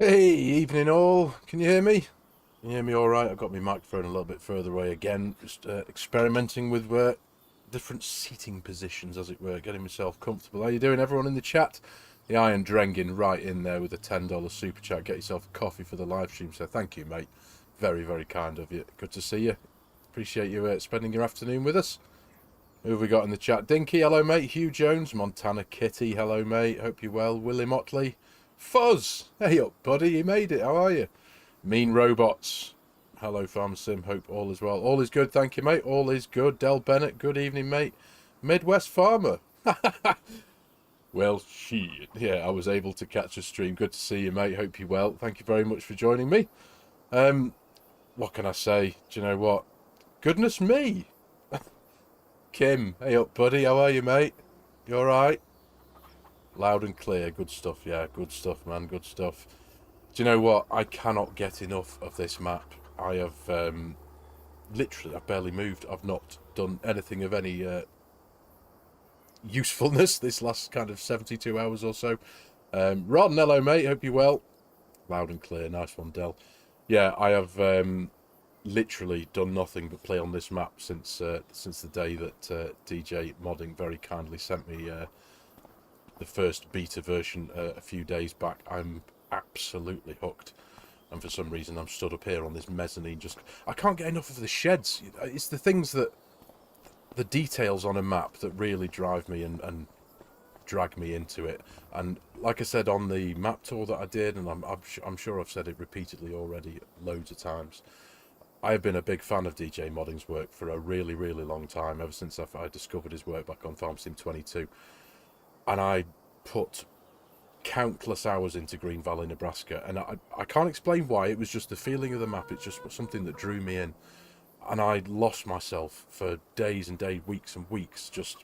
Hey, evening all. Can you hear me? Can you hear me all right? I've got my microphone a little bit further away again. Just experimenting with different seating positions, as it were, getting myself comfortable. How you doing, everyone in the chat? The Iron Drengen right in there with a $10 super chat. Get yourself a coffee for the live stream. So thank you, mate. Very, very kind of you. Good to see you. Appreciate you spending your afternoon with us. Who have we got in the chat? Dinky, hello, mate. Hugh Jones, Montana Kitty, hello, mate. Hope you're well. Willie Motley. Fuzz, hey up, buddy. You made it. How are you? Mean Robots. Hello, FARMERSIM. Hope all is well. All is good, thank you, mate. All is good. Del Bennett, good evening, mate. Midwest Farmer. Well, shit. Yeah, I was able to catch a stream. Good to see you, mate. Hope you're well. Thank you very much for joining me. What can I say? Do you know what? Goodness me. Kim, hey up, buddy. How are you, mate? You all right? Loud and clear. Good stuff. Yeah, good stuff, man. Good stuff. Do you know what? I cannot get enough of this map. I have literally, I've barely moved. I've not done anything of any usefulness this last kind of 72 hours or so. Ron, hello, mate. Hope you're well. Loud and clear. Nice one, Del. Yeah, I have literally done nothing but play on this map since the day that DJ Modding very kindly sent me the first beta version a few days back. I'm absolutely hooked, and for some reason I'm stood up here on this mezzanine. I can't get enough of the sheds. It's the things that, the details on a map that really drive me and drag me into it. And like I said on the map tour that I did, and I'm sure I've said it repeatedly already loads of times, I have been a big fan of DJ Modding's work for a really, really long time, ever since I discovered his work back on FarmSim 22. And I put countless hours into Green Valley, Nebraska, and I can't explain why. It was just the feeling of the map. It's just something that drew me in, and I lost myself for days and days, weeks and weeks, just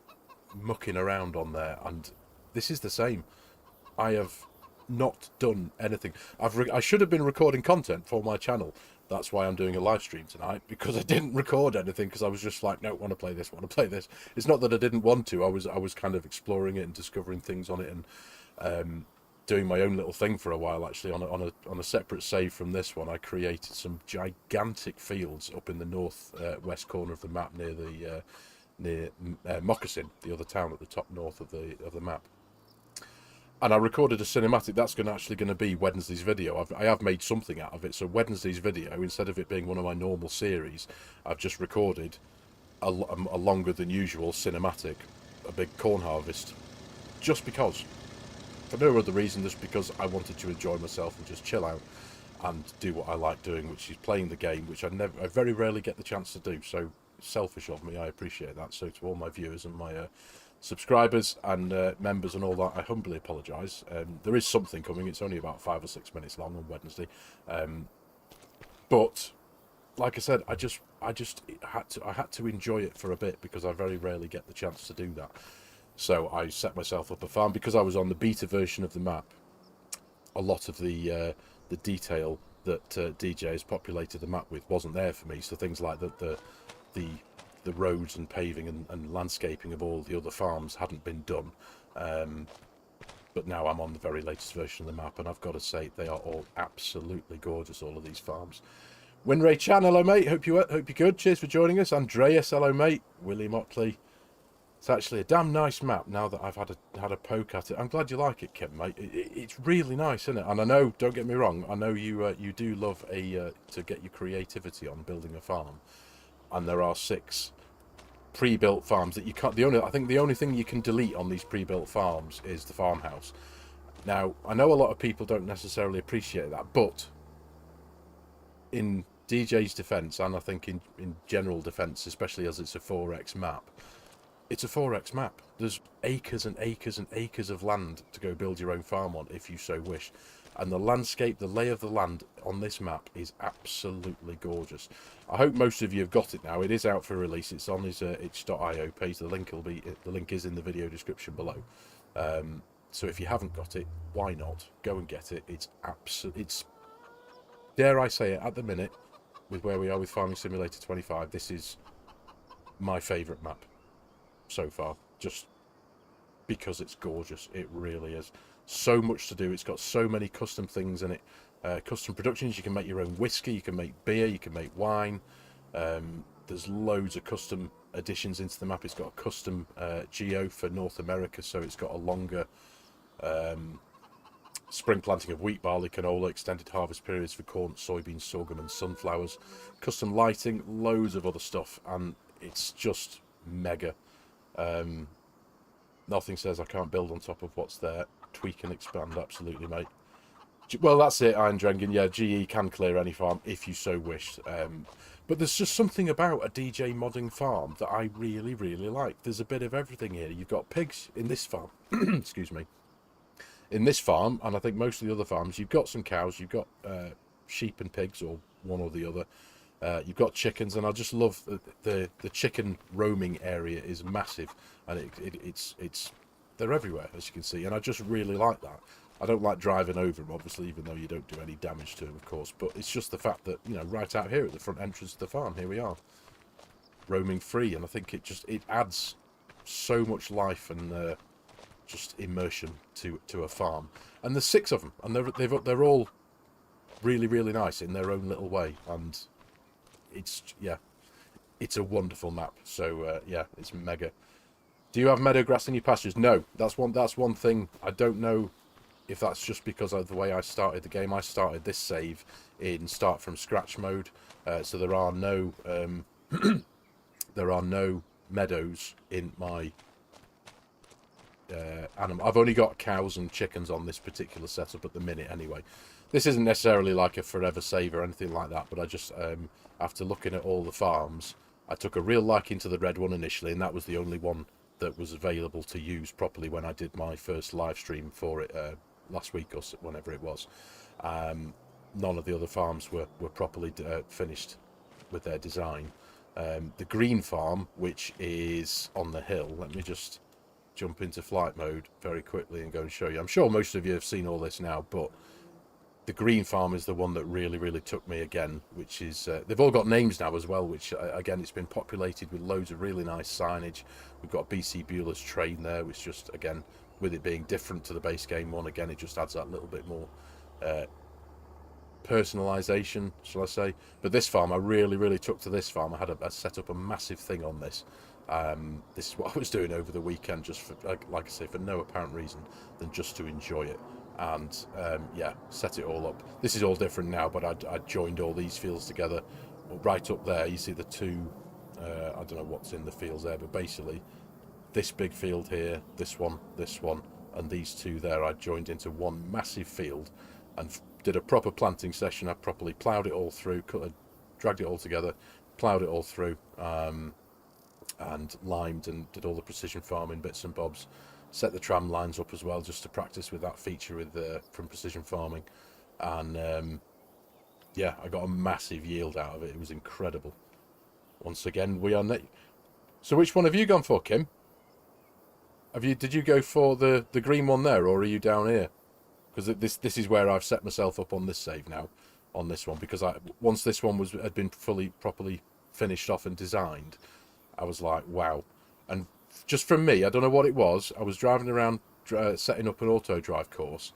mucking around on there. And this is the same. I have not done anything. I should have been recording content for my channel. That's why I'm doing a live stream tonight, because I didn't record anything, because I was just like, no, want to play this, want to play this. It's not that I didn't want to. I was kind of exploring it and discovering things on it, and doing my own little thing for a while. Actually, on a separate save from this one, I created some gigantic fields up in the north west corner of the map near Moccasin, the other town at the top north of the map. And I recorded a cinematic. That's actually going to be Wednesday's video. I have made something out of it. So Wednesday's video, instead of it being one of my normal series, I've just recorded a longer than usual cinematic, a big corn harvest, just because. For no other reason, just because I wanted to enjoy myself and just chill out and do what I like doing, which is playing the game, which I very rarely get the chance to do. So selfish of me, I appreciate that. So to all my viewers and my subscribers and members and all that, I humbly apologise. There is something coming. It's only about 5 or 6 minutes long on Wednesday, but like I said, I had to enjoy it for a bit, because I very rarely get the chance to do that. So I set myself up a farm, because I was on the beta version of the map. A lot of the detail that DJ has populated the map with wasn't there for me. So things like the roads and paving and landscaping of all the other farms hadn't been done. But now I'm on the very latest version of the map, and I've got to say, they are all absolutely gorgeous, all of these farms. Winray Chan, hello mate, hope you're good. Cheers for joining us. Andreas, hello mate. Willie Motley. It's actually a damn nice map now that I've had a poke at it. I'm glad you like it, Kim, mate. It's really nice, isn't it? And I know, don't get me wrong, I know you do love to get your creativity on building a farm. And there are 6 pre-built farms that you can't. I think the only thing you can delete on these pre-built farms is the farmhouse. Now, I know a lot of people don't necessarily appreciate that, but in DJ's defence, and I think in general defence, especially as it's a 4x map, it's a 4x map. There's acres and acres and acres of land to go build your own farm on if you so wish. And the landscape, the lay of the land on this map is absolutely gorgeous. I hope most of you have got it now. It is out for release. It's on his itch.io page. The link is in the video description below. So if you haven't got it, why not go and get it? It's dare I say it, at the minute, with where we are with Farming Simulator 25, this is my favourite map so far, just because it's gorgeous. It really is. So much to do. It's got so many custom things in it. Custom productions, you can make your own whiskey, you can make beer, you can make wine. There's loads of custom additions into the map. It's got a custom geo for North America, so it's got a longer spring planting of wheat, barley, canola, extended harvest periods for corn, soybeans, sorghum and sunflowers, custom lighting, loads of other stuff, and it's just mega. Nothing says I can't build on top of what's there. Tweak and expand, absolutely, mate. Well, that's it, Iron Drengen. Yeah, GE can clear any farm if you so wished. But there's just something about a DJ modding farm that I really, really like. There's a bit of everything here. You've got pigs in this farm. Excuse me. In this farm, and I think most of the other farms, you've got some cows, you've got sheep and pigs, or one or the other. You've got chickens, and I just love the chicken roaming area is massive, and it's they're everywhere, as you can see, and I just really like that. I don't like driving over them, obviously, even though you don't do any damage to them, of course, but it's just the fact that, you know, right out here at the front entrance to the farm, here we are, roaming free, and I think it adds so much life and just immersion to a farm. And there's 6 of them, and they're all really, really nice in their own little way, and it's a wonderful map. So yeah, it's mega. Do you have meadow grass in your pastures? No, that's one thing. I don't know if that's just because of the way I started the game. I started this save in start from scratch mode, so there are no there are no meadows in my animal. I've only got cows and chickens on this particular setup at the minute anyway. This isn't necessarily like a forever save or anything like that, but I just after looking at all the farms, I took a real liking to the red one initially, and that was the only one that was available to use properly when I did my first live stream for it last week or whenever it was. None of the other farms were properly finished with their design. The green farm, which is on the hill, let me just jump into flight mode very quickly and go and show you. I'm sure most of you have seen all this now, but the green farm is the one that really, really took me again, which is, they've all got names now as well, which, again, it's been populated with loads of really nice signage. We've got BC Bueller's train there, which just, again, with it being different to the base game one, again, it just adds that little bit more personalisation, shall I say. But this farm, I really, really took to this farm. I set up a massive thing on this. This is what I was doing over the weekend, just for, like I say, for no apparent reason than just to enjoy it. And yeah, set it all up. This is all different now, but I joined all these fields together. Right up there, you see the two, I don't know what's in the fields there, but basically this big field here, this one, and these two there, I joined into one massive field and did a proper planting session. I properly ploughed it all through, dragged it all together, ploughed it all through, and limed and did all the precision farming bits and bobs. Set the tram lines up as well, just to practice with that feature with from precision farming, and yeah, I got a massive yield out of it. It was incredible. Once again, we are so which one have you gone for, Kim? Did you go for the green one there, or are you down here? Because this is where I've set myself up on this save now, on this one, because once this one had been properly finished off and designed, I was like, wow. And just from me, I don't know what it was, I was driving around setting up an AutoDrive course,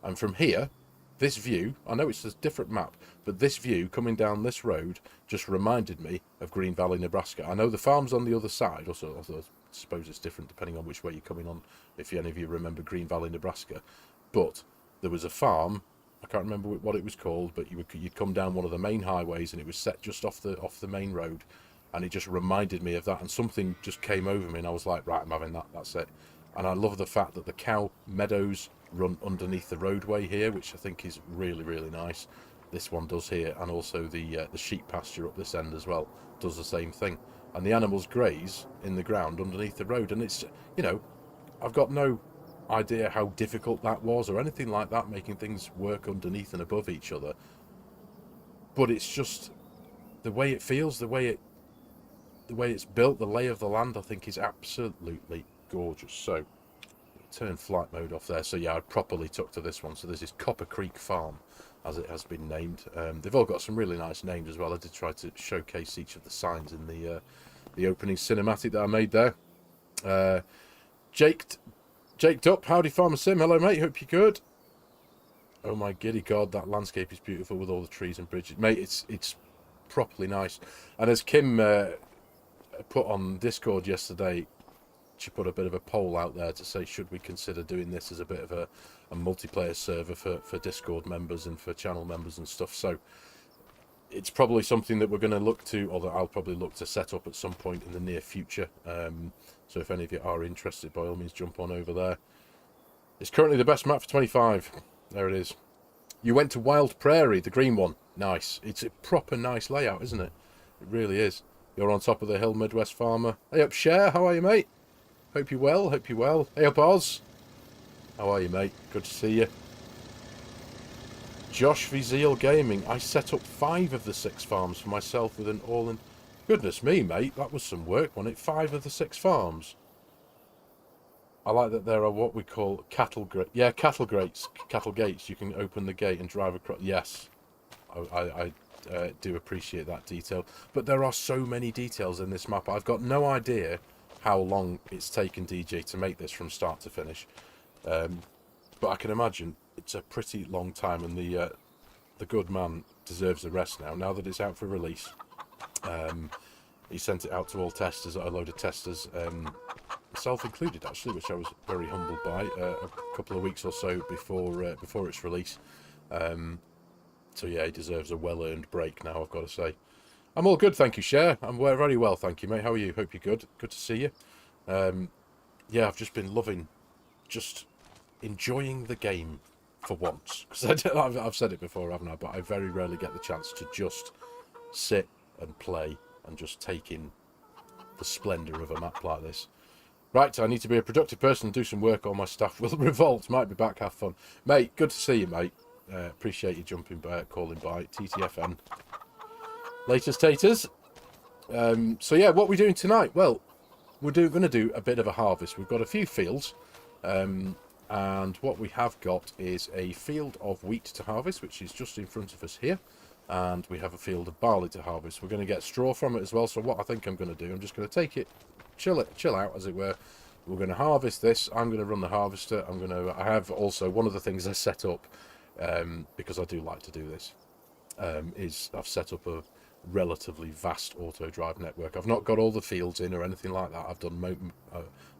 and from here, this view, I know it's a different map, but this view coming down this road just reminded me of Green Valley, Nebraska. I know the farm's on the other side, also I suppose it's different depending on which way you're coming on, if any of you remember Green Valley, Nebraska. But there was a farm, I can't remember what it was called, but you'd come down one of the main highways and it was set just off the main road. And it just reminded me of that, and something just came over me, and I was like, right, I'm having that, that's it. And I love the fact that the cow meadows run underneath the roadway here, which I think is really, really nice. This one does here, and also the sheep pasture up this end as well does the same thing. And the animals graze in the ground underneath the road, and it's, you know, I've got no idea how difficult that was or anything like that, making things work underneath and above each other. But it's just the way it feels, the way it's built, the lay of the land, I think is absolutely gorgeous. So turn flight mode off there. So yeah, I properly took to this one. So this is Copper Creek Farm, as it has been named. They've all got some really nice names as well. I did try to showcase each of the signs in the opening cinematic that I made there. Jaked up, howdy FARMERSIM, hello mate, hope you're good. Oh my giddy god, that landscape is beautiful with all the trees and bridges. Mate, it's properly nice. And as Kim put on Discord yesterday, she put a bit of a poll out there to say, should we consider doing this as a bit of a multiplayer server for Discord members and for channel members and stuff. So it's probably something that we're going to look to, or that I'll probably look to set up at some point in the near future. So if any of you are interested, by all means jump on over there. It's currently the best map for 25. There it is. You went to Wild Prairie, the green one. Nice. It's a proper nice layout, isn't it? It really is. You're on top of the hill, Midwest Farmer. Hey up, Cher. How are you, mate? Hope you're well. Hope you're well. Hey up, Oz. How are you, mate? Good to see you. Josh V Zeal Gaming. I set up 5 of the 6 farms for myself with an all-in... Goodness me, mate. That was some work, wasn't it? 5 of the 6 farms. I like that there are what we call cattle grates. Yeah, cattle grates. Cattle gates. You can open the gate and drive across. Yes. I do appreciate that detail. But there are so many details in this map. I've got no idea how long it's taken DJ to make this from start to finish. But I can imagine it's a pretty long time, and the good man deserves a rest now that it's out for release. He sent it out to all testers, a load of testers, myself included actually, which I was very humbled by, a couple of weeks or so before its release. So yeah, he deserves a well-earned break now, I've got to say. I'm all good, thank you, Cher. I'm very well, thank you, mate. How are you? Hope you're good. Good to see you. Yeah, I've just been loving, just enjoying the game for once. Because I've said it before, haven't I? But I very rarely get the chance to just sit and play and just take in the splendour of a map like this. Right, I need to be a productive person and do some work, or my staff will revolt. Might be back, have fun. Mate, good to see you, mate. Appreciate you jumping by, calling by. TTFN. Latest taters. So yeah, what are we doing tonight? Well, we're going to do a bit of a harvest. We've got a few fields, and what we have got is a field of wheat to harvest, which is just in front of us here, and we have a field of barley to harvest. We're going to get straw from it as well. So what I think I'm going to do, I'm just going to take it, chill out, as it were. We're going to harvest this. I'm going to run the harvester. I have also, one of the things I set up, because I do like to do this, is I've set up a relatively vast AutoDrive network. I've not got all the fields in or anything like that. I've done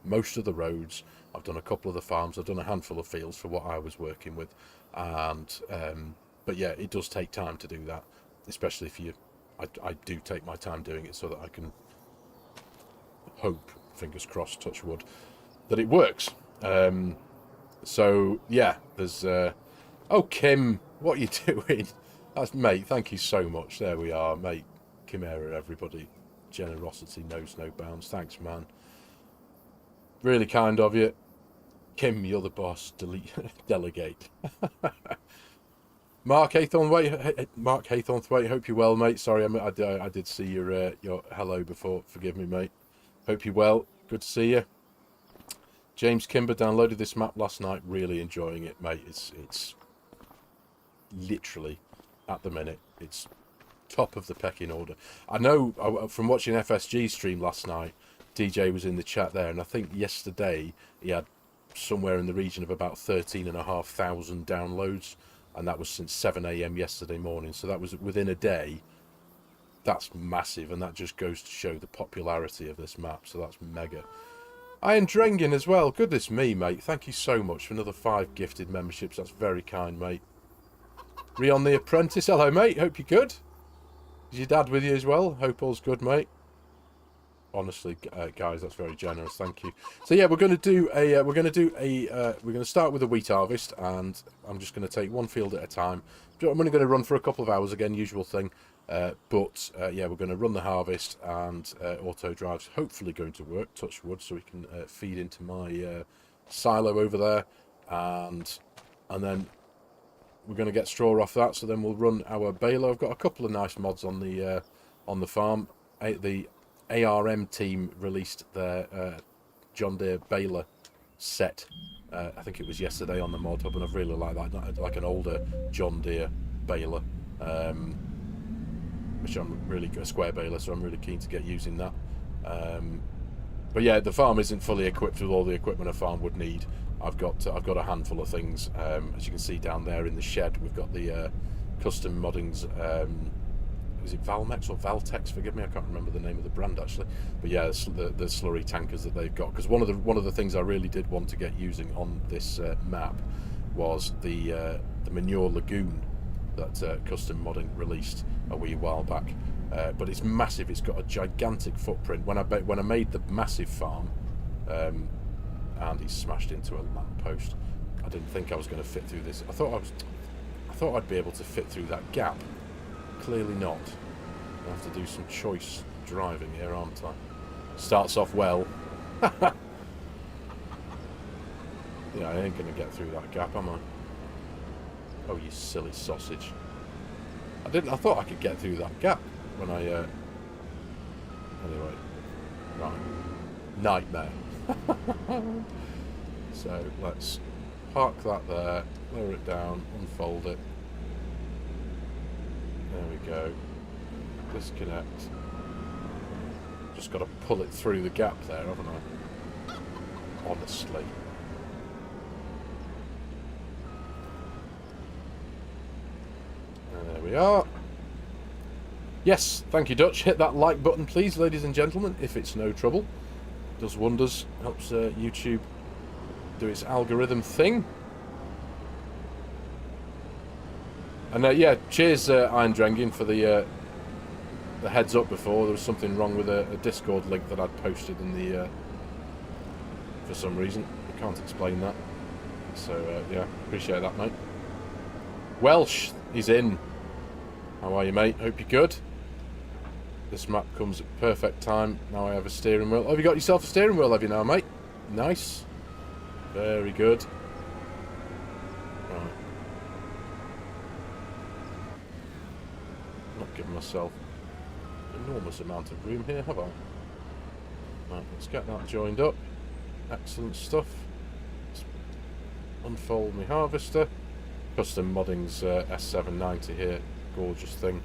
most of the roads. I've done a couple of the farms. I've done a handful of fields for what I was working with, and but yeah, it does take time to do that, especially if I do take my time doing it so that I can hope, fingers crossed, touch wood, that it works. So yeah, there's oh, Kim, what are you doing? That's, mate, thank you so much. There we are, mate. Chimera, everybody. Generosity knows no bounds. Thanks, man. Really kind of you. Kim, you're the boss. Delegate. Mark Haythornthwaite, hope you're well, mate. Sorry, I did see your hello before. Forgive me, mate. Hope you're well. Good to see you. James Kimber downloaded this map last night. Really enjoying it, mate. It's literally, at the minute, it's top of the pecking order. I know from watching FSG stream last night, DJ was in the chat there, and I think yesterday he had somewhere in the region of about 13,500 downloads, and that was since 7 AM yesterday morning. So that was within a day. That's massive, and that just goes to show the popularity of this map. So that's mega. Iron Drengen as well. Goodness me, mate. Thank you so much for another 5 gifted memberships. That's very kind, mate. Rion the Apprentice. Hello, mate. Hope you're good. Is your dad with you as well? Hope all's good, mate. Honestly, guys, that's very generous. Thank you. So yeah, we're going to start with a wheat harvest, and I'm just going to take one field at a time. I'm only going to run for a couple of hours again, usual thing. But yeah, we're going to run the harvest, and AutoDrive's hopefully going to work. Touch wood, so we can feed into my silo over there, and then we're going to get straw off that. So then we'll run our baler. I've got a couple of nice mods on the farm. The ARM team released their John Deere baler set. I think it was yesterday on the mod hub, and I've really liked that. Like an older John Deere baler, which I'm really a square baler, so I'm really keen to get using that. But yeah, the farm isn't fully equipped with all the equipment a farm would need. I've got a handful of things. As you can see down there in the shed, we've got the custom Moddings. Is it Valmex or Valtex? Forgive me, I can't remember the name of the brand actually. But yeah, the slurry tankers that they've got. Because one of the things I really did want to get using on this map was the manure lagoon that custom Modding released a wee while back. But it's massive. It's got a gigantic footprint. When I made the massive farm, and he's smashed into a lamppost. I didn't think I was going to fit through this. I thought I'd be able to fit through that gap. Clearly not. I have to do some choice driving here, aren't I? Starts off well. Yeah, I ain't going to get through that gap, am I? Oh, you silly sausage. I thought I could get through that gap when I... Anyway. Right. Nightmare. So, let's park that there, lower it down, unfold it. There we go. Disconnect. Just got to pull it through the gap there, haven't I? Honestly. And there we are. Yes, thank you, Dutch. Hit that like button, please, ladies and gentlemen, if it's no trouble. Does wonders. Helps YouTube do its algorithm thing. And yeah, cheers, Iron Drengin, for the heads up before. There was something wrong with a Discord link that I'd posted in the for some reason. I can't explain that. So yeah, appreciate that, mate. Welsh, he's in. How are you, mate? Hope you're good. This map comes at perfect time. Now I have a steering wheel. Oh, have you got yourself a steering wheel, have you now, mate? Nice. Very good. Right. Not giving myself an enormous amount of room here, have I? Right, let's get that joined up. Excellent stuff. Let's unfold my harvester. Custom Moddings S790 here. Gorgeous thing.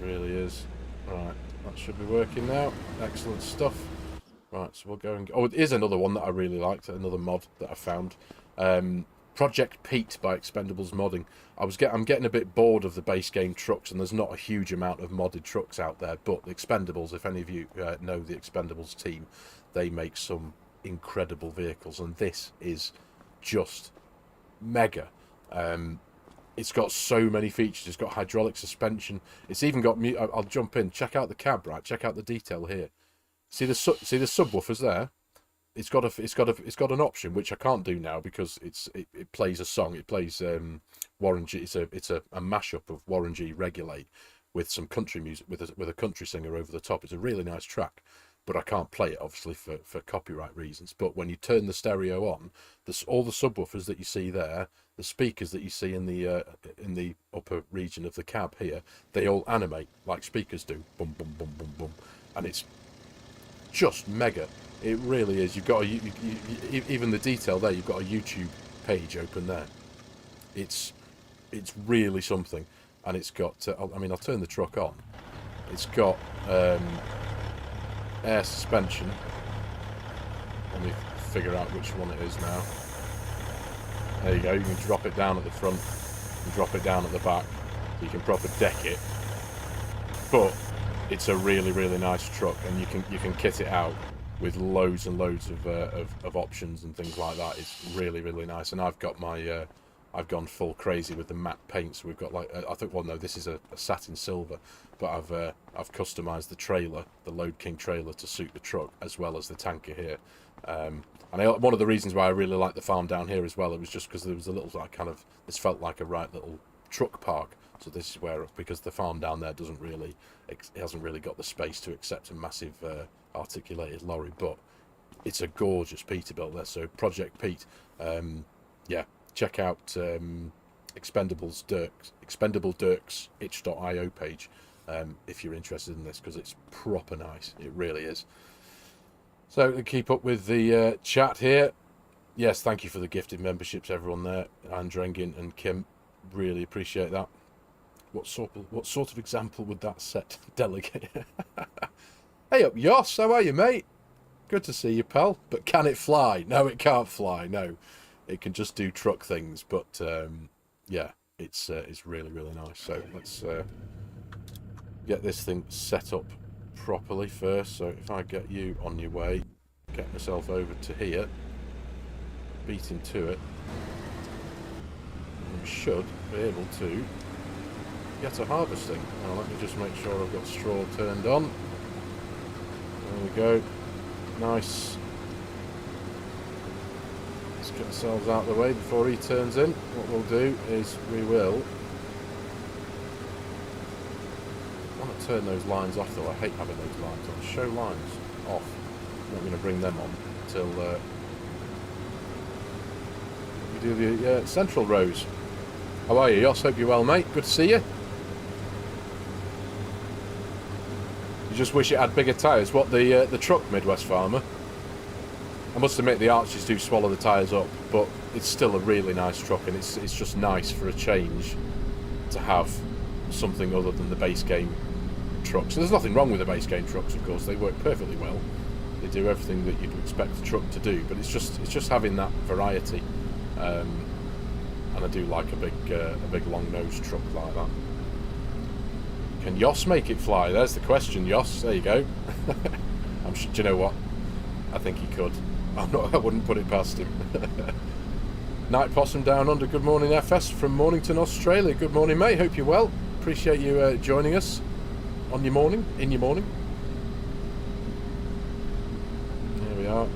Really is. Right, that should be working now. Excellent stuff. Right, so we'll go and... Oh, it is another one that I really liked, another mod that I found. Project Pete by Expendables Modding. I'm getting a bit bored of the base game trucks, and there's not a huge amount of modded trucks out there, but the Expendables, if any of you know the Expendables team, they make some incredible vehicles, and this is just mega. It's got so many features. It's got hydraulic suspension. It's even got... I'll jump in. Check out the cab, right? Check out the detail here. See the subwoofers there? It's got an option which I can't do now because it plays a song. It plays Warren G. It's a mashup of Warren G. Regulate with some country music with a country singer over the top. It's a really nice track, but I can't play it obviously for copyright reasons. But when you turn the stereo on, all the subwoofers that you see there, the speakers that you see in the upper region of the cab here, they all animate like speakers do. Boom, boom, boom, boom, boom, and it's just mega. It really is. You've got even the detail there. You've got a YouTube page open there. It's really something, and it's got. I mean, I'll turn the truck on. It's got air suspension. Let me figure out which one it is now. There you go. You can drop it down at the front and drop it down at the back. You can proper deck it, but it's a really, really nice truck, and you can kit it out with loads and loads of options and things like that. It's really, really nice. And I've got my I've gone full crazy with the matte paints. We've got like I think, well, no, this is a satin silver, but I've customized the trailer, the Load King trailer, to suit the truck as well as the tanker here. And one of the reasons why I really like the farm down here as well, it was just because there was a little like this felt like a right little truck park. So this is where, because the farm down there it hasn't really got the space to accept a massive articulated lorry, but it's a gorgeous Peterbilt there. So Project Pete, yeah, check out Expendable Dirk's itch.io page if you're interested in this, because it's proper nice. It really is. So to keep up with the chat here, yes, thank you for the gifted memberships, everyone there, Andrengin and Kim, really appreciate that. What sort of example would that set delegate? Hey up, Yoss, how are you, mate? Good to see you, pal. But can it fly? No, it can't fly. No, it can just do truck things. But yeah, it's really, really nice. So let's get this thing set up properly first. So if I get you on your way, get myself over to here, beat into it, and we should be able to get a harvesting. Now let me just make sure I've got straw turned on. There we go. Nice. Let's get ourselves out of the way before he turns in. What we'll do is we will... I want to turn those lines off though. I hate having those lines on. Show lines off. I'm not going to bring them on until we do the central rows. How are you, Yoss? Hope you're well, mate. Good to see you. You just wish it had bigger tyres. What, the truck, Midwest Farmer? I must admit the Arches do swallow the tyres up, but it's still a really nice truck, and it's just nice for a change to have something other than the base game trucks. And there's nothing wrong with the base game trucks, of course. They work perfectly well. They do everything that you'd expect a truck to do, but it's just having that variety. And I do like a big long nose truck like that. Can Yoss make it fly? There's the question, Yoss. There you go. I'm sure, do you know what? I think he could. I wouldn't put it past him. Night Possum down under. Good morning, FS from Mornington, Australia. Good morning, mate. Hope you're well. Appreciate you joining us on your morning, in your morning. Here we are.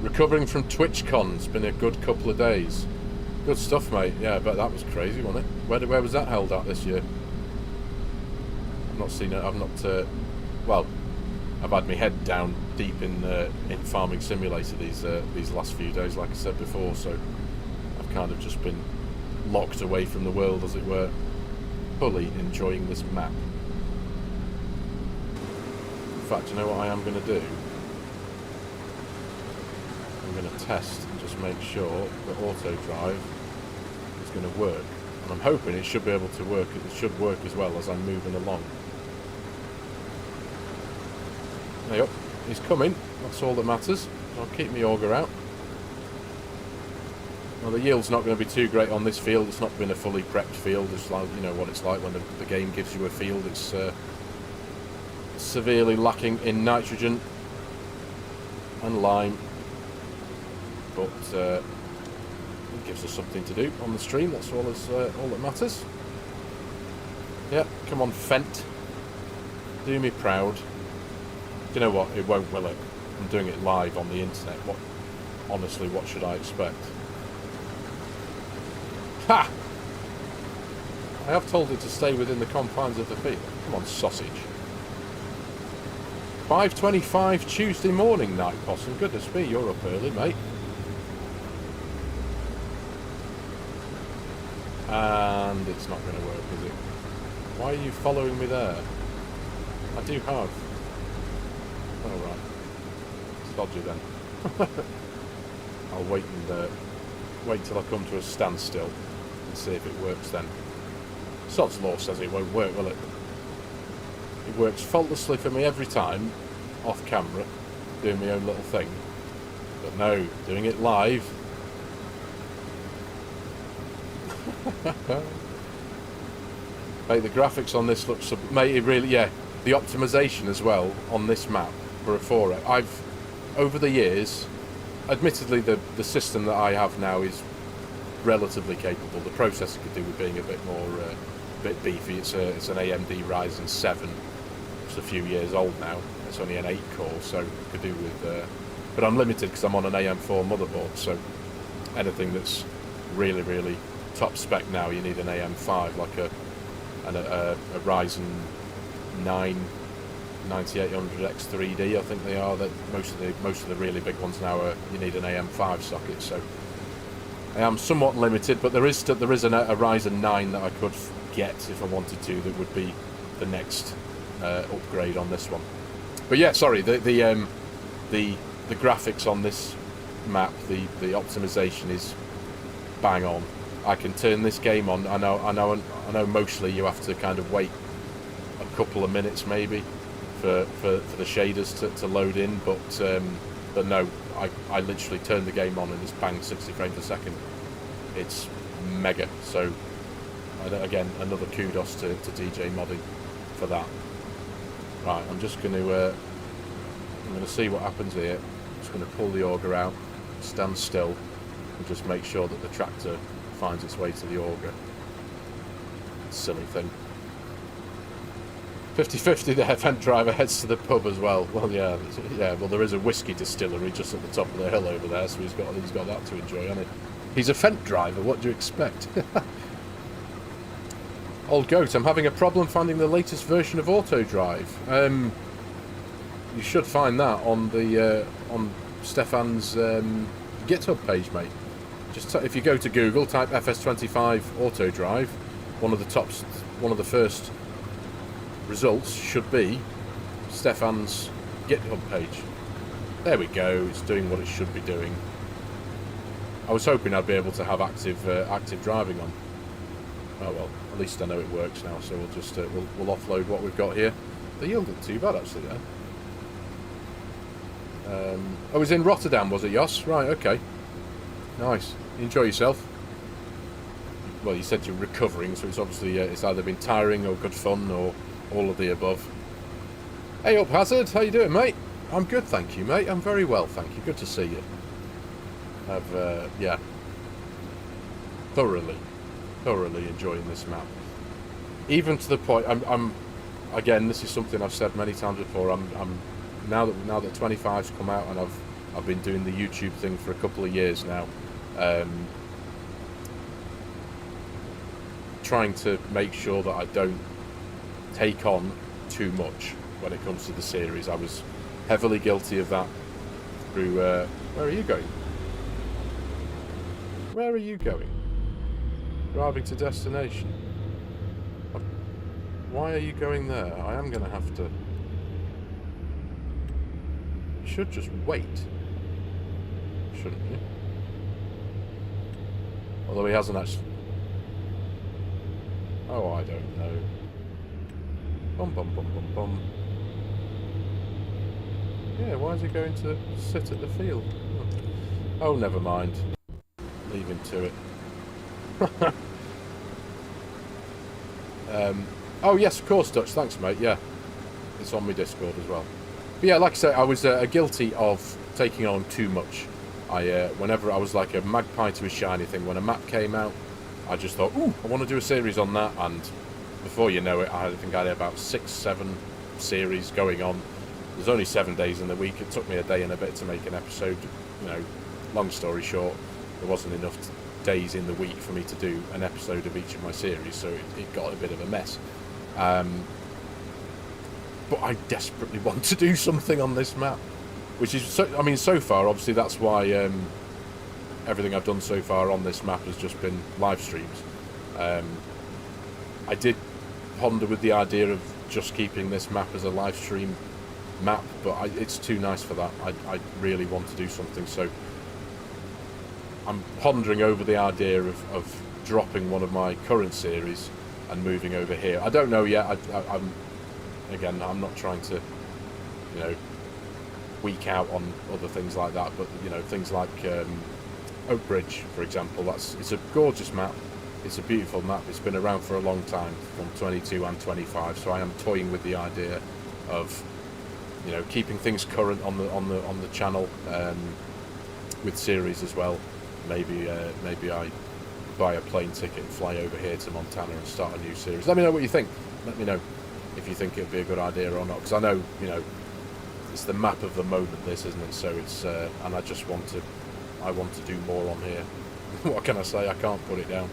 Recovering from TwitchCon. It's been a good couple of days. Good stuff, mate. Yeah, I bet that was crazy, wasn't it? Where was that held at this year? I've not seen it. I've not. Well, I've had my head down deep in Farming Simulator these last few days, like I said before. So I've kind of just been locked away from the world, as it were, fully enjoying this map. In fact, you know what I am going to do? I'm going to test and just make sure that AutoDrive is going to work. And I'm hoping it should be able to work. It should work as well as I'm moving along. There you go. He's coming. That's all that matters. I'll keep my auger out. Well, the yield's not going to be too great on this field. It's not been a fully prepped field. It's like, you know what it's like when the game gives you a field. It's severely lacking in nitrogen and lime. But it gives us something to do on the stream. That's all that matters. Yeah, come on, Fent. Do me proud. You know what? It won't, will it? I'm doing it live on the internet. Honestly, what should I expect? Ha! I have told it to stay within the confines of the field. Come on, sausage. 5:25 Tuesday morning, Night Possum. Goodness me, you're up early, mate. And it's not going to work, is it? Why are you following me there? I do have. Oh, right. It's dodgy then. I'll wait till I come to a standstill and see if it works then. Sod's Law says it won't work, will it? It works faultlessly for me every time, off camera, doing my own little thing. But no, doing it live. Mate, the graphics on this look mate, it really, yeah, the optimization as well on this map for a 4X. Over the years, admittedly the system that I have now is relatively capable. The processor could do with being a bit more, bit beefy. It's an AMD Ryzen 7. It's a few years old now. It's only an 8 core, so it could do with, but I'm limited because I'm on an AM4 motherboard, so anything that's really, really top spec now, you need an AM5, like a Ryzen 9 9800X3D, I think they are. That most of the really big ones now are, you need an AM5 socket. So I am somewhat limited, but there is a Ryzen 9 that I could get if I wanted to. That would be the next upgrade on this one. But yeah, sorry, the graphics on this map, the optimization is bang on. I can turn this game on. I know. Mostly you have to kind of wait a couple of minutes maybe for the shaders to load in, but no, I literally turned the game on and it's bang 60 frames a second. It's mega. So again, another kudos to DJ Modding for that. Right, I'm just going to see what happens here. I'm just going to pull the auger out, stand still, and just make sure that the tractor finds its way to the auger. Silly thing. 50-50 there, vent driver heads to the pub as well. Well, yeah, well, there is a whiskey distillery just at the top of the hill over there, so he's got that to enjoy, hasn't he? He's a vent driver, what do you expect? Old goat, I'm having a problem finding the latest version of AutoDrive. You should find that on the on Stefan's GitHub page, mate. Just if you go to Google, type FS25 AutoDrive, one of the first results should be Stefan's GitHub page. There we go. It's doing what it should be doing. I was hoping I'd be able to have active driving on. Oh well, at least I know it works now. So we'll just we'll offload what we've got here. The yield isn't too bad actually there. I was in Rotterdam, was it, Jos? Right, okay. Nice. Enjoy yourself. Well, you said you're recovering, so it's obviously it's either been tiring or good fun or all of the above. Hey up, Hazard. How you doing, mate? I'm good, thank you, mate. I'm very well, thank you. Good to see you. I've yeah, thoroughly enjoying this map. Even to the point, I'm again, this is something I've said many times before. I'm now that 25's come out, and I've been doing the YouTube thing for a couple of years now, trying to make sure that I don't take on too much when it comes to the series. I was heavily guilty of that through where are you going? Where are you going? Driving to destination. Why are you going there? I am going to have to... You should just wait. Shouldn't you? Although he hasn't actually... Oh, I don't know. Bum bum bum bum bum. Yeah, why is he going to sit at the field? Oh, never mind. Leave him to it. Oh yes, of course, Dutch. Thanks, mate. Yeah, it's on my Discord as well. But yeah, like I say, I was guilty of taking on too much. Whenever I was like a magpie to a shiny thing, when a map came out, I just thought, ooh, I want to do a series on that. And before you know it, I think I had about 6-7 series going on. There's only 7 days in the week. It took me a day and a bit to make an episode. You know, long story short, there wasn't enough days in the week for me to do an episode of each of my series, so it got a bit of a mess. But I desperately want to do something on this map, which is so, I mean, so far obviously that's why everything I've done so far on this map has just been live streams. I did ponder with the idea of just keeping this map as a live stream map, but it's too nice for that. I really want to do something, so I'm pondering over the idea of dropping one of my current series and moving over here. I don't know yet. I'm not trying to, you know, weak out on other things like that, but you know, things like Oak Bridge, for example. It's a gorgeous map. It's a beautiful map. It's been around for a long time, from 22 and 25. So I am toying with the idea of, you know, keeping things current on the channel, with series as well. Maybe I buy a plane ticket and fly over here to Montana and start a new series. Let me know what you think. Let me know if you think it would be a good idea or not, because I know, you know, it's the map of the moment, this, isn't it? So it's and I want to do more on here. What can I say? I can't put it down.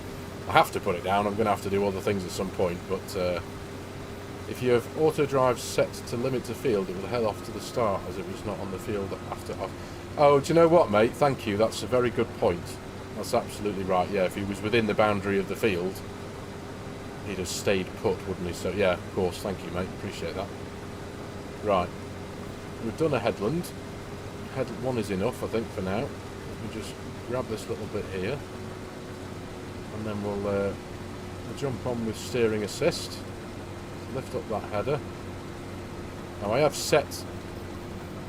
I have to put it down. I'm going to have to do other things at some point, but if you have AutoDrive set to limit to field, it will head off to the start as it was not on the field after off. Oh, do you know what, mate? Thank you. That's a very good point. That's absolutely right. Yeah, if he was within the boundary of the field, he'd have stayed put, wouldn't he? So, yeah, of course. Thank you, mate. Appreciate that. Right. We've done a headland. Head one is enough, I think, for now. Let me just grab this little bit here. And then we'll jump on with steering assist. Lift up that header. Now I have set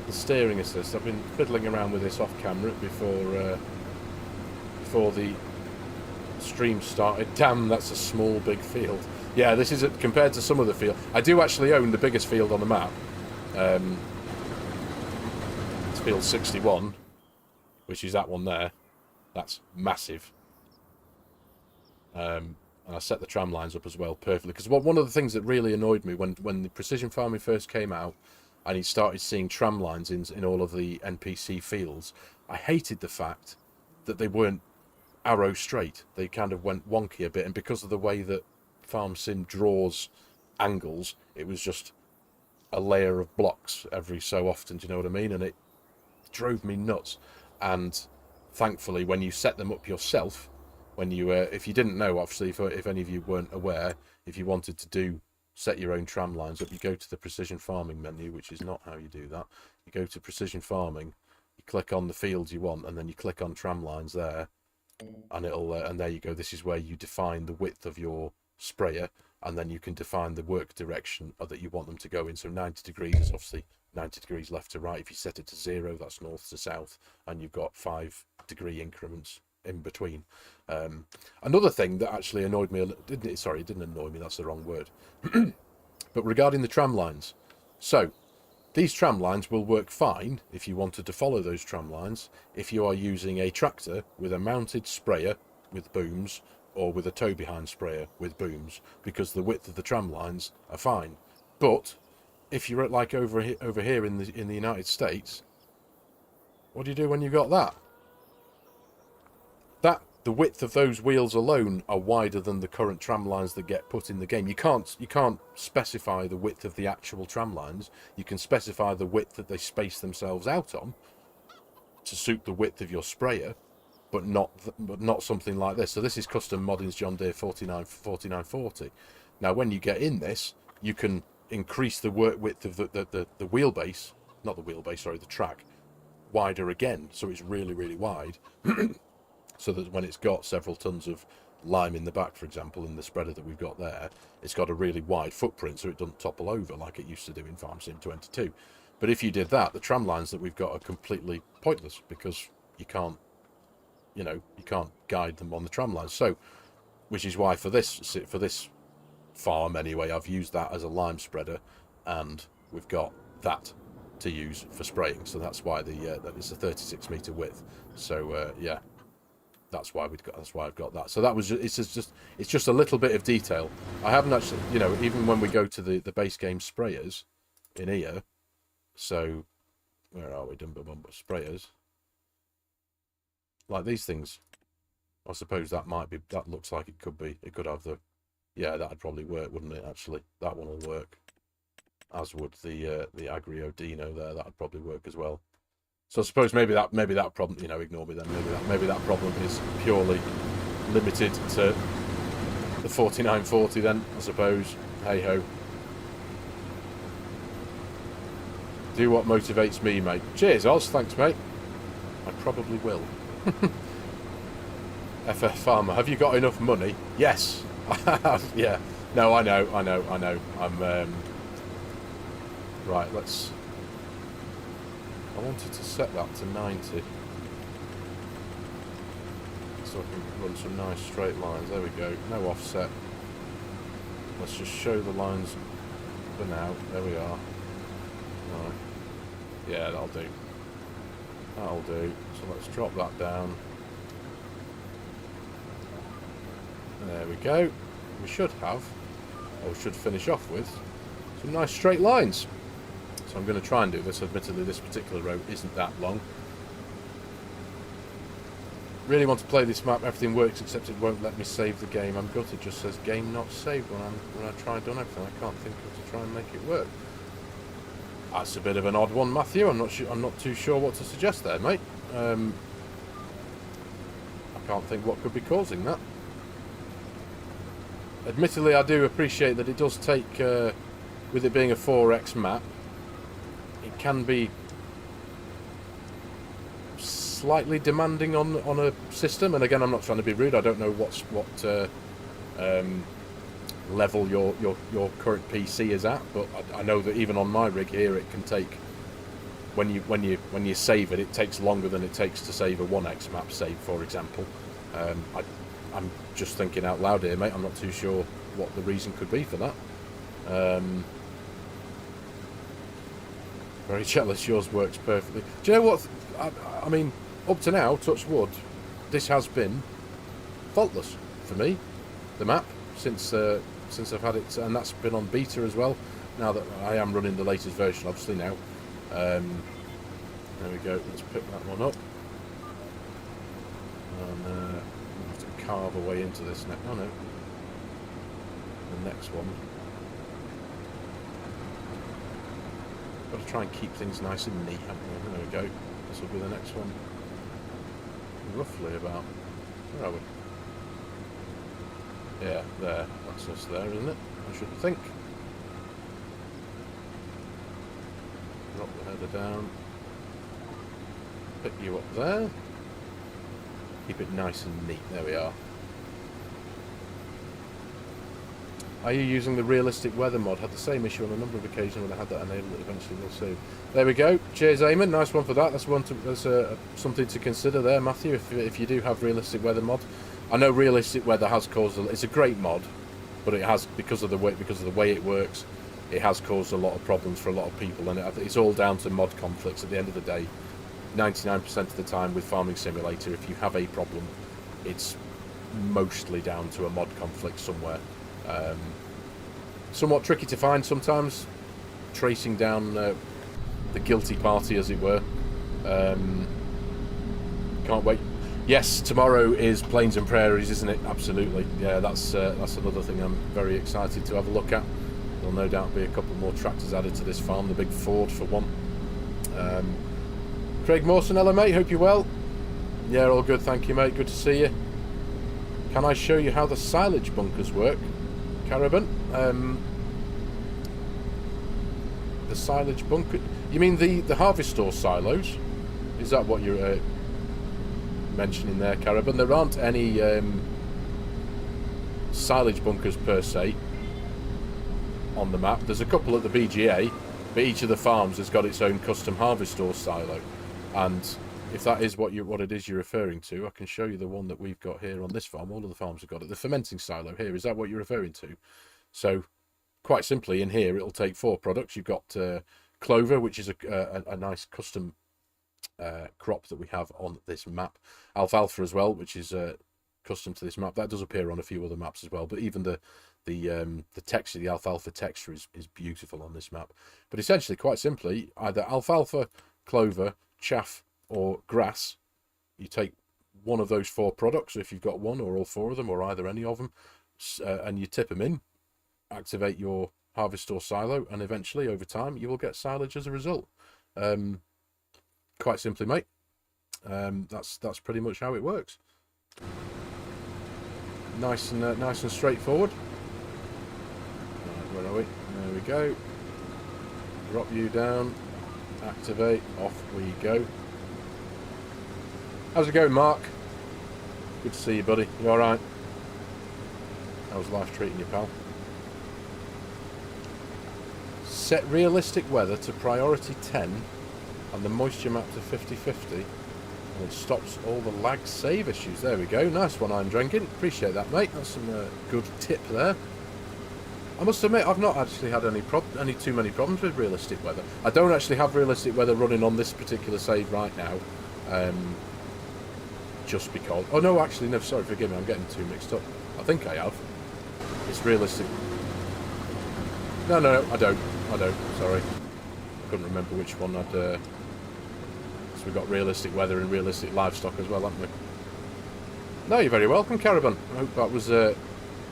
the steering assist. I've been fiddling around with this off camera before the stream started. Damn, that's a small big field. Yeah, this is compared to some of the field. I do actually own the biggest field on the map. It's field 61, which is that one there. That's massive. And I set the tram lines up as well perfectly, because one of the things that really annoyed me when the precision farming first came out and you started seeing tram lines in all of the NPC fields, I hated the fact that they weren't arrow straight. They kind of went wonky a bit, and because of the way that FARMERSIM draws angles, it was just a layer of blocks every so often, do you know what I mean? And it drove me nuts. And thankfully, when you set them up yourself, when you if you didn't know, obviously, if any of you weren't aware, if you wanted to set your own tram lines up, you go to the precision farming menu, which is not how you do that. You go to precision farming, you click on the fields you want, and then you click on tram lines there, and it'll and there you go. This is where you define the width of your sprayer, and then you can define the work direction that you want them to go in. So 90 degrees is obviously 90 degrees left to right. If you set it to 0, that's north to south, and you've got 5-degree increments in between. Another thing that actually annoyed me, it didn't annoy me, that's the wrong word, but regarding the tram lines. So these tram lines will work fine if you wanted to follow those tram lines if you are using a tractor with a mounted sprayer with booms, or with a tow behind sprayer with booms, because the width of the tram lines are fine. But if you're like over here in the United States, what do you do when you've got that? The width of those wheels alone are wider than the current tram lines that get put in the game. You can't specify the width of the actual tram lines. You can specify the width that they space themselves out on to suit the width of your sprayer, but not something like this. So this is custom Moddings John Deere 4940. Now when you get in this, you can increase the work width of the wheelbase, not the wheelbase, sorry, the track, wider again, so it's really, really wide. So that when it's got several tons of lime in the back, for example, in the spreader that we've got there, it's got a really wide footprint, so it doesn't topple over like it used to do in FARMERSIM 22. But if you did that, the tram lines that we've got are completely pointless, because you can't guide them on the tram lines. So, which is why for this farm anyway, I've used that as a lime spreader, and we've got that to use for spraying. So that's why that is a 36-meter width. So yeah. That's why I've got that. So that was it's just a little bit of detail. I haven't actually, even when we go to the base game sprayers in here. So where are we? Sprayers. Like these things. I suppose that looks like it could have the, yeah, that'd probably work, wouldn't it? Actually, that one will work. As would the Agrio Dino there. That'd probably work as well. So I suppose maybe that problem, ignore me then. Maybe that problem is purely limited to the 4940 then, I suppose. Hey ho. Do what motivates me, mate. Cheers, Oz. Thanks, mate. I probably will. FF Farmer, have you got enough money? Yes. Yeah. No, I know. I'm right. I wanted to set that to 90 so I can run some nice straight lines. There we go. No offset. Let's just show the lines for now. There we are. Right. Yeah, that'll do. That'll do. So let's drop that down. There we go. We should have, or should finish off with, some nice straight lines. So I'm going to try and do this. Admittedly, this particular row isn't that long. Really want to play this map. Everything works except it won't let me save the game. I'm gutted. It just says game not saved when I try and done everything. I can't think of to try and make it work. That's a bit of an odd one, Matthew. I'm not too sure what to suggest there, mate. I can't think what could be causing that. Admittedly, I do appreciate that it does take, with it being a 4X map, it can be slightly demanding on a system. And again, I'm not trying to be rude. I don't know what level your current PC is at, but I know that even on my rig here, it can take, when you save it, it takes longer than it takes to save a 1x map save, for example. I'm just thinking out loud here, mate. I'm not too sure what the reason could be for that. Very jealous. Yours works perfectly. Do you know what? I mean, up to now, touch wood, this has been faultless for me. The map since I've had it, and that's been on beta as well. Now that I am running the latest version, obviously now. There we go. Let's pick that one up. And I'll have to carve away into this next. Oh no, the next one. Got to try and keep things nice and neat, haven't we? There we go. This will be the next one. Roughly about. Where are we? Yeah, there. That's us there, isn't it? I should think. Drop the header down. Pick you up there. Keep it nice and neat. There we are. Are you using the realistic weather mod? Had the same issue on a number of occasions when I had that enabled. It eventually will soon. There we go. Cheers, Eamon. Nice one for that. That's one. That's something to consider there, Matthew. If you do have realistic weather mod, I know realistic weather has caused. It's a great mod, but it has because of the way it works. It has caused a lot of problems for a lot of people, and it's all down to mod conflicts. At the end of the day, 99% of the time with Farming Simulator, if you have a problem, it's mostly down to a mod conflict somewhere. Somewhat tricky to find sometimes, tracing down the guilty party, as it were. Can't wait. Yes, tomorrow is Plains and Prairies, isn't it? Absolutely. Yeah, that's another thing I'm very excited to have a look at. There'll no doubt be a couple more tractors added to this farm, the big Ford for one. Craig Mawson, hello mate, hope you're well. Yeah, all good, thank you mate, good to see you. Can I show you how the silage bunkers work, Caravan? The silage bunker, you mean the harvest store silos? Is that what you're mentioning there, Caravan? There aren't any silage bunkers per se on the map. There's a couple at the BGA, but each of the farms has got its own custom harvest store silo. And if that is what it is you're referring to, I can show you the one that we've got here on this farm. All of the farms have got it. The fermenting silo here, is that what you're referring to? So quite simply, in here it'll take 4 products. You've got clover, which is a nice custom crop that we have on this map. Alfalfa as well, which is custom to this map. That does appear on a few other maps as well, but even the texture, the alfalfa texture is beautiful on this map. But essentially, quite simply, either alfalfa, clover, chaff or grass. You take one of those 4 products, if you've got one or all 4 of them or either any of them, and you tip them in, activate your harvest store silo, and eventually over time you will get silage as a result. Quite simply, mate. That's pretty much how it works. Nice and straightforward. Where are we? There we go. Drop you down. Activate. Off we go. How's it going, Mark? Good to see you, buddy. You all right? How's life treating you, pal? Set realistic weather to priority 10 and the moisture map to 50/50, and it stops all the lag save issues. There we go. Nice one, I'm drinking. Appreciate that, mate. That's some good tip there. I must admit, I've not actually had any too many problems with realistic weather. I don't actually have realistic weather running on this particular save right now, just because. Oh no, actually, no. Sorry, forgive me. I'm getting too mixed up. I think I have. It's realistic. No, I don't. Sorry, I couldn't remember which one I'd. So we've got realistic weather and realistic livestock as well, haven't we? No, you're very welcome, Caravan. I hope that was a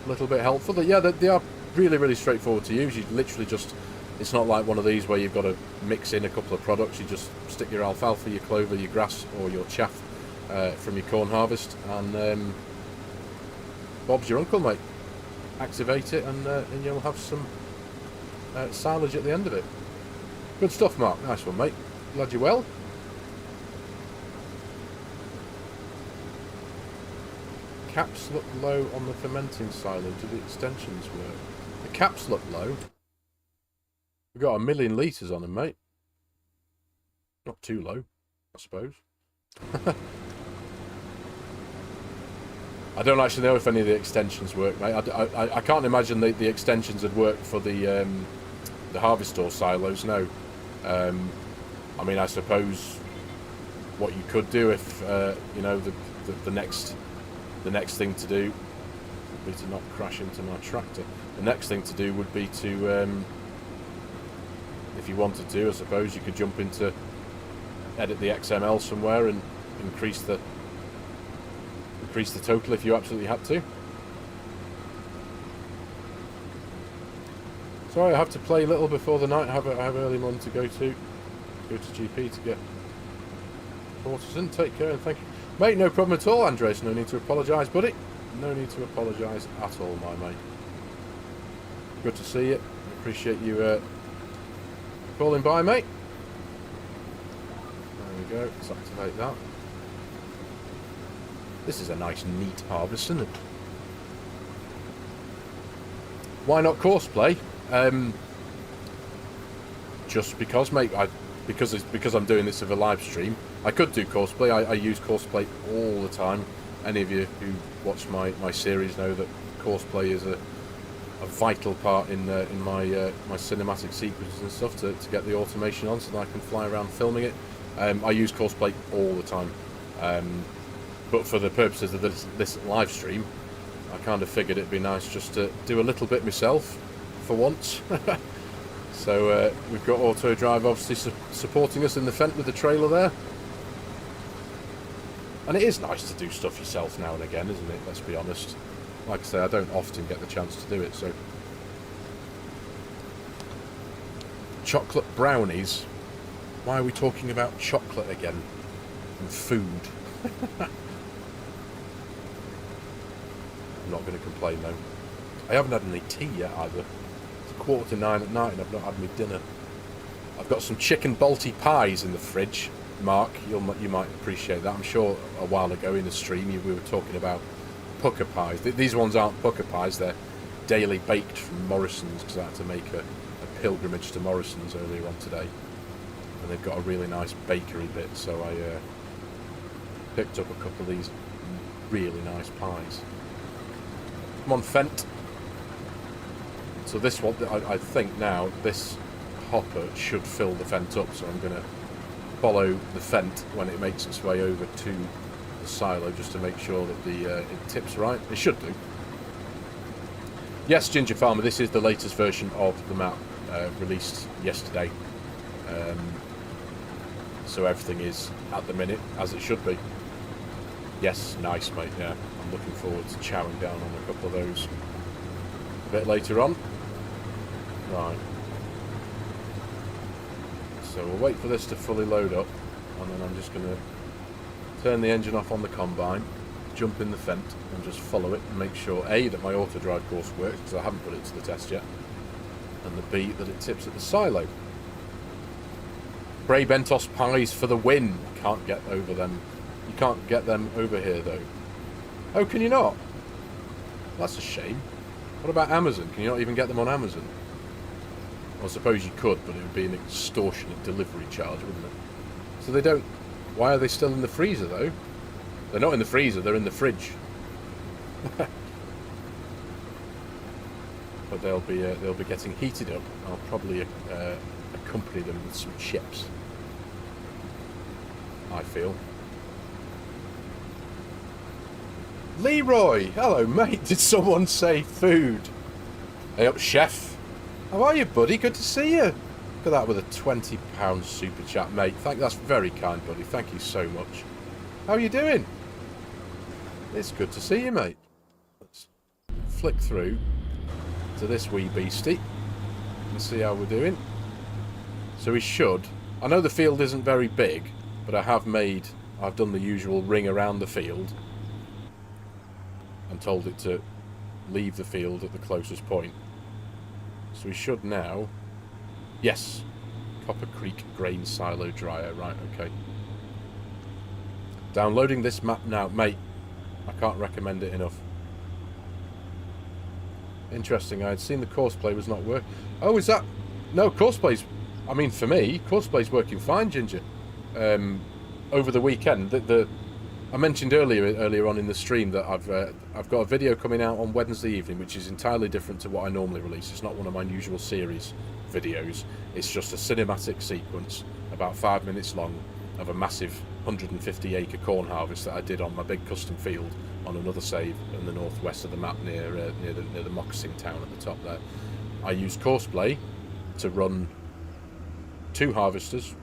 little bit helpful. Yeah, they are really straightforward to use. You literally just, it's not like one of these where you've got to mix in a couple of products. You just stick your alfalfa, your clover, your grass or your chaff from your corn harvest, and Bob's your uncle, mate. Activate it and you'll have some silage at the end of it. Good stuff, Mark. Nice one, mate. Glad you're well. caps look low on the fermenting silo? Do the extensions work? The caps look low. We've got 1 million litres on them, mate. Not too low, I suppose. I don't actually know if any of the extensions work, mate. I can't imagine the extensions would work for the harvestor silos, no. I mean, I suppose what you could do if, you know, the next thing to do would be to not crash into my tractor. The next thing to do would be to, if you wanted to, I suppose you could jump into edit the XML somewhere and increase the total if you absolutely had to. Sorry, I have to play a little before the night. I have early morning to go to GP to get quarters in. Take care and thank you, mate. No problem at all, Andres. No need to apologise, buddy. No need to apologise at all, my mate. Good to see you. Appreciate you calling by, mate. There we go. Let's activate that. This is a nice, neat harvest, isn't it? Why not courseplay? Just because, mate. Because I'm doing this as a live stream. I could do courseplay. I use courseplay all the time. Any of you who watch my series know that courseplay is a vital part in my cinematic sequences and stuff to get the automation on, so that I can fly around filming it. I use courseplay all the time. But for the purposes of this live stream, I kind of figured it'd be nice just to do a little bit myself for once. So we've got AutoDrive obviously supporting us in the Fent with the trailer there. And it is nice to do stuff yourself now and again, isn't it? Let's be honest. Like I say, I don't often get the chance to do it, so... Chocolate brownies? Why are we talking about chocolate again? And food? I'm not going to complain though. I haven't had any tea yet either. It's 9:15 at night and I've not had my dinner. I've got some chicken balti pies in the fridge. Mark, you might appreciate that. I'm sure a while ago in the stream we were talking about pucker pies. These ones aren't pucker pies, they're daily baked from Morrison's, because I had to make a pilgrimage to Morrison's earlier on today. And they've got a really nice bakery bit, so I picked up a couple of these really nice pies. Come on, Fent. So this one, I think now, this hopper should fill the Fent up, so I'm going to follow the Fent when it makes its way over to the silo, just to make sure that it tips right. It should do. Yes, Ginger Farmer, this is the latest version of the map, released yesterday. So everything is, at the minute, as it should be. Yes, nice, mate, yeah. I'm looking forward to chowing down on a couple of those a bit later on. Right. So we'll wait for this to fully load up, and then I'm just going to turn the engine off on the combine, jump in the Fent, and just follow it and make sure, A, that my AutoDrive course works, because I haven't put it to the test yet, and the B, that it tips at the silo. Bray Bentos pies for the win. Can't get over them. You can't get them over here, though. Oh, can you not? That's a shame. What about Amazon? Can you not even get them on Amazon? Well, I suppose you could, but it would be an extortionate delivery charge, wouldn't it? So they don't... Why are they still in the freezer, though? They're not in the freezer, they're in the fridge. But they'll be getting heated up. I'll probably accompany them with some chips, I feel. Leroy! Hello, mate. Did someone say food? Hey up, chef. How are you, buddy? Good to see you. Look at that with a £20 super chat, mate. That's very kind, buddy. Thank you so much. How are you doing? It's good to see you, mate. Let's flick through to this wee beastie and see how we're doing. So we should... I know the field isn't very big, but I've done the usual ring around the field and told it to leave the field at the closest point. So we should now... Yes, Copper Creek Grain Silo Dryer. Right, okay. Downloading this map now. Mate, I can't recommend it enough. Interesting. I had seen the Courseplay was not working. Oh, is that... No, Courseplay's... I mean, for me, Courseplay's working fine, Ginger. Over the weekend, I mentioned earlier on in the stream that I've got a video coming out on Wednesday evening, which is entirely different to what I normally release. It's not one of my usual series videos. It's just a cinematic sequence, about 5 minutes long, of a massive 150-acre corn harvest that I did on my big custom field on another save in the northwest of the map near the Moccasin town at the top there. I used Courseplay to run 2 harvesters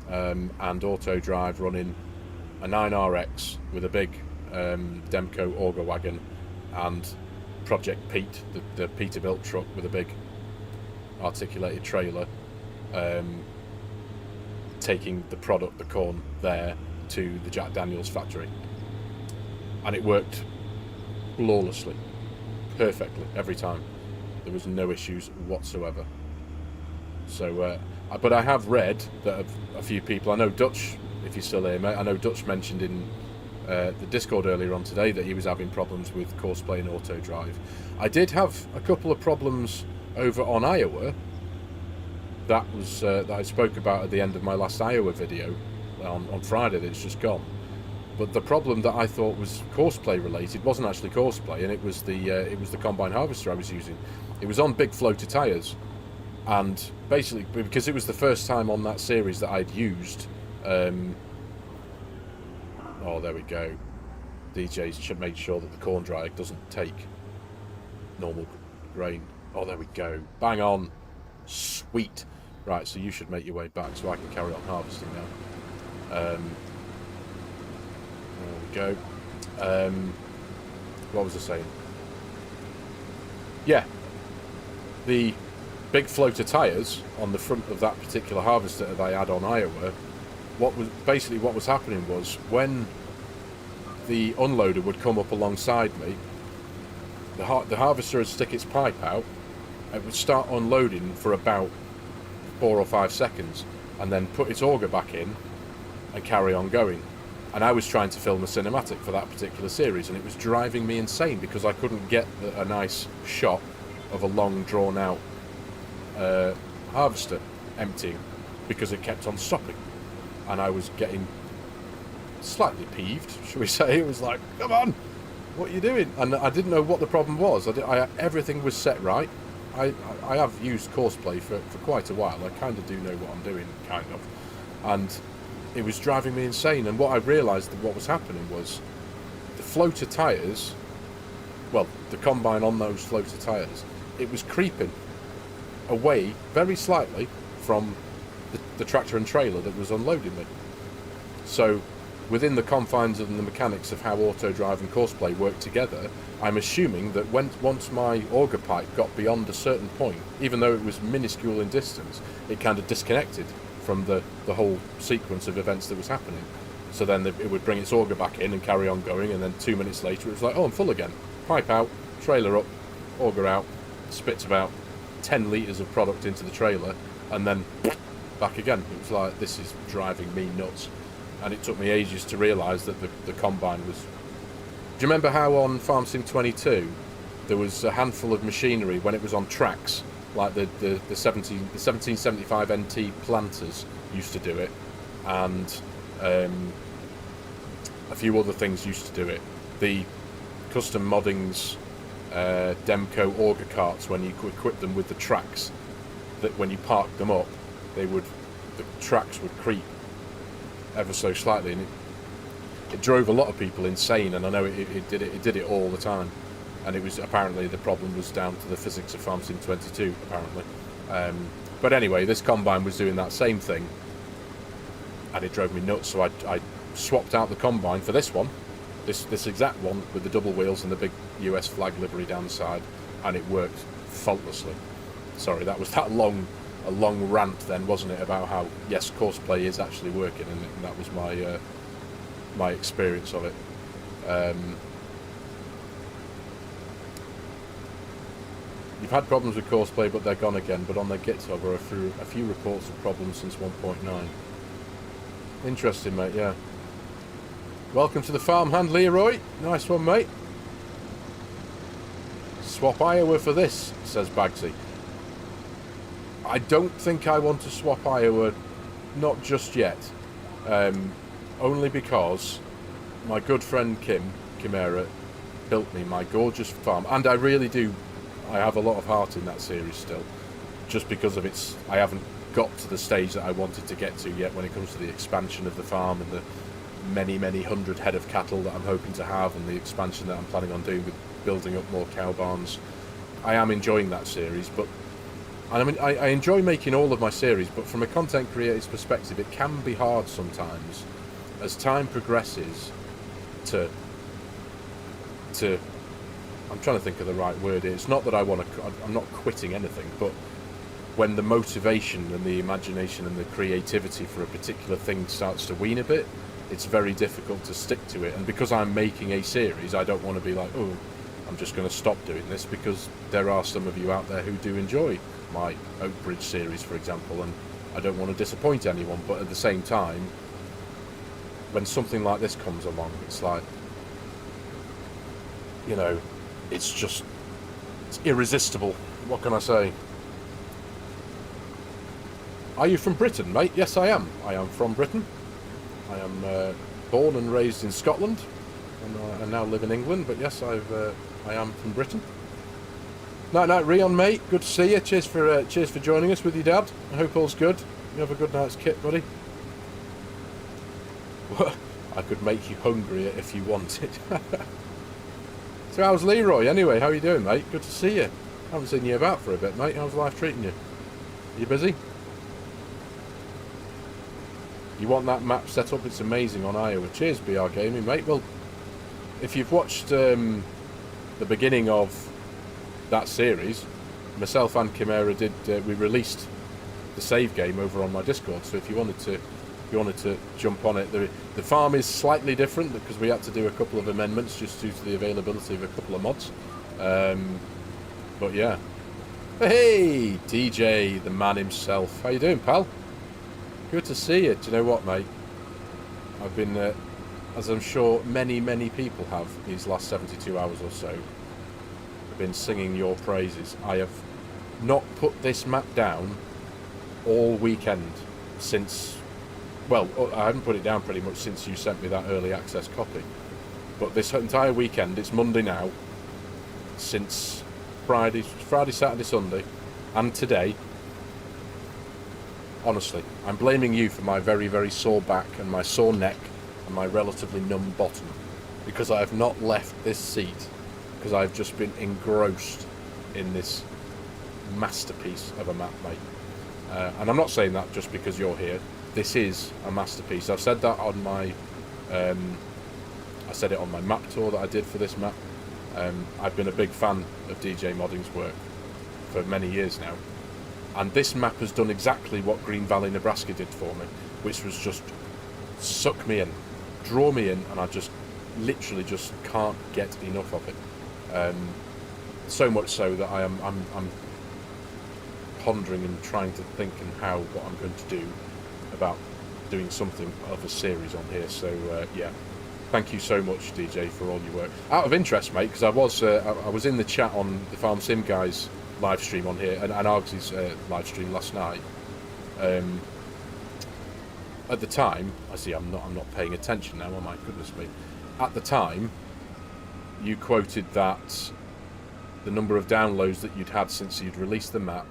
and AutoDrive running a 9RX with a big Demco auger wagon and Project Pete, the Peterbilt truck with a big articulated trailer, taking the product, the corn, there to the Jack Daniels factory. And it worked flawlessly, perfectly, every time. There was no issues whatsoever. So, but I have read that a few people, I know Dutch, if you're still here, mate, I know Dutch mentioned in the Discord earlier on today that he was having problems with Courseplay and AutoDrive. I did have a couple of problems over on Iowa. That was that I spoke about at the end of my last Iowa video on Friday. That's just gone. But the problem that I thought was Courseplay related wasn't actually Courseplay, and it was the combine harvester I was using. It was on big floater tyres, and basically because it was the first time on that series that I'd used. Oh, there we go. DJ's should make sure that the corn dryer doesn't take normal grain. Oh, there we go. Bang on. Sweet. Right, so you should make your way back so I can carry on harvesting now. There we go. What was I saying? Yeah. The big floater tyres on the front of that particular harvester that I had on Iowa, what was happening was when the unloader would come up alongside me, the harvester would stick its pipe out. It would start unloading for about 4 or 5 seconds and then put its auger back in and carry on going. And I was trying to film a cinematic for that particular series, and it was driving me insane because I couldn't get a nice shot of a long drawn out harvester emptying because it kept on stopping, and I was getting slightly peeved, shall we say. It was like, come on, what are you doing? And I didn't know what the problem was. Everything was set right. I have used Courseplay for quite a while. I kind of do know what I'm doing, kind of. And it was driving me insane. And what I realised that what was happening was the floater tyres, well, the combine on those floater tyres, it was creeping away very slightly from the tractor and trailer that was unloading me. So within the confines of the mechanics of how AutoDrive and Courseplay work together, I'm assuming that once my auger pipe got beyond a certain point, even though it was minuscule in distance, it kind of disconnected from the whole sequence of events that was happening. So then it would bring its auger back in and carry on going, and then 2 minutes later it was like, oh, I'm full again. Pipe out, trailer up, auger out, spits about 10 litres of product into the trailer, and then back again. It was like, this is driving me nuts. And it took me ages to realise that the combine was... Do you remember how on FARMERSIM 22 there was a handful of machinery when it was on tracks, like the 1775 NT planters used to do it, and a few other things used to do it. The custom Moddings Demco auger carts, when you could equip them with the tracks, that when you parked them up, the tracks would creep ever so slightly, and it drove a lot of people insane. And I know it did it all the time, and it was apparently the problem was down to the physics of FARMERSIM 22 apparently. But anyway, this combine was doing that same thing, and it drove me nuts. So I swapped out the combine for this one, this exact one with the double wheels and the big US flag livery down the side, and it worked faultlessly. Sorry, that was a long rant then, wasn't it, about how, yes, Courseplay is actually working, and that was my experience of it. You've had problems with Courseplay, but they're gone again, but on their GitHub are a few reports of problems since 1.9. Interesting, mate, yeah. Welcome to the farmhand, Leroy. Nice one, mate. Swap Iowa for this, says Bagsy. I don't think I want to swap Iowa, not just yet. Only because my good friend Chimera, built me my gorgeous farm. And I really do, I have a lot of heart in that series still. Just because of its, I haven't got to the stage that I wanted to get to yet when it comes to the expansion of the farm and the many hundred head of cattle that I'm hoping to have, and the expansion that I'm planning on doing with building up more cow barns. I am enjoying that series, but I mean, I enjoy making all of my series, but from a content creator's perspective, it can be hard sometimes as time progresses to I'm trying to think of the right word here. It's not that I'm not quitting anything, but when the motivation and the imagination and the creativity for a particular thing starts to wane a bit, it's very difficult to stick to it. And because I'm making a series, I don't want to be like, oh, I'm just going to stop doing this, because there are some of you out there who do enjoy my Oak Bridge series, for example, and I don't want to disappoint anyone. But at the same time, when something like this comes along, it's like, you know, it's irresistible. What can I say? Are you from Britain, mate? Yes, I am. I am from Britain. I am born and raised in Scotland, and I now live in England. But yes, I am from Britain. Night, Rion, mate. Good to see you. Cheers for joining us with your dad. I hope all's good. You have a good night's kit, buddy. I could make you hungrier if you wanted. So how's Leroy anyway? How are you doing, mate? Good to see you. I haven't seen you about for a bit, mate. How's life treating you? Are you busy? You want that map set up? It's amazing on Iowa. Cheers, BR Gaming, mate. Well, if you've watched the beginning of that series, myself and Chimera we released the save game over on my Discord. So if you wanted to jump on it, the farm is slightly different because we had to do a couple of amendments just due to the availability of a couple of mods. But yeah. Hey, DJ, the man himself. How you doing, pal? Good to see you. Do you know what, mate? I've been, as I'm sure many people have these last 72 hours or so, I've been singing your praises. I have not put this map down all weekend since, well, I haven't put it down pretty much since you sent me that early access copy. But this entire weekend, it's Monday now, since Friday, Saturday, Sunday, and today. Honestly, I'm blaming you for my very sore back and my sore neck and my relatively numb bottom, because I have not left this seat, because I've just been engrossed in this masterpiece of a map, mate. And I'm not saying that just because you're here. This is a masterpiece. I've said that on my I said it on my map tour that I did for this map. I've been a big fan of DJ Moddings' work for many years now. And this map has done exactly what Green Valley, Nebraska did for me, which was just suck me in, draw me in, and I just literally just can't get enough of it. So much so that I'm pondering and trying to think and what I'm going to do about doing something of a series on here. So yeah, thank you so much, DJ, for all your work. Out of interest, mate, because I was in the chat on the FARMERSIM guys live stream on here, and Args's live stream last night. At the time, I see I'm not paying attention now. Oh my goodness me! At the time, you quoted that the number of downloads that you'd had since you'd released the map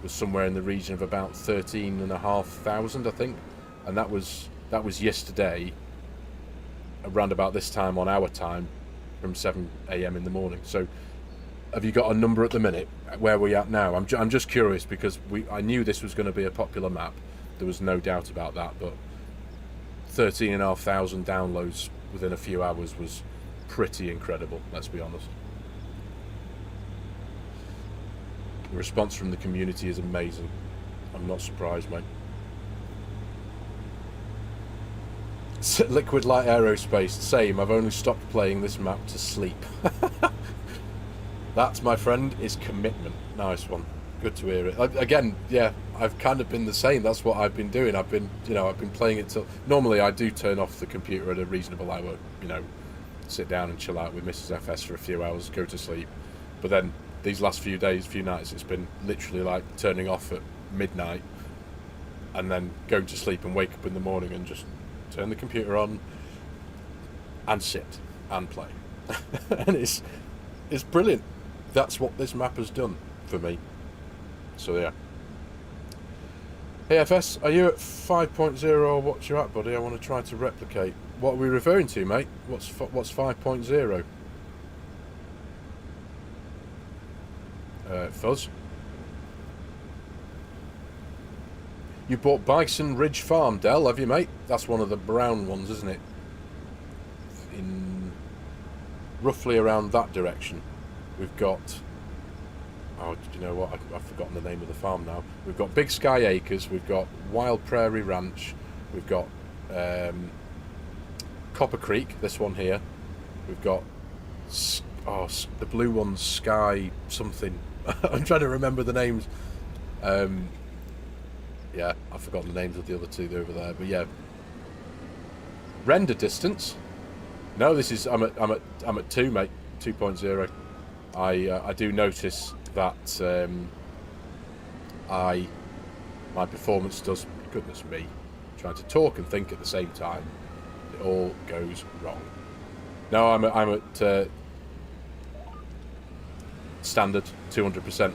was somewhere in the region of about 13,500, I think, and that was yesterday, around about this time on our time, from 7 AM in the morning. So, have you got a number at the minute? Where are we at now? I'm just curious, because I knew this was going to be a popular map. There was no doubt about that, but 13,500 downloads within a few hours was pretty incredible, let's be honest. The response from the community is amazing. I'm not surprised, mate. Liquid Light Aerospace, same. I've only stopped playing this map to sleep. That, my friend, is commitment. Nice one. Good to hear it. Again, yeah, I've kind of been the same. That's what I've been doing. I've been playing it till... Normally I do turn off the computer at a reasonable hour, sit down and chill out with Mrs. FS for a few hours, go to sleep. But then these last few nights, it's been literally like turning off at midnight and then going to sleep and wake up in the morning and just turn the computer on and sit and play. And it's brilliant. That's what this map has done for me. So yeah. Hey FS, are you at 5.0 or what you at, buddy? I want to try to replicate. What are we referring to, mate? What's 5.0? Fuzz. You bought Bison Ridge Farm, Dell, have you, mate? That's one of the brown ones, isn't it? In roughly around that direction. We've got... Oh, do you know what? I've forgotten the name of the farm now. We've got Big Sky Acres, we've got Wild Prairie Ranch, we've got Copper Creek, this one here. We've got... the blue one's Sky something. I'm trying to remember the names. Yeah, I've forgotten the names of the other two over there. But yeah, render distance. No, this is I'm at 2, mate. 2.0. I do notice that my performance does. Goodness me, trying to talk and think at the same time, it all goes wrong. No, I'm at standard 200%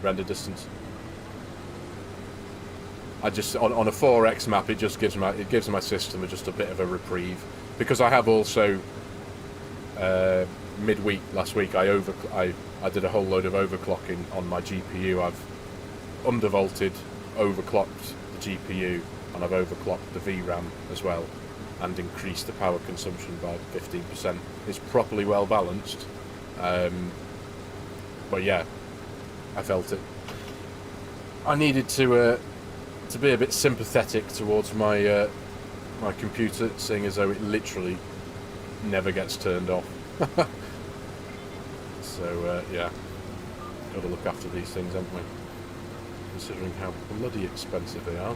render distance. I just on a 4x map, it just gives my system just a bit of a reprieve, because I have also midweek last week I did a whole load of overclocking on my GPU. I've undervolted, overclocked the GPU, and I've overclocked the VRAM as well, and increased the power consumption by 15%. It's properly well balanced, but yeah, I felt it. I needed to be a bit sympathetic towards my my computer, seeing as though it literally never gets turned off. So yeah, got to look after these things, haven't we? Considering how bloody expensive they are.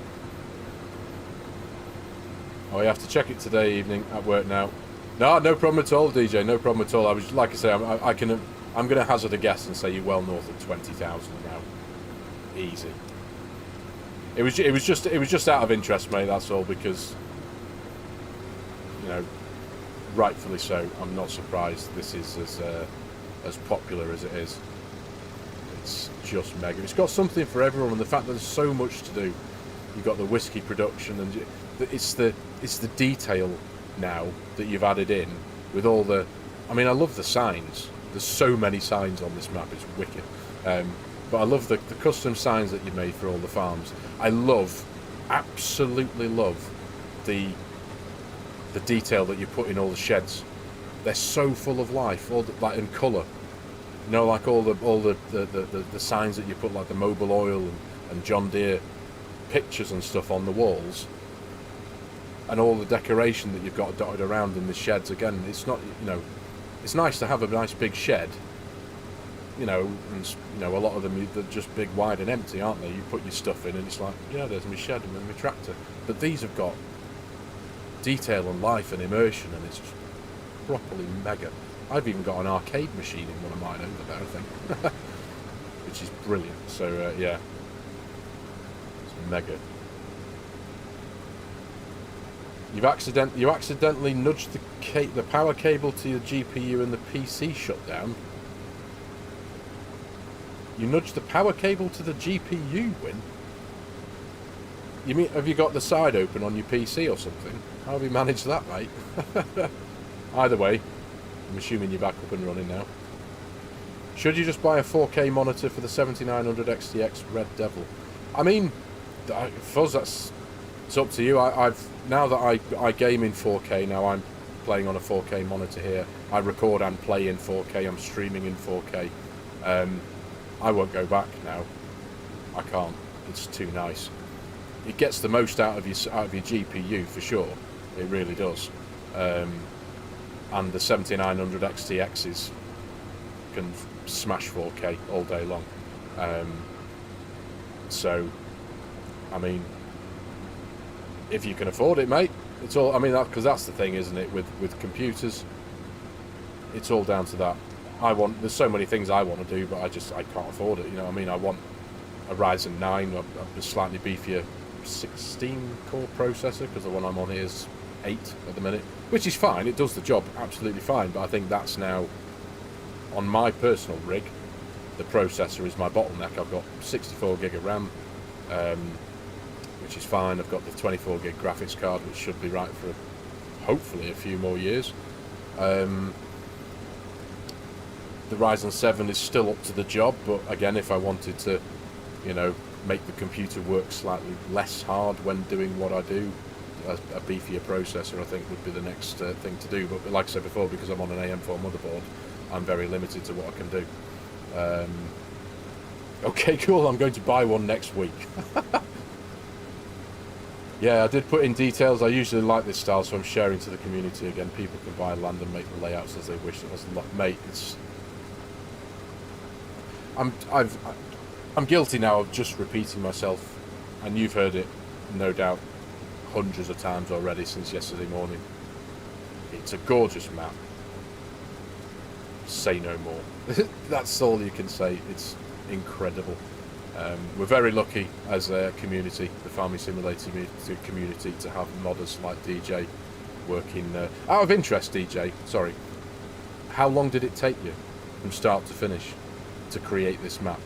Oh, you have to check it today evening at work now. No problem at all, DJ. No problem at all. I was, like I say, I'm going to hazard a guess and say you're well north of 20,000 now. Easy. It was just out of interest, mate. That's all, because rightfully so. I'm not surprised this is as popular as it is. It's just mega. It's got something for everyone, and the fact that there's so much to do. You've got the whiskey production, and it's the detail now that you've added in with all the. I mean, I love the signs. There's so many signs on this map. It's wicked. But I love the custom signs that you made for all the farms. I absolutely love the detail that you put in all the sheds. They're so full of life, and colour. Like all the signs that you put, like the Mobil Oil and John Deere pictures and stuff on the walls, and all the decoration that you've got dotted around in the sheds. Again, it's not, it's nice to have a nice big shed. And a lot of them are just big, wide and empty, aren't they? You put your stuff in and it's like, yeah, there's my shed and then my tractor. But these have got detail and life and immersion, and it's just properly mega. I've even got an arcade machine in one of mine over there, I think. Which is brilliant. So yeah, it's mega. You accidentally nudged the power cable to your GPU and the PC shut down. You nudged the power cable to the GPU, Win? You mean, have you got the side open on your PC or something? How have you managed that, mate? Either way, I'm assuming you're back up and running now. Should you just buy a 4K monitor for the 7900 XTX Red Devil? I mean, Fuzz, it's up to you. Now that I game in 4K, now I'm playing on a 4K monitor here. I record and play in 4K. I'm streaming in 4K. I won't go back now. I can't. It's too nice. It gets the most out of your GPU for sure. It really does. And the 7900 XTXs can smash 4K all day long. So, I mean, if you can afford it, mate, it's all. I mean, because that's the thing, isn't it? With computers, it's all down to that. There's so many things I want to do, but I can't afford it. You know what I mean? I want a Ryzen 9, a slightly beefier 16-core processor, because the one I'm on here is 8 at the minute, which is fine. It does the job absolutely fine, but I think that's now, on my personal rig, the processor is my bottleneck. I've got 64 gig of RAM, which is fine. I've got the 24 gig graphics card, which should be right for hopefully a few more years. The Ryzen 7 is still up to the job, but again, if I wanted to, you know, make the computer work slightly less hard when doing what I do, a beefier processor I think would be the next thing to do. But like I said before, because I'm on an AM4 motherboard, I'm very limited to what I can do. Okay, cool, I'm going to buy one next week. Yeah, I did put in details. I usually like this style, so I'm sharing to the community again. People can buy land and make the layouts as they wish. Mate, it's... I'm guilty now of just repeating myself, and you've heard it, no doubt, hundreds of times already since yesterday morning. It's a gorgeous map. Say no more. That's all you can say. It's incredible. We're very lucky as a community, the Farming Simulator community, to have modders like DJ working. Out of interest, DJ, sorry, how long did it take you from start to finish to create this map?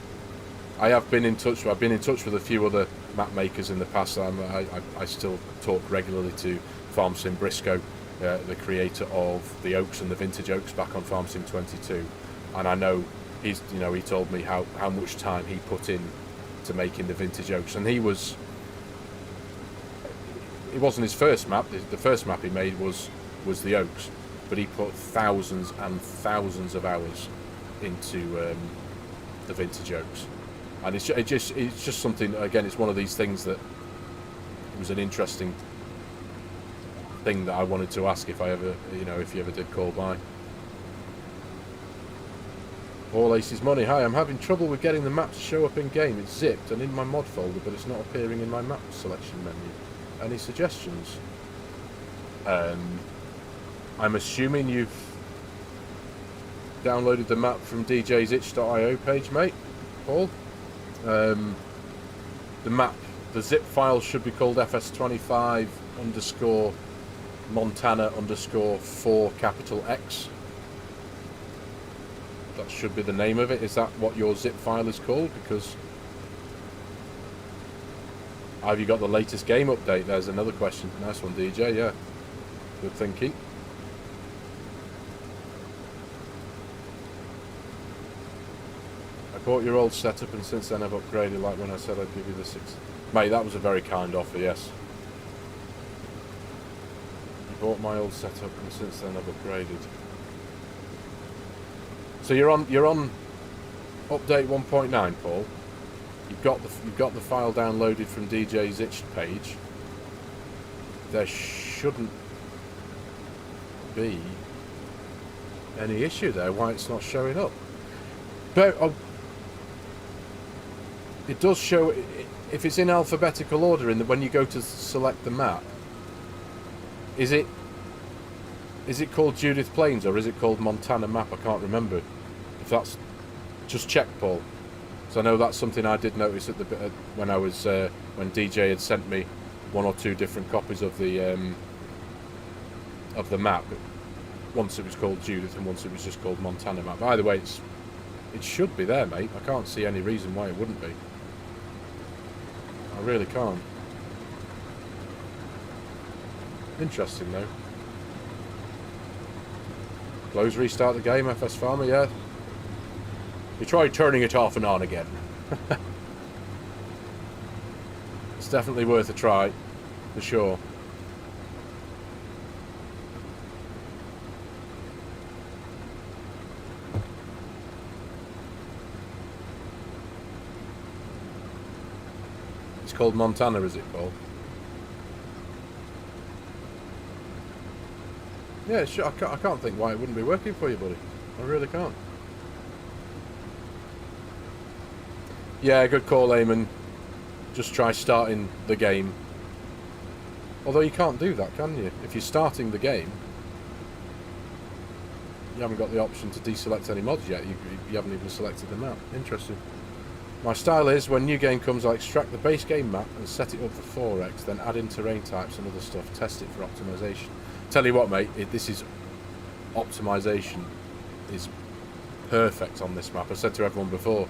I've been in touch with a few other map makers in the past. I still talk regularly to FARMERSIM Briscoe, the creator of the Oaks and the Vintage Oaks back on FARMERSIM 22, and I know he told me how much time he put in to making the Vintage Oaks, and it wasn't his first map. The first map he made was the Oaks, but he put thousands and thousands of hours into the Vintage Oaks, and it's just something. Again, it's one of these things that it was an interesting thing that I wanted to ask if you ever did call by. All Ace's Money. Hi, I'm having trouble with getting the map to show up in game. It's zipped and in my mod folder, but it's not appearing in my map selection menu. Any suggestions? I'm assuming you've downloaded the map from djsitch.io page, mate, Paul. The map, the zip file should be called fs25 _ Montana _ 4X. That should be the name of it. Is that what your zip file is called? Because have you got the latest game update? There's another question. Nice one, DJ. Yeah, good thinking. I bought your old setup and since then I've upgraded, like when I said I'd give you the 6. Mate, that was a very kind offer, yes. You bought my old setup and since then I've upgraded. So you're on update 1.9, Paul. You've got the file downloaded from DJ's itch page. There shouldn't be any issue there why it's not showing up. But it does show if it's in alphabetical order. When you go to select the map, is it called Judith Plains or is it called Montana Map? I can't remember. If that's, just check, Paul. So I know that's something I did notice at when I was when DJ had sent me 1 or 2 different copies of the map. Once it was called Judith and once it was just called Montana Map. But either way, it should be there, mate. I can't see any reason why it wouldn't be. I really can't. Interesting though. Close, restart the game, FS Farmer, yeah. You try turning it off and on again. It's definitely worth a try, for sure. It's called Montana, is it, Paul? Yeah, sure. I can't think why it wouldn't be working for you, buddy. I really can't. Yeah, good call, Eamon. just try starting the game. Although you can't do that, can you? If you're starting the game, you haven't got the option to deselect any mods yet. You haven't even selected the map. Interesting. My style is, when new game comes, I extract the base game map and set it up for 4x, then add in terrain types and other stuff, test it for optimization. Tell you what, mate, this is optimization is perfect on this map. I said to everyone before,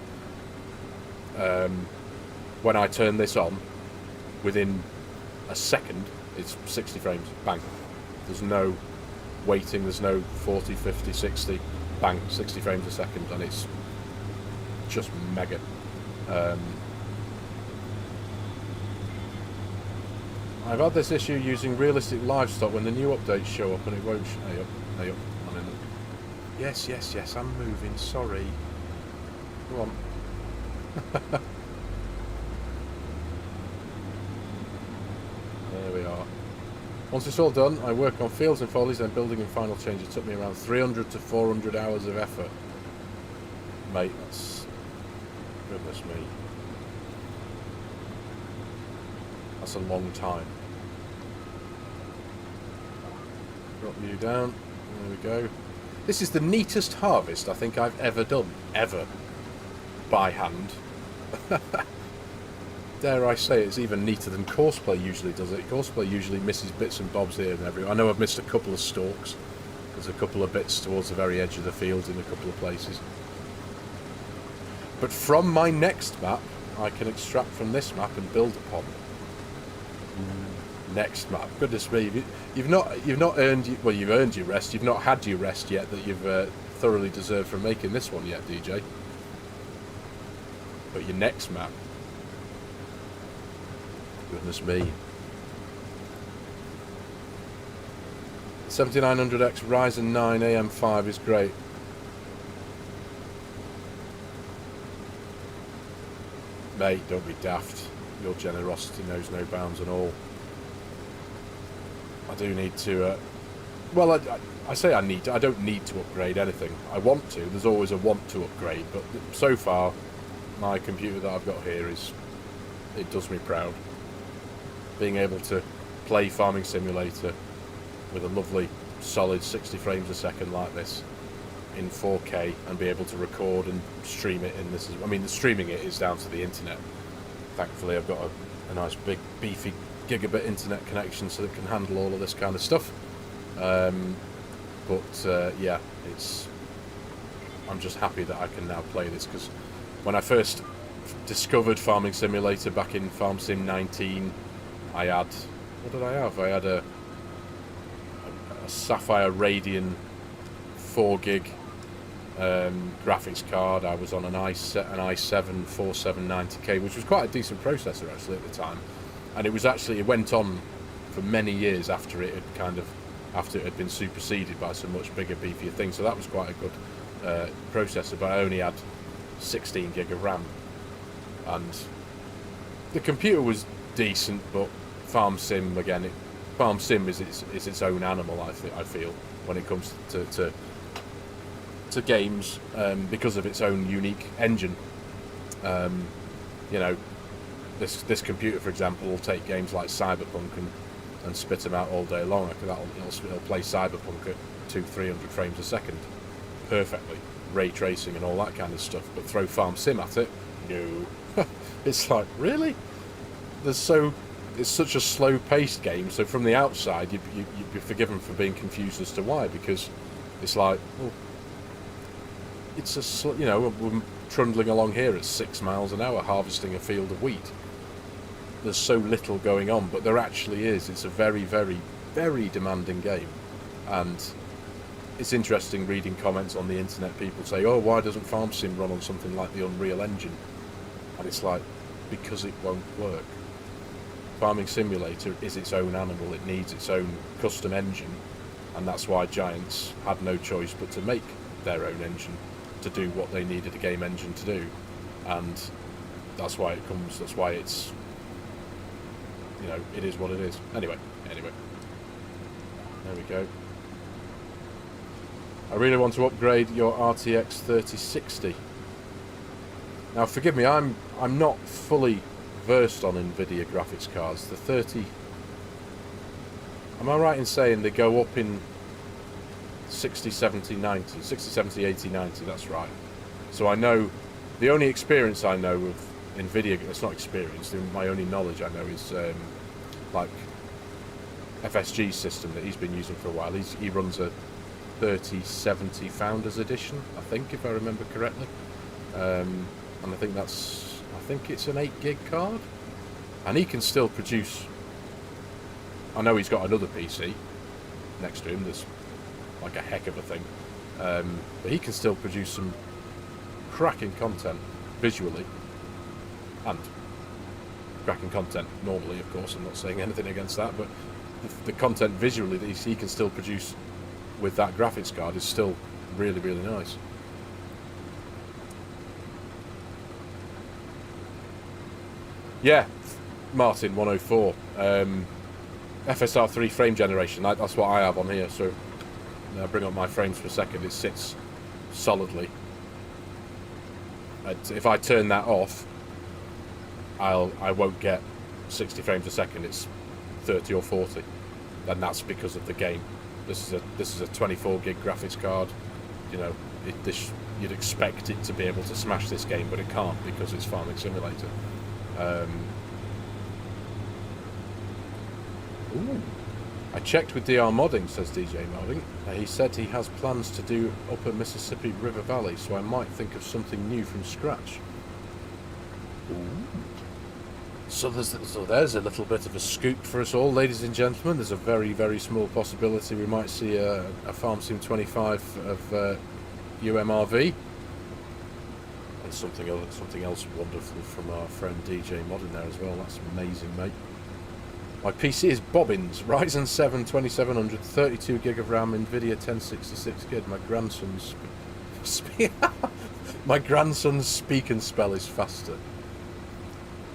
when I turn this on, within a second, it's 60 frames, bang. There's no waiting, there's no 40, 50, 60, bang, 60 frames a second, and it's just mega. I've had this issue using realistic livestock when the new updates show up and it won't hey up, I'm in. Yes, I'm moving, sorry. Come on. There we are. Once it's all done, I work on fields and foliage, then building and final changes. It took me around 300 to 400 hours of effort. Mate, that's... goodness me. That's a long time. Drop you down. There we go. This is the neatest harvest I think I've ever done. Ever. By hand. Dare I say it's even neater than Courseplay usually does it. Courseplay usually misses bits and bobs here and everywhere. I know I've missed a couple of stalks. There's a couple of bits towards the very edge of the field in a couple of places. But from my next map, I can extract from this map and build upon. Next map. Goodness me, you've not earned, well, you've earned your rest. You've not had your rest yet that you've thoroughly deserved from making this one yet, DJ. But your next map. Goodness me. 7900X Ryzen 9 AM5 is great. Mate, don't be daft. Your generosity knows no bounds at all. I do need to... well, I say I need to. I don't need to upgrade anything. I want to. There's always a want to upgrade. But so far, my computer that I've got here is... it does me proud. Being able to play Farming Simulator with a lovely, solid 60 frames a second like this in 4K and be able to record and stream it in this. I mean, the streaming it is down to the internet. Thankfully, I've got a nice big beefy gigabit internet connection so that it can handle all of this kind of stuff. Yeah, I'm just happy that I can now play this, because when I first discovered Farming Simulator back in FARMERSIM 19, I had, what did I have? I had a Sapphire Radeon 4 gig graphics card. I was on an i7 4790K, which was quite a decent processor actually at the time, and it went on for many years after it had been superseded by some much bigger, beefier things. So that was quite a good processor, but I only had 16 gig of RAM, and the computer was decent. But FARMERSIM, again, FARMERSIM is its own animal. I feel when it comes to games, because of its own unique engine. You know, this computer, for example, will take games like Cyberpunk and spit them out all day long. It'll play Cyberpunk at 200-300 frames a second perfectly, ray tracing and all that kind of stuff. But throw FARMERSIM at it, no. It's like, really? It's such a slow-paced game. So from the outside, you'd be forgiven for being confused as to why, because it's like, well, it's we're trundling along here at 6 miles an hour harvesting a field of wheat. There's so little going on, but there actually is. It's a very, very, very demanding game, and it's interesting reading comments on the internet. People say, oh, why doesn't FARMERSIM run on something like the Unreal Engine? And it's like, because it won't work. Farming Simulator is its own animal. It needs its own custom engine, and that's why Giants had no choice but to make their own engine to do what they needed a game engine to do, and that's why it's, it is what it is. Anyway, there we go. I really want to upgrade your RTX 3060. Now, forgive me, I'm not fully versed on NVIDIA graphics cards. The 30... Am I right in saying they go up in 60, 70, 90? 60, 70, 80, 90, that's right. So I know... The only experience I know of NVIDIA... It's not experience, my only knowledge I know is like FSG's system that he's been using for a while. He runs a 3070 Founders Edition, I think, if I remember correctly. And I think that's... I think it's an 8 gig card. And he can still produce... I know he's got another PC next to him that's like a heck of a thing. But he can still produce some cracking content visually. And cracking content normally, of course. I'm not saying anything against that. But the content visually that he can still produce with that graphics card is still really, really nice. Yeah, Martin 104. FSR3 frame generation, that's what I have on here, so I'll bring up my frames for a second. It sits solidly. If I turn that off, I won't get 60 frames a second. It's 30 or 40, and that's because of the game. This is a 24 gig graphics card. You know, you'd expect it to be able to smash this game, but it can't because it's Farming Simulator. Ooh. I checked with DR Modding, says DJ Modding. He said he has plans to do Upper Mississippi River Valley, so I might think of something new from scratch. Ooh. So there's a little bit of a scoop for us all, ladies and gentlemen. There's a very, very small possibility we might see a FarmSim 25 of UMRV. And something else wonderful from our friend DJ Modding there as well. That's amazing, mate. My PC is Bobbins, Ryzen 7 2700, 32 gig of RAM, NVIDIA 1066 gig. My grandson's speak and spell is faster.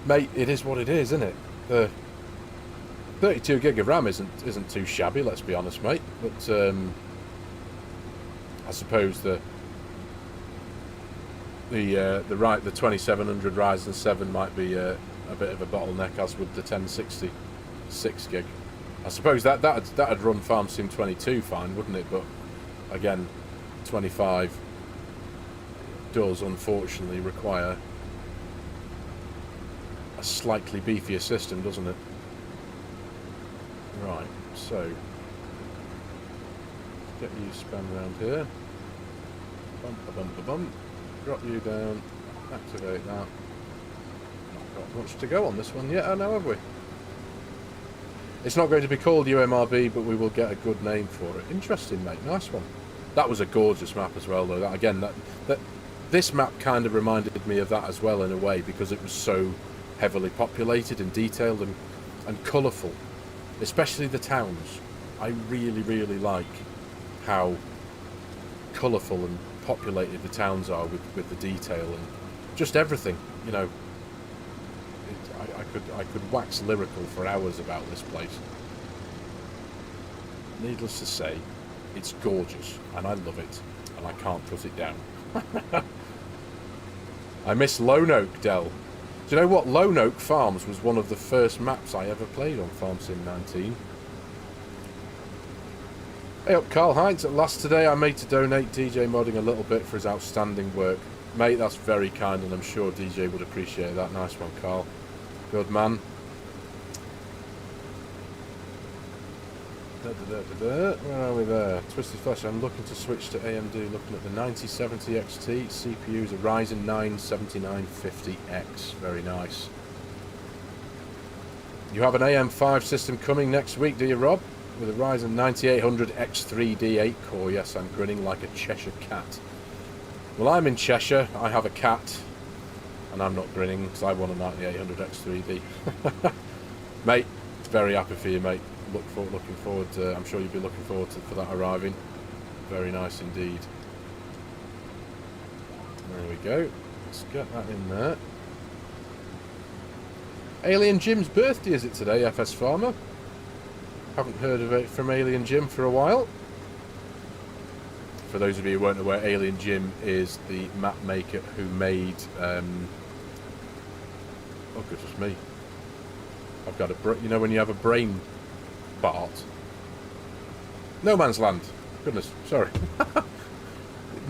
Mate, it is what it is, isn't it? The 32 gig of RAM isn't too shabby, let's be honest, mate. But I suppose the 2700 Ryzen 7 might be a bit of a bottleneck, as with the 1066 gig. I suppose that'd run FarmSim 22 fine, wouldn't it? But again, 25 does unfortunately require a slightly beefier system, doesn't it? Right, so get you spun around here. Bump. Drop you down. Activate that. Not got much to go on this one yet, now have we? It's not going to be called UMRB, but we will get a good name for it. Interesting, mate. Nice one. That was a gorgeous map as well, though. This map kind of reminded me of that as well in a way, because it was so heavily populated and detailed and colourful, especially the towns. I really, really like how colourful and populated the towns are with the detail and just everything. You know, I could wax lyrical for hours about this place. Needless to say, it's gorgeous and I love it, and I can't put it down. I miss Lone Oak, Dell. Do you know what? Lone Oak Farms was one of the first maps I ever played on FarmSim 19. Hey up, Carl Heinz. At last today I made to donate DJ Modding a little bit for his outstanding work. Mate, that's very kind, and I'm sure DJ would appreciate that. Nice one, Carl. Good man. Where are we there? Twisted Flesh. I'm looking to switch to AMD, looking at the 9070 XT. CPU is a Ryzen 9 7950X. Very nice. You have an AM5 system coming next week, do you, Rob? With a Ryzen 9800 X3D 8-core. Yes, I'm grinning like a Cheshire cat. Well, I'm in Cheshire. I have a cat. And I'm not grinning because I want a 9800 X3D. Mate, very happy for you, mate. Looking forward to, I'm sure you'll be looking forward for that arriving. Very nice indeed. There we go. Let's get that in there. Alien Jim's birthday, is it today, FS Farmer? Haven't heard of it from Alien Jim for a while. For those of you who weren't aware, Alien Jim is the map maker who made Oh, goodness me. I've got a... You know when you have a brain fart? No Man's Land. Goodness, sorry.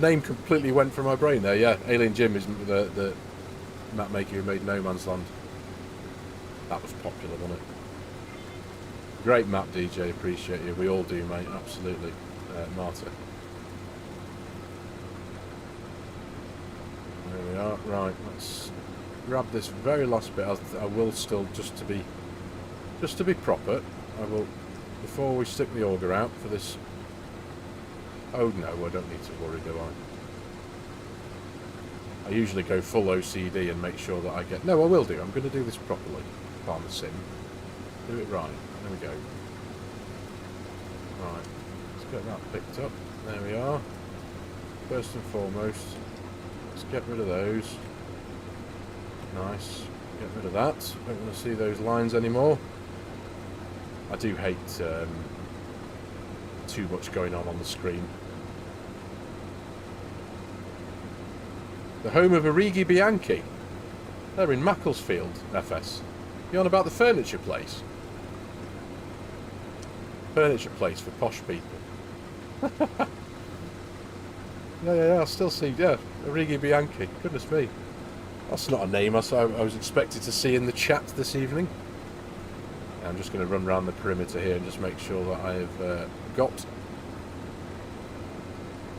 Name completely went from my brain there. Yeah, Alien Jim is the map maker who made No Man's Land. That was popular, wasn't it? Great map, DJ. Appreciate you. We all do, mate. Absolutely. Marta. There we are. Right, let's grab this very last bit. I will still, just to be proper, I will, before we stick the auger out for this. Oh no, I don't need to worry, do I? I usually go full OCD and make sure that I get... No, I will do. I'm going to do this properly. FARMERSIM. Do it right. There we go. Right. Let's get that picked up. There we are. First and foremost, let's get rid of those. Nice. Get rid of that. Don't want to see those lines anymore. I do hate too much going on the screen. The home of Origi Bianchi. They're in Macclesfield, FS. You on about the furniture place? Furniture place for posh people. Yeah, I still see, yeah, Origi Bianchi. Goodness me. That's not a name I was expected to see in the chat this evening. I'm just going to run around the perimeter here and just make sure that I've got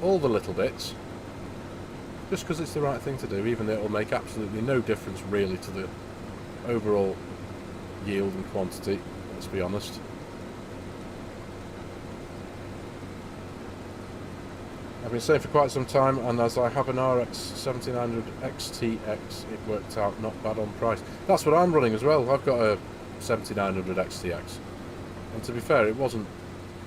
all the little bits. Just because it's the right thing to do, even though it will make absolutely no difference really to the overall yield and quantity, let's be honest. I've been saying for quite some time, and as I have an RX 7900 XTX, it worked out not bad on price. That's what I'm running as well. I've got a 7900 XTX, and to be fair, it wasn't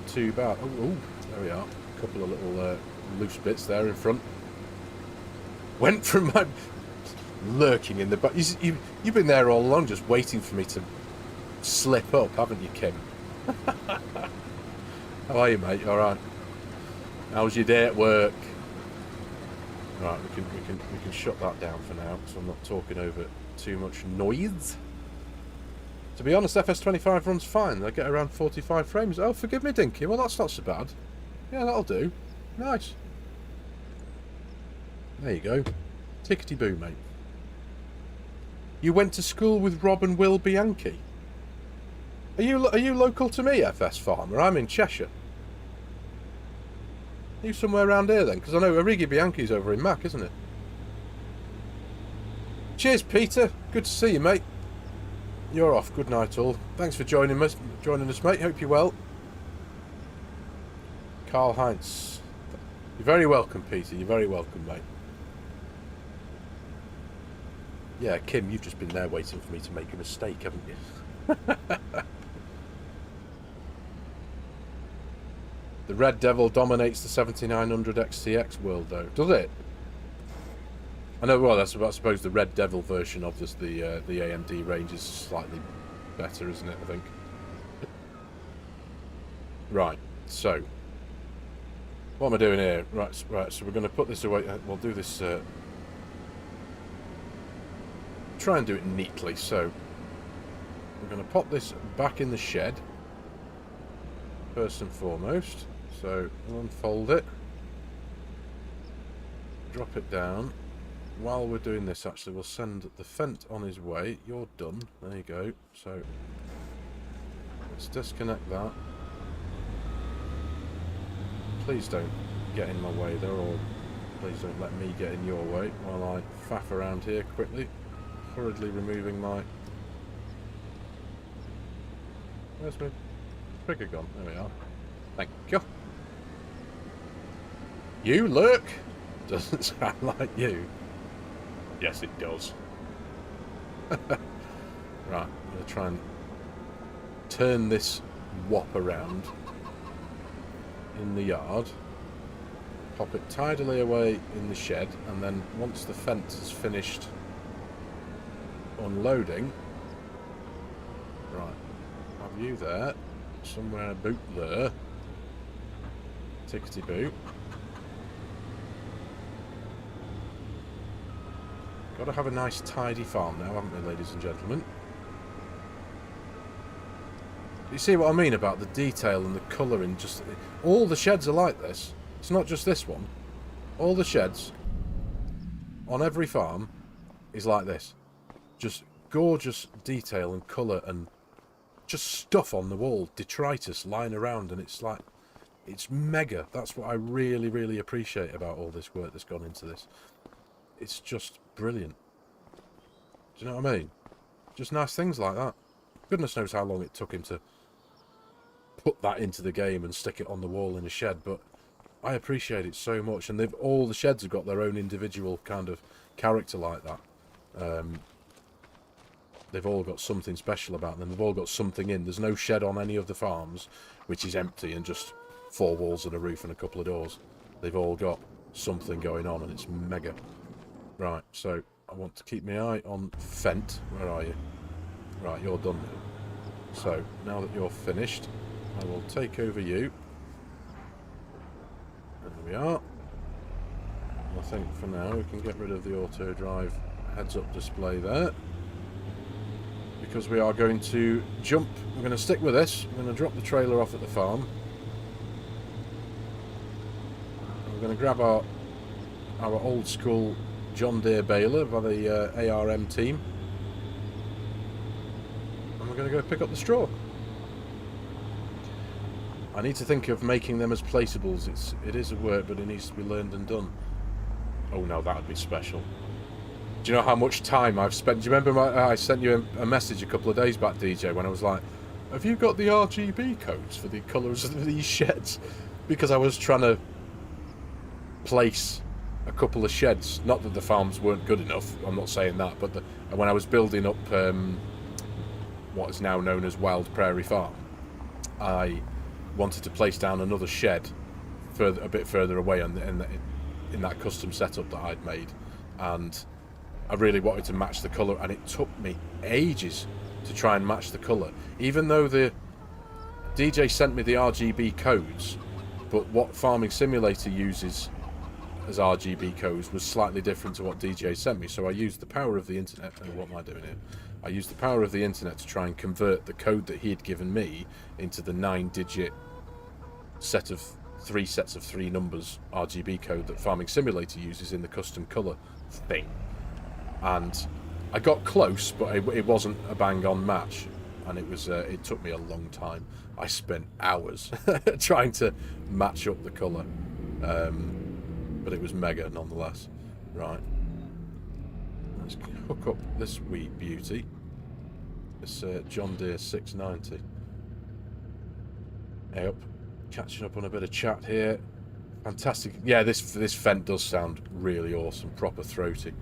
too bad. Oh, there we are. A couple of little loose bits there in front. Went from my lurking in the back. You've been there all along, just waiting for me to slip up, haven't you, Kim? How are you, mate? All right. How's your day at work? Right, we can shut that down for now, so I'm not talking over too much noise. To be honest, FS25 runs fine. I get around 45 frames. Oh, forgive me, Dinky. Well, that's not so bad. Yeah, that'll do. Nice. There you go. Tickety-boo, mate. You went to school with Rob and Will Bianchi? Are you local to me, FS Farmer? I'm in Cheshire. Are you somewhere around here then? Because I know Origi Bianchi's over in Mac, isn't it? Cheers, Peter. Good to see you, mate. You're off. Good night, all. Thanks for joining us, mate. Hope you're well. Carl Heinz. You're very welcome, Peter. You're very welcome, mate. Yeah, Kim, you've just been there waiting for me to make a mistake, haven't you? The Red Devil dominates the 7900 XTX world, though. Does it? I know, well, that's, I suppose the Red Devil version of this, the AMD range is slightly better, isn't it, I think? Right, so... what am I doing here? Right, so we're going to put this away. We'll do this... try and do it neatly. So we're going to pop this back in the shed first and foremost. So we'll unfold it, drop it down. While we're doing this, actually, we'll send the Fent on his way. You're done. There you go. So let's disconnect that. Please don't get in my way there, or please don't let me get in your way while I faff around here quickly. Hurriedly removing my... where's my trigger gone? There we are. Thank you. You look! Doesn't sound like you. Yes, it does. Right, I'm going to try and turn this wop around in the yard. Pop it tidily away in the shed, and then once the fence is finished unloading, right, have you there, somewhere boot there, tickety boot, Got to have a nice tidy farm now, haven't we, ladies and gentlemen? You see what I mean about the detail and the colour in just... All the sheds are like this. It's not just this one. All the sheds on every farm is like this. Just gorgeous detail and colour and just stuff on the wall. Detritus lying around, and it's like... It's mega. That's what I really, really appreciate about all this work that's gone into this. It's just brilliant. Do you know what I mean? Just nice things like that. Goodness knows how long it took him to put that into the game and stick it on the wall in a shed, but I appreciate it so much. And all the sheds have got their own individual kind of character like that. They've all got something special about them. They've all got something in. There's no shed on any of the farms which is empty and just 4 walls and a roof and a couple of doors. They've all got something going on, and it's mega. Right, so I want to keep my eye on Fent. Where are you? Right, you're done now. So, now that you're finished, I will take over you. There we are. I think for now we can get rid of the AutoDrive heads-up display there. Because we are going to jump. We're going to stick with this. We're going to drop the trailer off at the farm. And we're going to grab our old school John Deere baler by the ARM team. And we're going to go pick up the straw. I need to think of making them as placeables. It is a work, but it needs to be learned and done. Oh no, that would be special. Do you know how much time I've spent? Do you remember I sent you a message a couple of days back, DJ, when I was like, have you got the RGB codes for the colours of these sheds? Because I was trying to place a couple of sheds. Not that the farms weren't good enough, I'm not saying that, but when I was building up what is now known as Wild Prairie Farm, I wanted to place down another shed a bit further away in that custom setup that I'd made, and I really wanted to match the colour, and it took me ages to try and match the colour, even though the DJ sent me the RGB codes, but what Farming Simulator uses as RGB codes was slightly different to what DJ sent me. So I used the power of the internet. Oh, what am I doing here? I used the power of the internet to try and convert the code that he had given me into the 9-digit set of 3 sets of 3 numbers RGB code that Farming Simulator uses in the custom colour thing. And I got close, but it wasn't a bang-on match, and it took me a long time. I spent hours trying to match up the colour. But it was mega nonetheless. Right. Let's hook up this wee beauty. This John Deere 690. Yep. Catching up on a bit of chat here. Fantastic. Yeah, this Fent does sound really awesome. Proper throaty.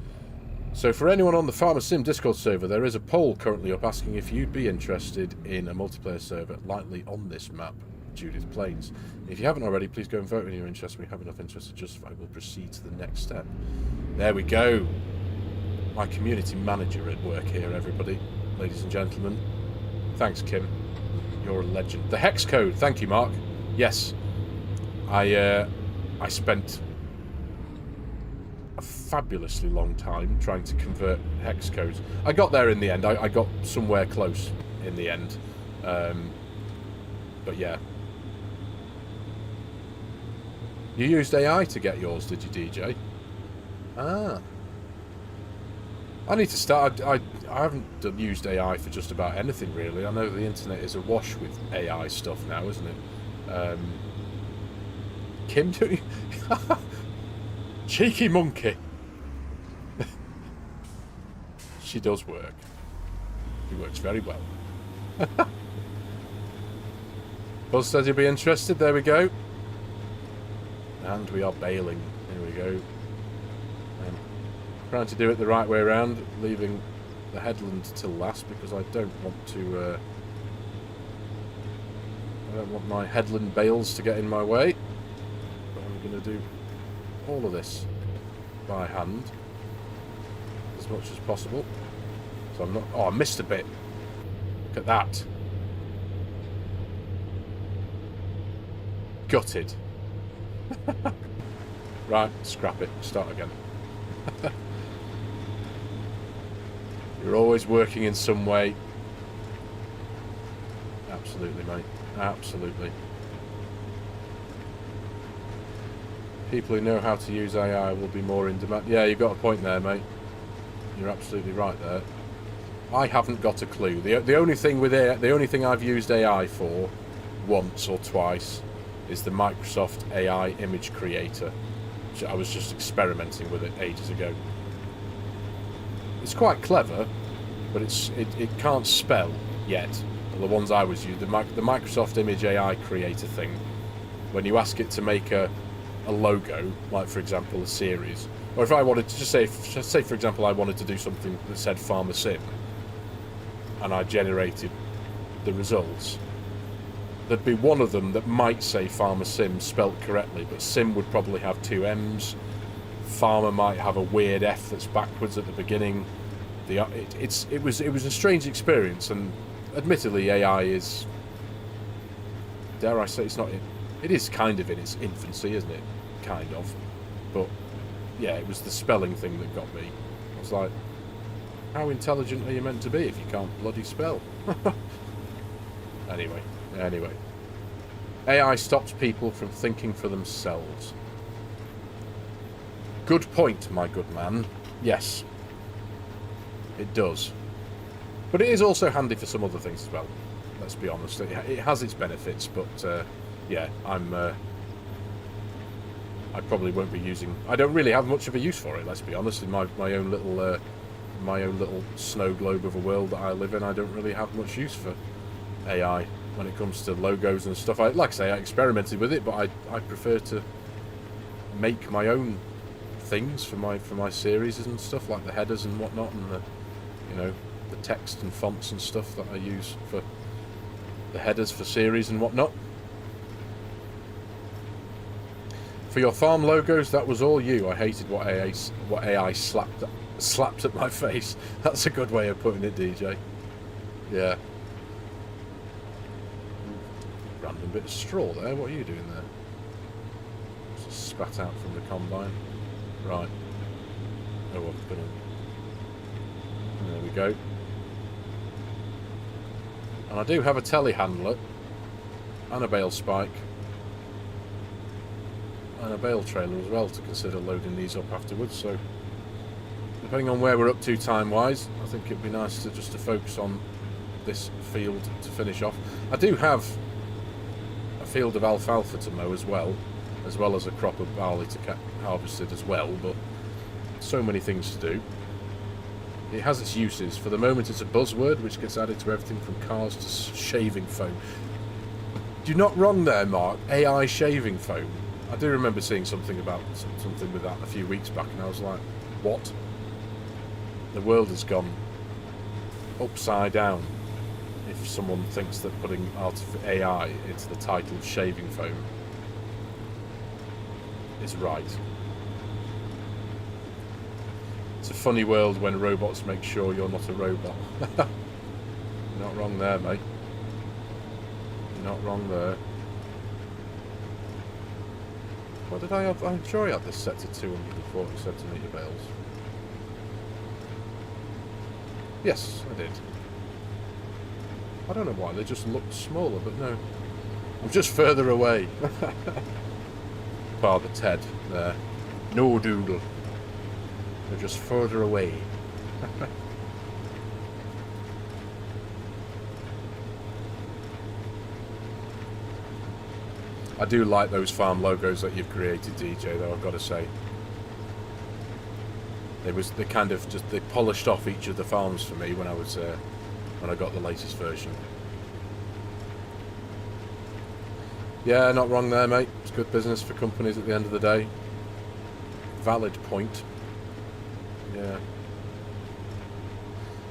So for anyone on the FARMERSIM Discord server, there is a poll currently up asking if you'd be interested in a multiplayer server likely on this map, Judith Plains. If you haven't already, please go and vote when you're interested. We have enough interest to justify. We'll proceed to the next step. There we go. My community manager at work here, everybody, ladies and gentlemen. Thanks, Kim. You're a legend. The hex code. Thank you, Mark. Yes, I spent a fabulously long time trying to convert hex codes. I got there in the end. I got somewhere close in the end. But yeah. You used AI to get yours, did you, DJ? Ah. I need to start. I haven't used AI for just about anything, really. I know the internet is awash with AI stuff now, isn't it? Kim, do you? Cheeky monkey. She does work. She works very well. Buzz says you'll be interested. There we go. And we are bailing. Here we go. Trying to do it the right way around, leaving the headland till last because I don't want to. I don't want my headland bales to get in my way. But I'm going to do all of this by hand as much as possible. So I'm not. Oh, I missed a bit. Look at that. Gutted. Right, scrap it. Start again. You're always working in some way. Absolutely, mate. Absolutely. People who know how to use AI will be more in demand. Yeah, you've got a point there, mate. You're absolutely right there. I haven't got a clue. The only thing with AI, the only thing I've used AI for once or twice is the Microsoft AI image creator. Which I was just experimenting with it ages ago. It's quite clever, but it can't spell yet. The ones I was using, the Microsoft Image AI Creator thing, when you ask it to make a logo, like for example a series, or if I wanted to just say for example I wanted to do something that said FARMERSIM, and I generated the results, there'd be one of them that might say FARMERSIM spelt correctly, but Sim would probably have two M's. Farmer might have a weird F that's backwards at the beginning. It was a strange experience, and admittedly AI is, dare I say, it's not. It is kind of in its infancy, isn't it? Kind of, but yeah, it was the spelling thing that got me. I was like, how intelligent are you meant to be if you can't bloody spell? Anyway, AI stops people from thinking for themselves. Good point, my good man. Yes, it does. But it is also handy for some other things as well. Let's be honest. It has its benefits, but yeah, I probably won't be using. I don't really have much of a use for it. Let's be honest. In my own little snow globe of a world that I live in, I don't really have much use for AI when it comes to logos and stuff. Like I say, I experimented with it, but I prefer to make my own things for my series and stuff, like the headers and whatnot, and the the text and fonts and stuff that I use for the headers for series and whatnot. For your farm logos, that was all you. I hated what AI slapped at my face. That's a good way of putting it, DJ. Yeah. Random bit of straw there. What are you doing there? Just spat out from the combine. Right. Oh, well, there we go. And I do have a telehandler and a bale spike and a bale trailer as well to consider loading these up afterwards. So depending on where we're up to time wise, I think it'd be nice to focus on this field to finish off. I do have a field of alfalfa to mow as well as a crop of barley to get harvested as well, but so many things to do. It has its uses. For the moment it's a buzzword which gets added to everything from cars to shaving foam. You're not wrong there, Mark. AI shaving foam. I do remember seeing something with that a few weeks back, and I was like, what? The world has gone upside down if someone thinks that putting AI into the title of shaving foam is right. It's a funny world when robots make sure you're not a robot. You're not wrong there, mate. You're not wrong there. What did I have? I'm sure I had this set to 240 centimetre bales. Yes, I did. I don't know why, they just looked smaller, but no. I'm just further away. Father Ted there. No doodle. They're just further away. I do like those farm logos that you've created, DJ, though, I've got to say. They kind of just, they polished off each of the farms for me when I got the latest version. Yeah, not wrong there, mate. It's good business for companies at the end of the day. Valid point. Yeah.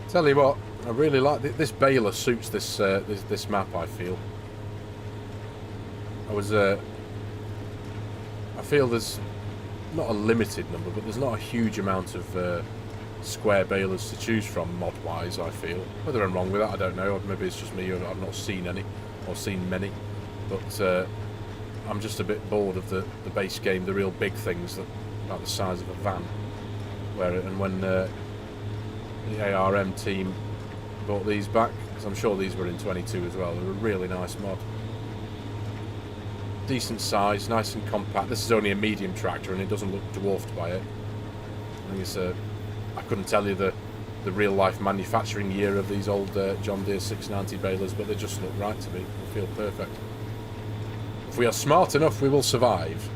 Tell you what, I really like this baler. Suits this map, I feel. I feel there's not a limited number, but there's not a huge amount of square balers to choose from mod-wise, I feel. Whether I'm wrong with that, I don't know. Maybe it's just me, or I've not seen any, or seen many. But I'm just a bit bored of the base game, the real big things that about the size of a van. When the ARM team bought these back, because I'm sure these were in 22 as well. They're a really nice mod. Decent size, nice and compact. This is only a medium tractor and it doesn't look dwarfed by it. I think it's I couldn't tell you the real life manufacturing year of these old John Deere 690 balers, but they just look right to me. They feel perfect. If we are smart enough, we will survive.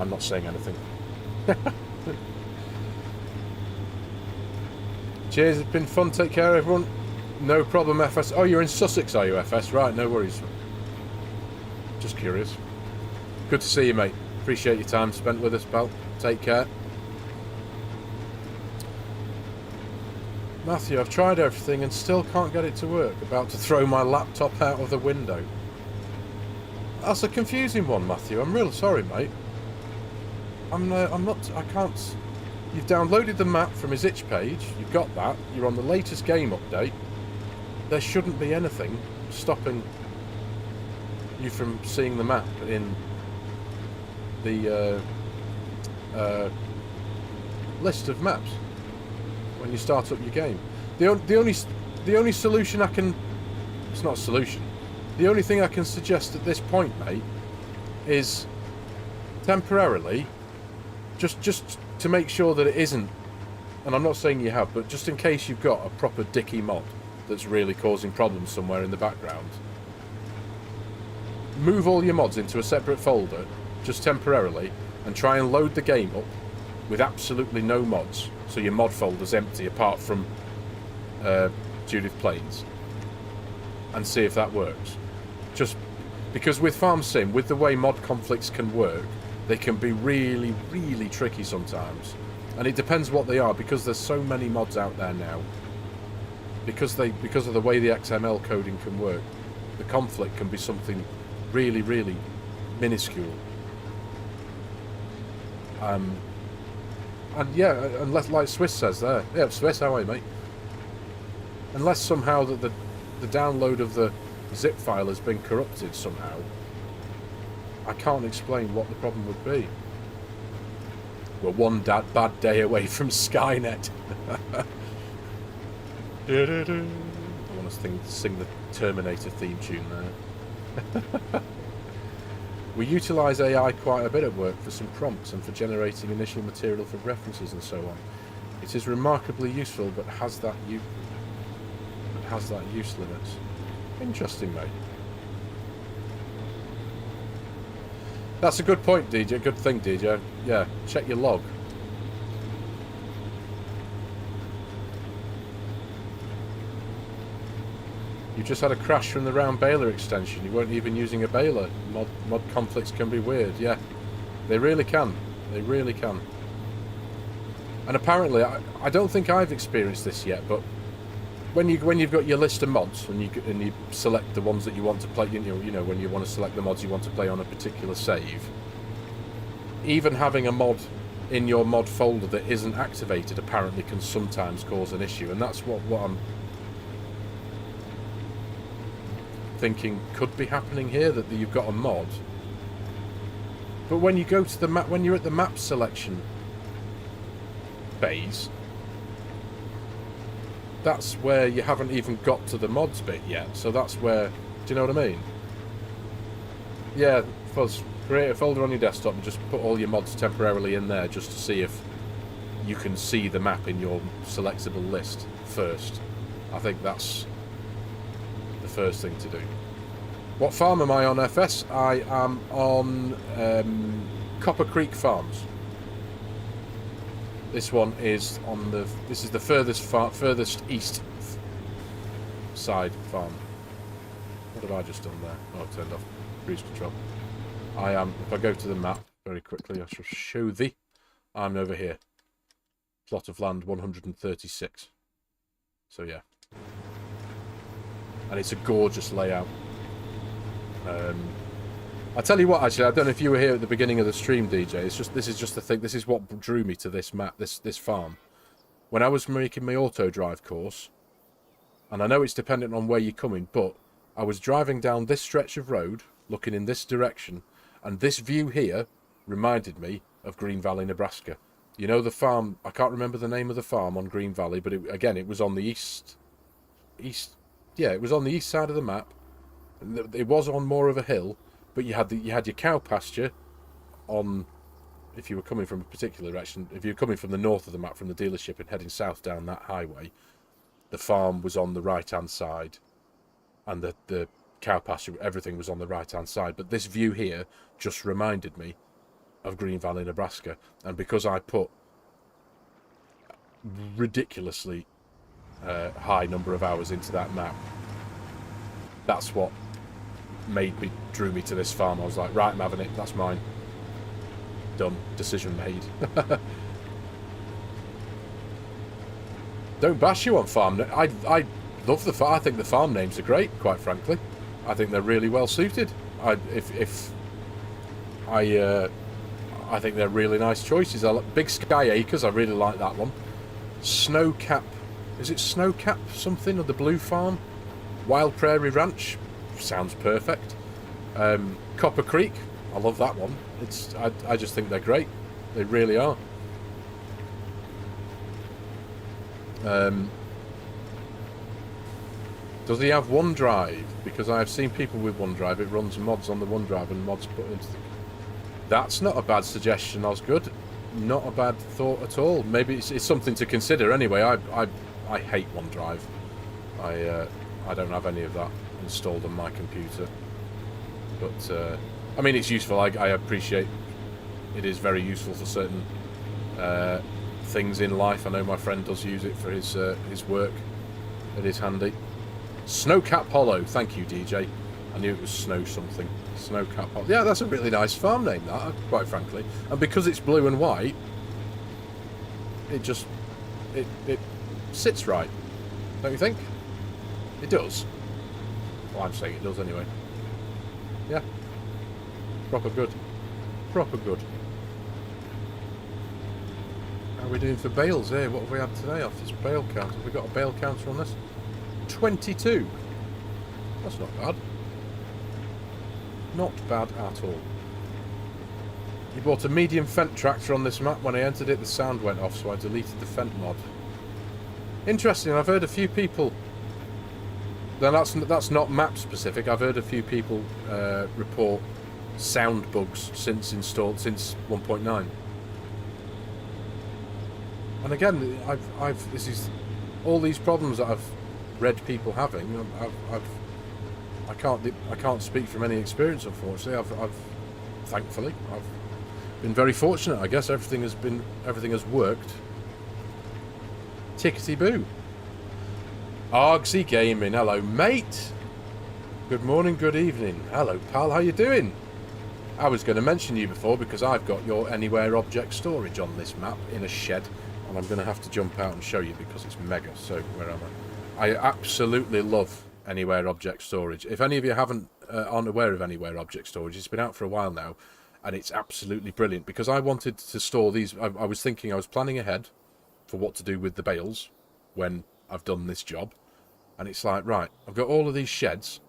I'm not saying anything. Cheers, it's been fun. Take care, everyone. No problem, FS. Oh, you're in Sussex, are you, FS? Right, no worries. Just curious. Good to see you, mate. Appreciate your time spent with us, pal. Take care. Matthew, I've tried everything and still can't get it to work. About to throw my laptop out of the window. That's a confusing one, Matthew. I'm real sorry, mate. I can't... You've downloaded the map from his itch page. You've got that. You're on the latest game update. There shouldn't be anything stopping you from seeing the map in the list of maps when you start up your game. The only solution I can... It's not a solution. The only thing I can suggest at this point, mate, is temporarily, just to make sure that it isn't, and I'm not saying you have, but just in case you've got a proper dicky mod that's really causing problems somewhere in the background, move all your mods into a separate folder, just temporarily, and try and load the game up with absolutely no mods, so your mod folder's empty apart from Judith Plains, and see if that works. Just because with FARMERSIM, with the way mod conflicts can work, they can be really, really tricky sometimes. And it depends what they are, because there's so many mods out there now. Because of the way the XML coding can work, the conflict can be something really, really minuscule. And yeah, unless, like Swiss says there, yeah, Swiss, how are you, mate? Unless somehow that the download of the zip file has been corrupted somehow, I can't explain what the problem would be. We're one bad day away from Skynet. I want to sing the Terminator theme tune there. We utilise AI quite a bit at work for some prompts and for generating initial material for references and so on. It is remarkably useful, but has that use limits. Interesting, mate. That's a good point, DJ. Good thing, DJ. Yeah, check your log. You just had a crash from the round baler extension. You weren't even using a baler. Mod conflicts can be weird. Yeah, they really can. They really can. And apparently, I don't think I've experienced this yet, but when you've got your list of mods and you select the ones that you want to play, you know when you want to select the mods you want to play on a particular save, even having a mod in your mod folder that isn't activated apparently can sometimes cause an issue, and that's what I'm thinking could be happening here, that you've got a mod, but when you go to the map, when you're at the map selection phase, that's where you haven't even got to the mods bit yet. So that's where, do you know what I mean? Yeah, Fuzz, create a folder on your desktop and just put all your mods temporarily in there just to see if you can see the map in your selectable list first. I think that's the first thing to do. What farm am I on, FS? I am on Copper Creek Farms. This one is on the... This is the furthest east side farm. What have I just done there? Oh, I've turned off cruise control. I am... If I go to the map very quickly, I shall show thee. I'm over here. Plot of land 136. So yeah. And it's a gorgeous layout. I'll tell you what, actually, I don't know if you were here at the beginning of the stream, DJ. This is just the thing. This is what drew me to this map, this farm. When I was making my AutoDrive course, and I know it's dependent on where you're coming, but I was driving down this stretch of road, looking in this direction, and this view here reminded me of Green Valley, Nebraska. You know the farm, I can't remember the name of the farm on Green Valley, but it was on the east, yeah, it was on the east side of the map. It was on more of a hill, but you had your cow pasture on, if you were coming from a particular direction, if you were coming from the north of the map, from the dealership and heading south down that highway, the farm was on the right-hand side, and the cow pasture, everything was on the right-hand side. But this view here just reminded me of Green Valley, Nebraska, and because I put ridiculously high number of hours into that map, that's what drew me to this farm. I was like, right, I'm having it, that's mine. Done, decision made. Don't bash you on farm. I love the farm. I think the farm names are great, quite frankly. I think they're really well suited. I think they're really nice choices. Big Sky Acres, I really like that one. Snowcap, is it Snowcap something, or the Blue Farm? Wild Prairie Ranch, sounds perfect. Copper Creek, I love that one. I just think they're great. They really are. Does he have OneDrive? Because I've seen people with OneDrive. It runs mods on the OneDrive and mods put into the... That's not a bad suggestion, Osgood. Not a bad thought at all. Maybe it's something to consider. Anyway, I hate OneDrive. I don't have any of that installed on my computer. But I mean, it's useful. I appreciate it is very useful for certain things in life. I know my friend does use it for his work. It is handy. Snowcap Hollow. Thank you, DJ. I knew it was snow something. Snowcap Hollow. Yeah, that's a really nice farm name, that, quite frankly. And because it's blue and white, it just it sits right. Don't you think? It does. Well, I'm saying it does anyway. Yeah. Proper good. Proper good. How are we doing for bales here? What have we had today off this bale count? Have we got a bale counter on this? 22. That's not bad. Not bad at all. You bought a medium Fendt tractor on this map. When I entered it, the sound went off, so I deleted the Fendt mod. Interesting. I've heard a few people... Now, that's not map specific. I've heard a few people report sound bugs since 1.9. And again, this is all these problems that I've read people having. I can't speak from any experience, unfortunately. Thankfully, I've been very fortunate. I guess everything has worked. Tickety boo. Argsy Gaming, hello mate. Good morning, good evening. Hello pal, how you doing? I was going to mention you before because I've got your Anywhere Object Storage on this map in a shed, and I'm going to have to jump out and show you because it's mega. So where am I? I absolutely love Anywhere Object Storage. If any of you aren't aware of Anywhere Object Storage, it's been out for a while now, and it's absolutely brilliant because I wanted to store these. I was planning ahead for what to do with the bales when I've done this job. And it's like, right, I've got all of these sheds,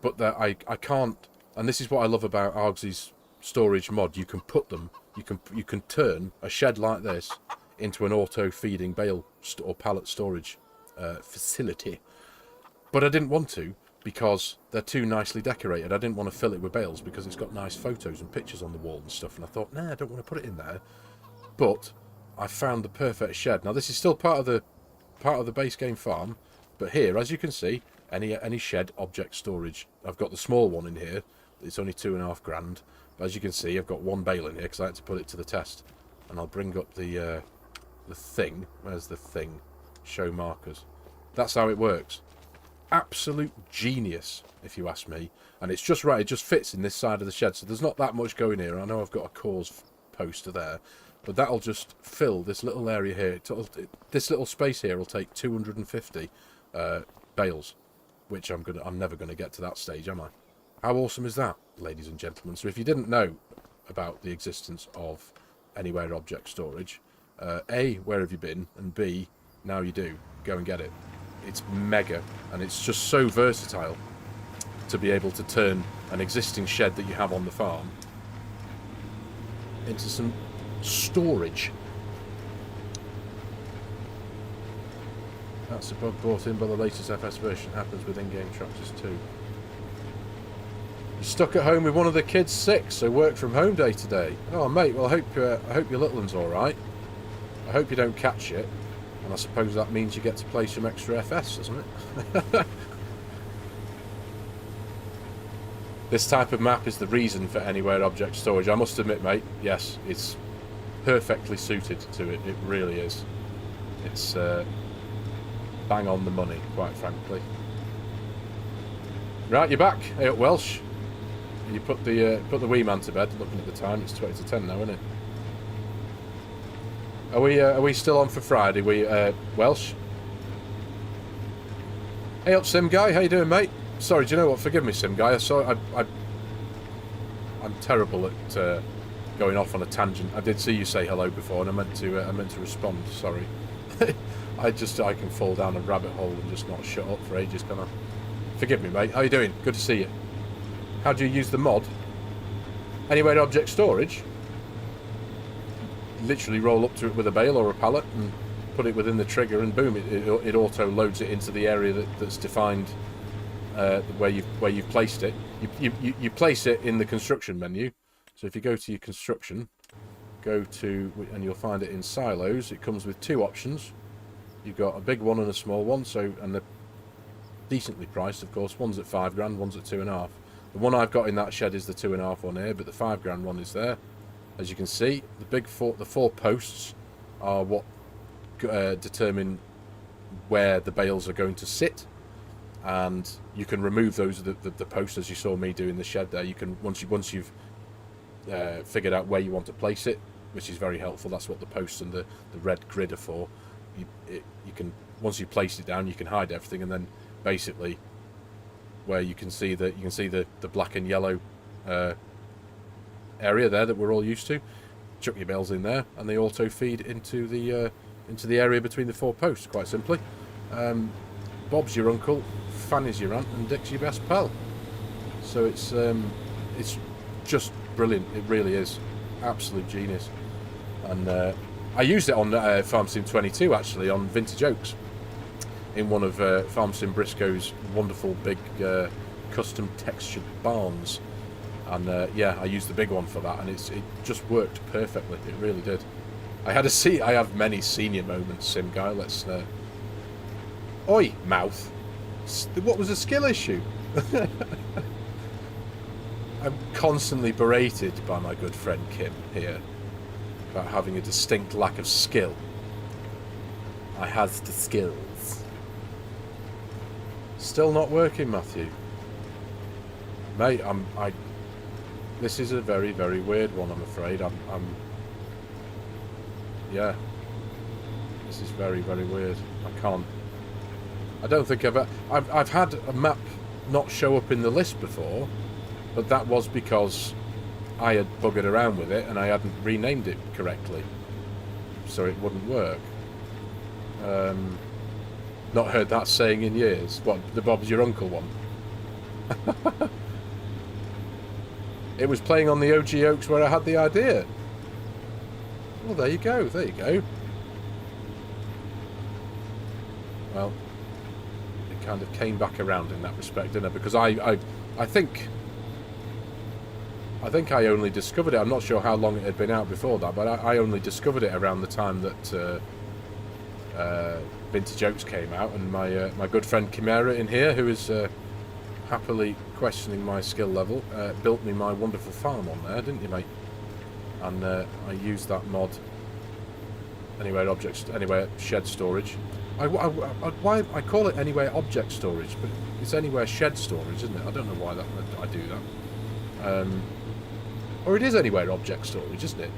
but I can't, and this is what I love about Argsy's storage mod. You can put them, you can turn a shed like this into an auto-feeding bale or pallet storage facility. But I didn't want to because they're too nicely decorated. I didn't want to fill it with bales because it's got nice photos and pictures on the wall and stuff. And I thought, nah, I don't want to put it in there. But I found the perfect shed. Now this is still part of the base game farm. But here, as you can see, any shed object storage. I've got the small one in here. It's only $2.5 grand. But as you can see, I've got one bale in here because I had to put it to the test. And I'll bring up the thing. Where's the thing? Show markers. That's how it works. Absolute genius, if you ask me. And it's just right. It just fits in this side of the shed. So there's not that much going here. I know I've got a cause poster there. But that'll just fill this little area here. This little space here will take 250 bales, which I'm never gonna get to that stage, am I? How awesome is that, ladies and gentlemen? So if you didn't know about the existence of Anywhere Object Storage, A, where have you been? And B, now you do. Go and get it. It's mega, and it's just so versatile to be able to turn an existing shed that you have on the farm into some storage. That's a bug brought in by the latest FS version. Happens with in-game tractors too. You're stuck at home with one of the kids sick, so work from home day today. Oh mate, well I hope your little one's alright. I hope you don't catch it. And I suppose that means you get to play some extra FS, doesn't it? This type of map is the reason for anywhere object storage. I must admit, mate, yes, it's perfectly suited to it. It really is. It's bang on the money, quite frankly. Right, you're back. Hey up, Welsh. You put the wee man to bed. Looking at the time, it's 20 to 10 now, isn't it? Are we still on for Friday? Welsh? Hey up, Sim Guy. How you doing, mate? Sorry, do you know what? Forgive me, Sim Guy. I'm terrible at going off on a tangent. I did see you say hello before, and I meant to respond. Sorry. I can fall down a rabbit hole and just not shut up for ages, can I? Forgive me, mate. How you doing? Good to see you. How do you use the mod? Anywhere object storage. Literally roll up to it with a bale or a pallet and put it within the trigger, and boom, it auto loads it into the area that's defined where you've placed it. You place it in the construction menu. So if you go to your construction, and you'll find it in silos. It comes with two options. You've got a big one and a small one. And they're decently priced, of course. One's at £5,000, one's at 2.5. The one I've got in that shed is the 2.5 one here, but the £5,000 one is there. As you can see, the four posts are what determine where the bales are going to sit, and you can remove those the posts, as you saw me do in the shed there. You can once you've figured out where you want to place it, which is very helpful. That's what the posts and the red grid are for. You can, once you've placed it down, you can hide everything, and then basically where you can see the black and yellow area there that we're all used to. Chuck your bales in there, and they auto feed into the area between the four posts. Quite simply, Bob's your uncle, Fanny's your aunt, and Dick's your best pal. So it's just brilliant. It really is absolute genius. And I used it on FARMERSIM 22 actually, on Vintage Oaks, in one of FARMERSIM Briscoe's wonderful big custom textured barns. And yeah, I used the big one for that, and it just worked perfectly. It really did. I have many senior moments, Sim Guy. Let's oi, mouth. What was the skill issue? I'm constantly berated by my good friend Kim here about having a distinct lack of skill. I has the skills. Still not working, Matthew. Mate, this is a very, very weird one, I'm afraid. Yeah. This is very, very weird. I don't think I've had a map not show up in the list before, but that was because I had buggered around with it and I hadn't renamed it correctly, so it wouldn't work. Not heard that saying in years. What, the Bob's your uncle one? It was playing on the OG Oaks where I had the idea. Well, there you go, there you go. Well, it kind of came back around in that respect, didn't it? Because I think I only discovered it. I'm not sure how long it had been out before that, but I only discovered it around the time that Vintage Oaks came out, and my good friend Chimera in here, who is happily questioning my skill level, built me my wonderful farm on there, didn't you, mate? And I used that mod. Anywhere shed storage. Why I call it anywhere object storage, but it's anywhere shed storage, isn't it? I don't know why I do that. Or it is anywhere object storage, isn't it?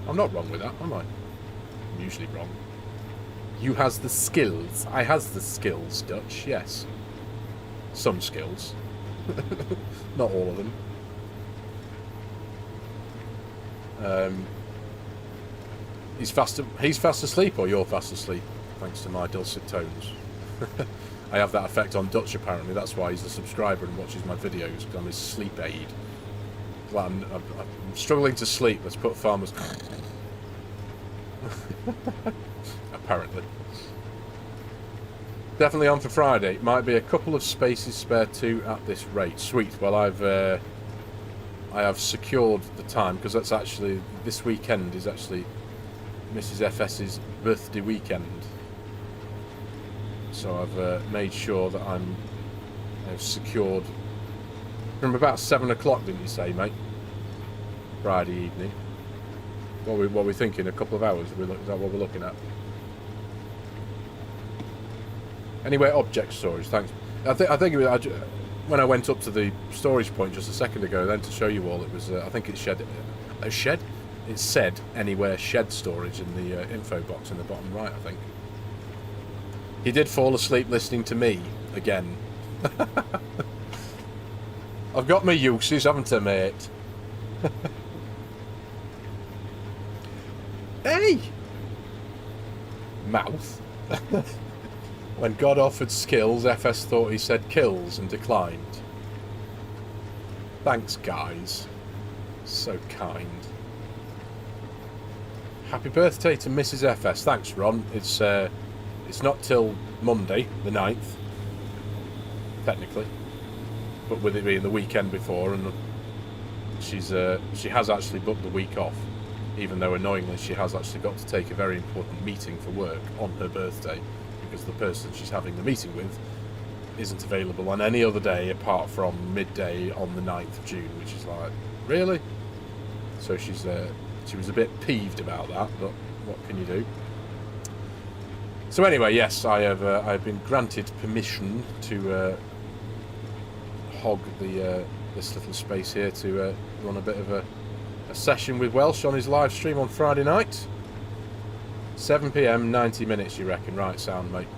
I'm not wrong with that, am I? I'm usually wrong. You has the skills. I has the skills, Dutch, yes. Some skills. Not all of them. He's fast asleep, or you're fast asleep, thanks to my dulcet tones. I have that effect on Dutch, apparently. That's why he's a subscriber and watches my videos, because I'm his sleep aid. Well, I'm struggling to sleep. Let's put farmers... Apparently. Definitely on for Friday. Might be a couple of spaces spare too at this rate. Sweet. Well, I have secured the time because that's actually this weekend is actually Mrs. FS's birthday weekend. So I've made sure that I've secured from about 7 o'clock. Didn't you say, mate? Friday evening. What are we thinking? A couple of hours? Is that what we're looking at? Anyway, object storage. Thanks. I think when I went up to the storage point just a second ago, then to show you all, it was I think it's shed. A shed. It said anywhere shed storage in the info box in the bottom right. I think. He did fall asleep listening to me again. I've got my uses, haven't I, mate? Hey! Mouth. When God offered skills, FS thought he said kills and declined. Thanks, guys. So kind. Happy birthday to Mrs. FS. Thanks, Ron. It's not till Monday, the 9th, technically. But with it being the weekend before, and she has actually booked the week off, even though annoyingly she has actually got to take a very important meeting for work on her birthday, because the person she's having the meeting with isn't available on any other day apart from midday on the 9th of June, which is like, really? So she was a bit peeved about that, but what can you do? So anyway, yes, I've been granted permission to hog this little space here to run a bit of a session with Welsh on his live stream on Friday night. 7 PM, 90 minutes, you reckon? Right, sound, mate.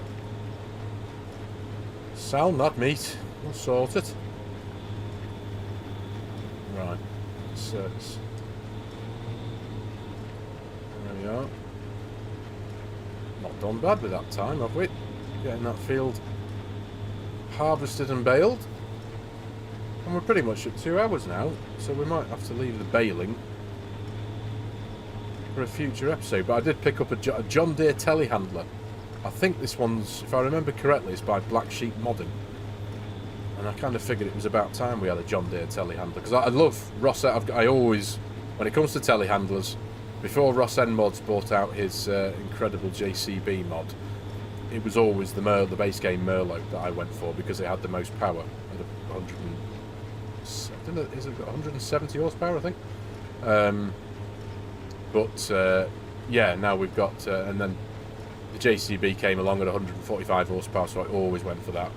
Sound, not meat. We'll sort it. Right. There we are. Not done bad with that time, have we? Getting that field harvested and baled. And we're pretty much at 2 hours now, so we might have to leave the baling for a future episode. But I did pick up a John Deere telehandler. I think this one's, if I remember correctly, it's by Black Sheep Modding. And I kind of figured it was about time we had a John Deere telehandler, because I love Ross. I always, when it comes to telehandlers, before Ross N Mods bought out his incredible JCB mod, it was always the base game Merlot that I went for, because it had the most power. It had 170 horsepower, I think. Yeah, now we've got, and then the JCB came along at 145 horsepower, so I always went for that.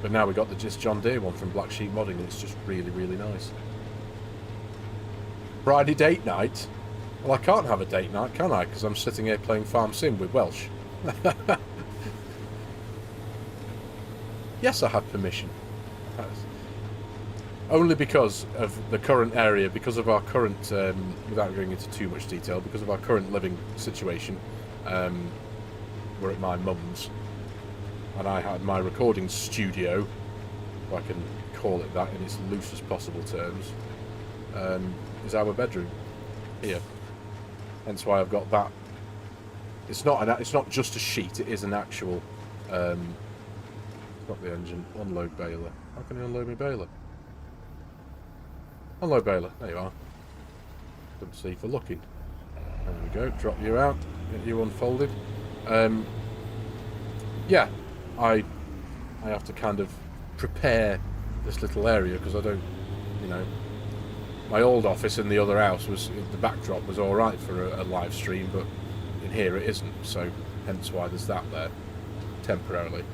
But now we've got the John Deere one from Black Sheep Modding, and it's just really, really nice. Friday date night? Well, I can't have a date night, can I? Because I'm sitting here playing FARMERSIM with Welsh. Yes, I have permission. Only because of the current area, because of our current, without going into too much detail, because of our current living situation. We're at my mum's, and I had my recording studio, if I can call it that in its loosest possible terms, is our bedroom here. Hence why I've got that. It's not just a sheet; it is an actual. Got the engine unload baler. How can I unload my baler? Unload baler. There you are. Couldn't see for looking. There we go. Drop you out. Get you unfolded. Yeah, I have to kind of prepare this little area, because I don't, my old office in the other house the backdrop was all right for a live stream, but in here it isn't. So hence why there's that there temporarily.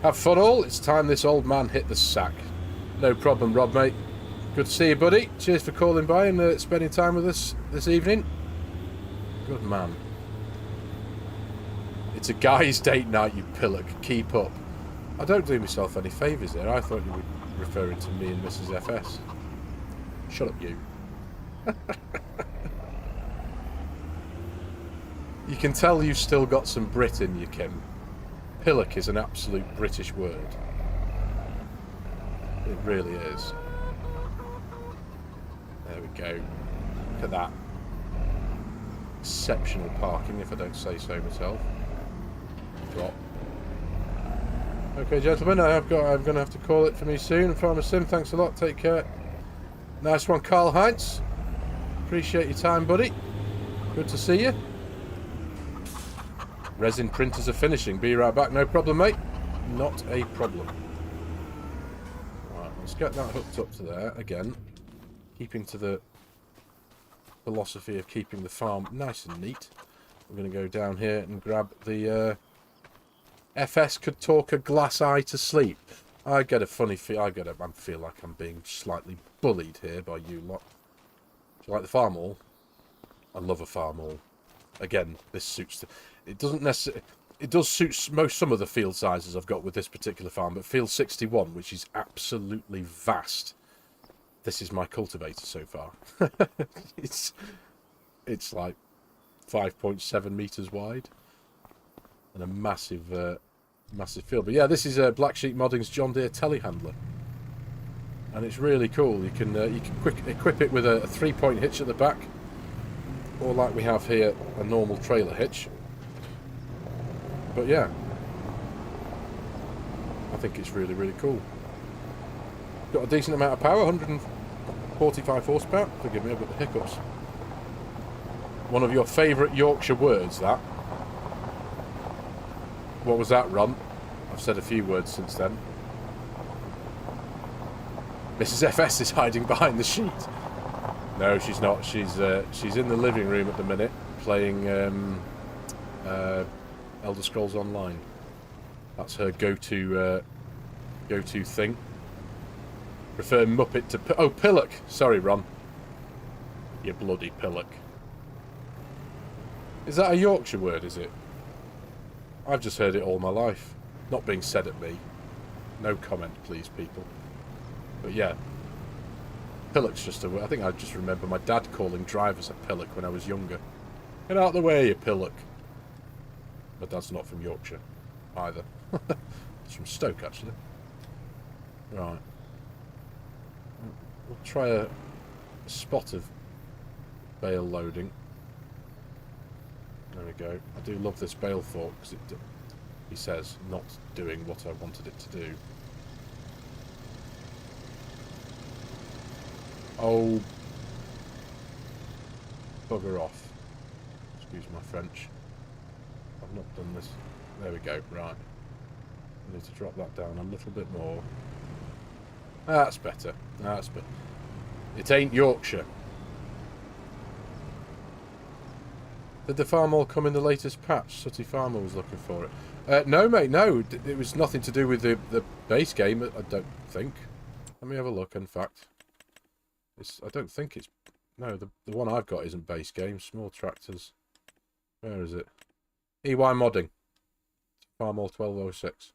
Have fun all. It's time this old man hit the sack. No problem, Rob, mate. Good to see you, buddy. Cheers for calling by and spending time with us this evening. Good man. It's a guy's date night, you pillock. Keep up. I don't do myself any favours there. I thought you were referring to me and Mrs. FS. Shut up, you. You can tell you've still got some Brit in you, Kim. Pillock is an absolute British word. It really is. There we go. Look at that. Exceptional parking, if I don't say so myself. spot. Okay, gentlemen, I'm going to have to call it for me soon. FARMERSIM, thanks a lot. Take care. Nice one, Karl Heinz. Appreciate your time, buddy. Good to see you. Resin printers are finishing. Be right back. No problem, mate. Not a problem. Right, let's get that hooked up to there again. Keeping to the philosophy of keeping the farm nice and neat. We're going to go down here and grab the FS could talk a glass eye to sleep. I get a funny feel. I feel like I'm being slightly bullied here by you lot. Do you like the farm hall? I love a farm hall. Again, this suits the... It doesn't necessarily... It does suit some of the field sizes I've got with this particular farm, but field 61, which is absolutely vast. This is my cultivator so far. It's like 5.7 meters wide and a massive massive field. But yeah, this is a Black Sheep Moddings John Deere telehandler, and it's really cool. You can equip it with a 3-point hitch at the back, or like we have here, a normal trailer hitch. But yeah, I think it's really, really cool. Got a decent amount of power, 145 horsepower. Forgive me, I've got the hiccups. One of your favourite Yorkshire words, that. What was that, Ron? I've said a few words since then. Mrs. FS is hiding behind the sheet. No, she's not. She's in the living room at the minute, playing Elder Scrolls Online. That's her go-to thing. Prefer Muppet to... Oh, pillock. Sorry, Ron. You bloody pillock. Is that a Yorkshire word, is it? I've just heard it all my life. Not being said at me. No comment, please, people. But yeah. Pillock's just a word. I think I just remember my dad calling drivers a pillock when I was younger. Get out of the way, you pillock. My dad's not from Yorkshire either. It's from Stoke, actually. Right. We'll try a spot of bale loading. There we go. I do love this bale fork because he says, not doing what I wanted it to do. Oh, bugger off. Excuse my French. I've not done this. There we go. Right. I need to drop that down a little bit more. That's better. That's better. It ain't Yorkshire. Did the farm all come in the latest patch? Sooty Farmer was looking for it. No, mate, no. It was nothing to do with the base game, I don't think. Let me have a look, in fact. I don't think it's... No, the one I've got isn't base game. Small tractors. Where is it? EY Modding. Farm All 1206.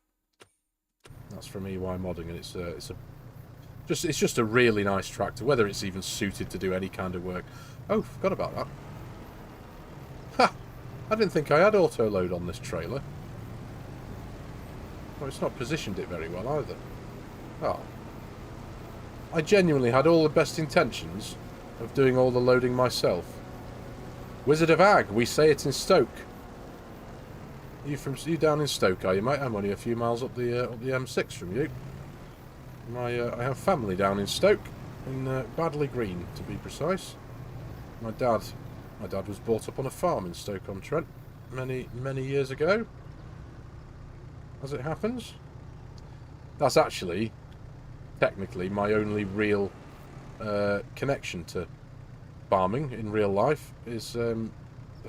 That's from EY Modding, and it's just a really nice tractor. Whether it's even suited to do any kind of work. Oh, forgot about that. Ha! I didn't think I had auto load on this trailer. Well, it's not positioned it very well either. Oh. I genuinely had all the best intentions of doing all the loading myself. Wizard of Ag, we say it in Stoke. You down in Stoke, are you, mate? I'm only a few miles up the M6 from you. I have family down in Stoke, in Badley Green, to be precise. My dad was brought up on a farm in Stoke-on-Trent many years ago. As it happens, that's actually technically my only real connection to farming in real life is the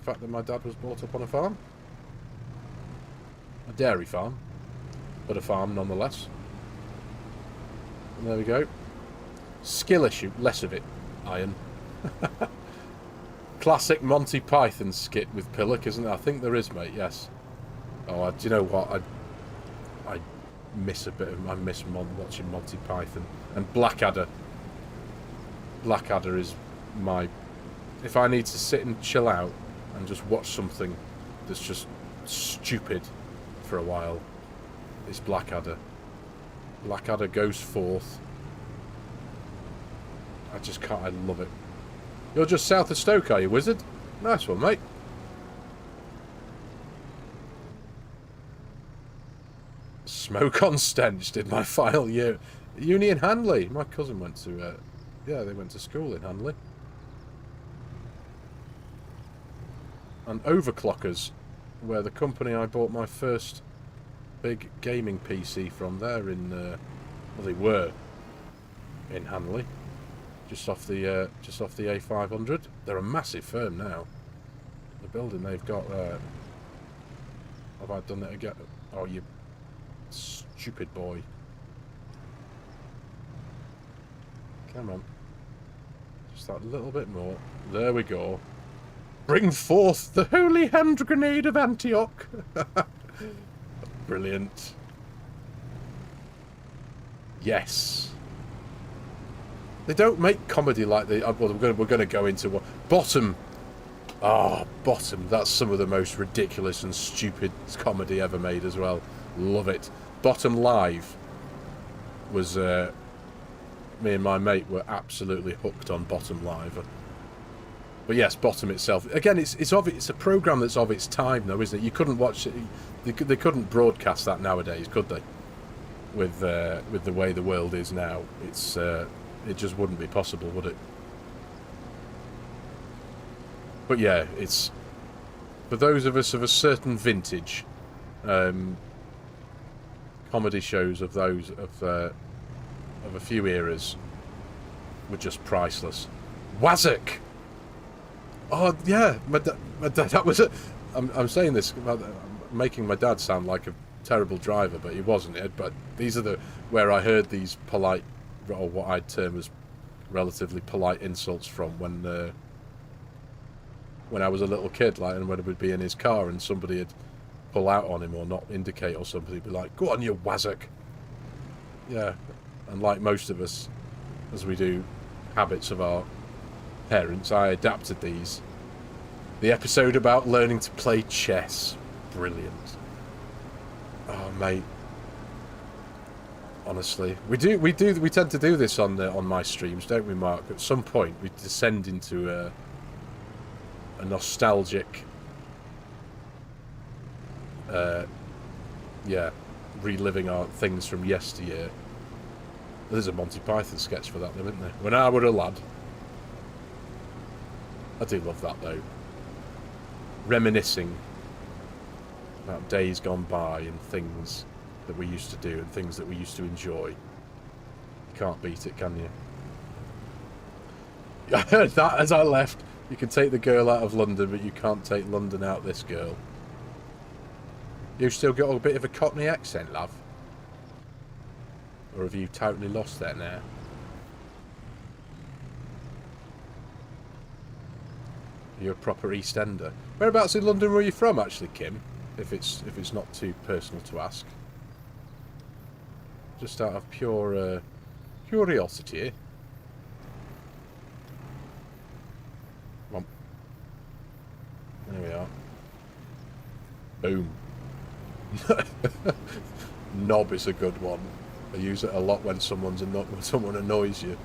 fact that my dad was brought up on a farm. A dairy farm, but a farm nonetheless. And there we go. Skill issue, less of it, Iron. Classic Monty Python skit with Pillock, isn't it? I think there is, mate, yes. Oh, do you know what? I miss a bit of... I miss watching Monty Python. And Blackadder. Blackadder is my... If I need to sit and chill out and just watch something that's just stupid for a while, it's Blackadder. Blackadder goes forth. I just can't... I love it. You're just south of Stoke, are you, Wizard? Nice one, mate. Smoke on stench did my final year. Uni in Hanley. My cousin went to, yeah, they went to school in Hanley. And Overclockers, where the company I bought my first big gaming PC from, there in, well, they were in Hanley, just off the A500. They're a massive firm now. The building they've got there. Have I done it again? Oh, you stupid boy. Come on. Just that little bit more. There we go. Bring forth the holy hand grenade of Antioch. Brilliant. Yes. They don't make comedy like they... Well, we're going to go into what... Bottom. Ah, Bottom. That's some of the most ridiculous and stupid comedy ever made as well. Love it. Bottom Live was... me and my mate were absolutely hooked on Bottom Live. But yes, Bottom itself. Again, it's a program that's of its time, though, isn't it? You couldn't watch it. They couldn't broadcast that nowadays, could they? With the way the world is now, it just wouldn't be possible, would it? But yeah, it's for those of us of a certain vintage. Comedy shows of those of a few eras were just priceless. Wazzock. Oh yeah, my dad. That was it. I'm saying this, I'm making my dad sound like a terrible driver, but he wasn't. But these are where I heard these polite, or what I'd term as relatively polite insults from when I was a little kid, like, and when it would be in his car and somebody would pull out on him or not indicate or something, he'd be like, "Go on, you wazzock." Yeah, and like most of us, as we do habits of our parents, I adapted these. The episode about learning to play chess, brilliant. Oh mate, honestly, we tend to do this on my streams, don't we, Mark? At some point, we descend into a nostalgic, yeah, reliving our things from yesteryear. There's a Monty Python sketch for that, though, isn't there? When I were a lad. I do love that, though. Reminiscing about days gone by and things that we used to do and things that we used to enjoy. You can't beat it, can you? I heard that as I left. You can take the girl out of London, but you can't take London out this girl. You've still got a bit of a Cockney accent, love? Or have you totally lost that now? You're a proper East Ender. Whereabouts in London were you from, actually, Kim? If it's not too personal to ask. Just out of pure curiosity. Come on. There we are. Boom. Knob is a good one. I use it a lot when someone annoys you.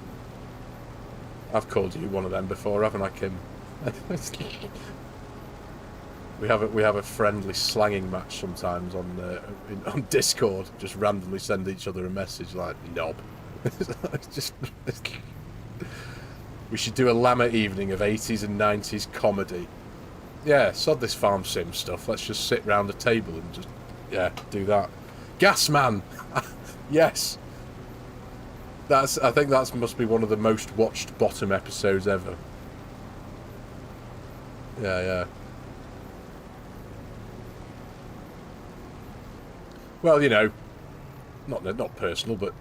I've called you one of them before, haven't I, Kim? We have a friendly slanging match sometimes on Discord. Just randomly send each other a message like knob. We should do a Llama evening of 80s and 90s comedy. Yeah, sod this farm sim stuff. Let's just sit round a table and just, yeah, do that. Gasman. Yes. I think that must be one of the most watched Bottom episodes ever. Yeah. Well, you know, not personal, but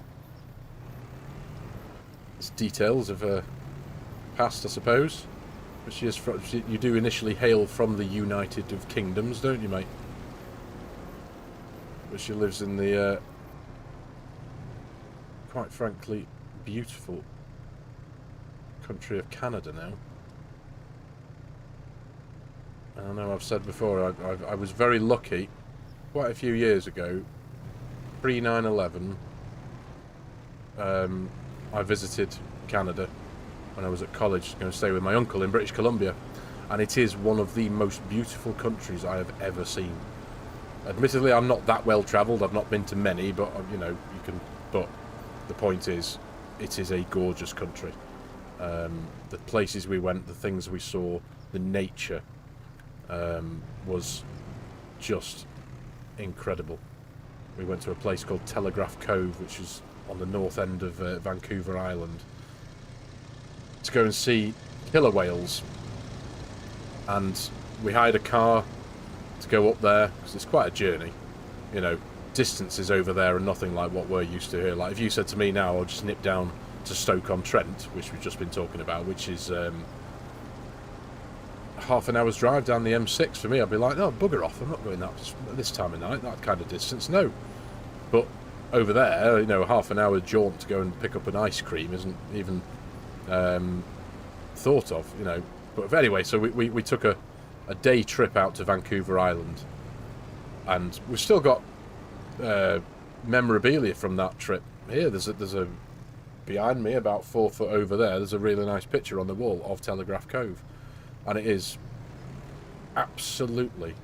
it's details of her past, I suppose. But you do initially hail from the United of Kingdoms, don't you, mate? But she lives in the, quite frankly, beautiful country of Canada now. I know I've said before, I was very lucky quite a few years ago, pre 9/11. I visited Canada when I was at college, going to stay with my uncle in British Columbia, and it is one of the most beautiful countries I have ever seen. Admittedly, I'm not that well travelled. I've not been to many, but you know, you can. But the point is, it is a gorgeous country. The places we went, the things we saw, the nature was just incredible. We went to a place called Telegraph Cove, which is on the north end of Vancouver Island, to go and see killer whales. And we hired a car to go up there, because it's quite a journey. You know, distances over there are nothing like what we're used to here. Like, if you said to me now, I'll just nip down to Stoke-on-Trent, which we've just been talking about, which is half an hour's drive down the M6 for me, I'd be like, no, bugger off, I'm not going that this time of night, that kind of distance, no. But over there, you know, half an hour jaunt to go and pick up an ice cream isn't even thought of, you know. But anyway, so we took a day trip out to Vancouver Island, and we've still got memorabilia from that trip here. There's a behind me, about 4 foot over there, there's a really nice picture on the wall of Telegraph Cove, and it is absolutely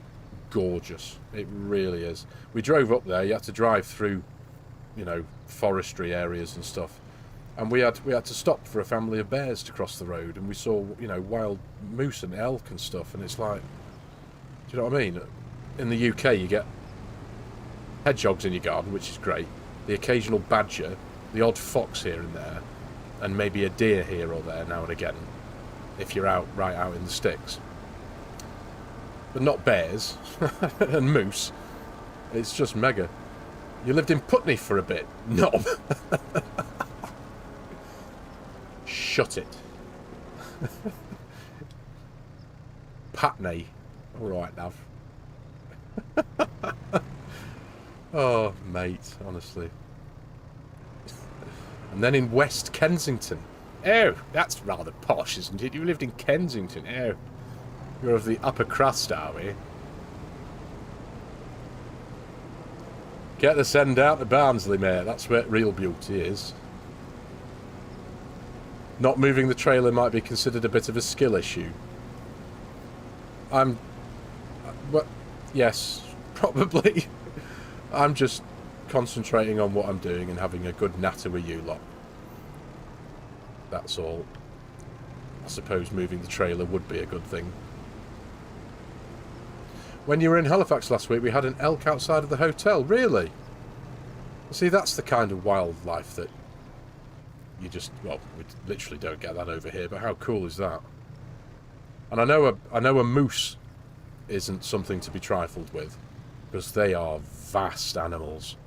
gorgeous. It really is. We drove up there. You had to drive through, you know, forestry areas and stuff, and we had to stop for a family of bears to cross the road, and we saw, you know, wild moose and elk and stuff, and it's like, do you know what I mean? In the UK you get hedgehogs in your garden, which is great, the occasional badger, the odd fox here and there, and maybe a deer here or there now and again, if you're right out in the sticks. But not bears and moose. It's just mega. You lived in Putney for a bit, knob. Shut it. Putney. All right, love. Oh, mate, honestly. And then in West Kensington. Oh, that's rather posh, isn't it? You lived in Kensington. Oh, you're of the upper crust, are we? Get the send out to Barnsley, mate. That's where real beauty is. Not moving the trailer might be considered a bit of a skill issue. Well, yes, probably. I'm just concentrating on what I'm doing and having a good natter with you lot. That's all. I suppose moving the trailer would be a good thing. When you were in Halifax last week, we had an elk outside of the hotel. Really? See, that's the kind of wildlife that you just, well, we literally don't get that over here, but how cool is that? And I know a moose isn't something to be trifled with, because they are vast animals.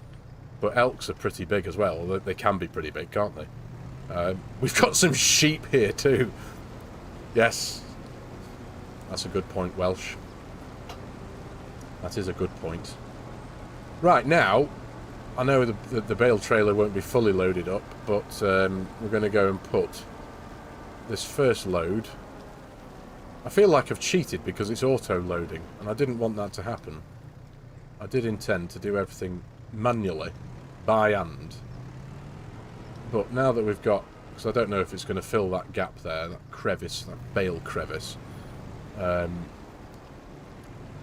But elks are pretty big as well. They can be pretty big, can't they? We've got some sheep here too. Yes, that's a good point, Welsh. That is a good point. Right, now, I know the bale trailer won't be fully loaded up, but we're going to go and put this first load. I feel like I've cheated because it's auto-loading, and I didn't want that to happen. I did intend to do everything manually, by hand. But now that we've got, because I don't know if it's going to fill that gap there, that crevice, that bale crevice.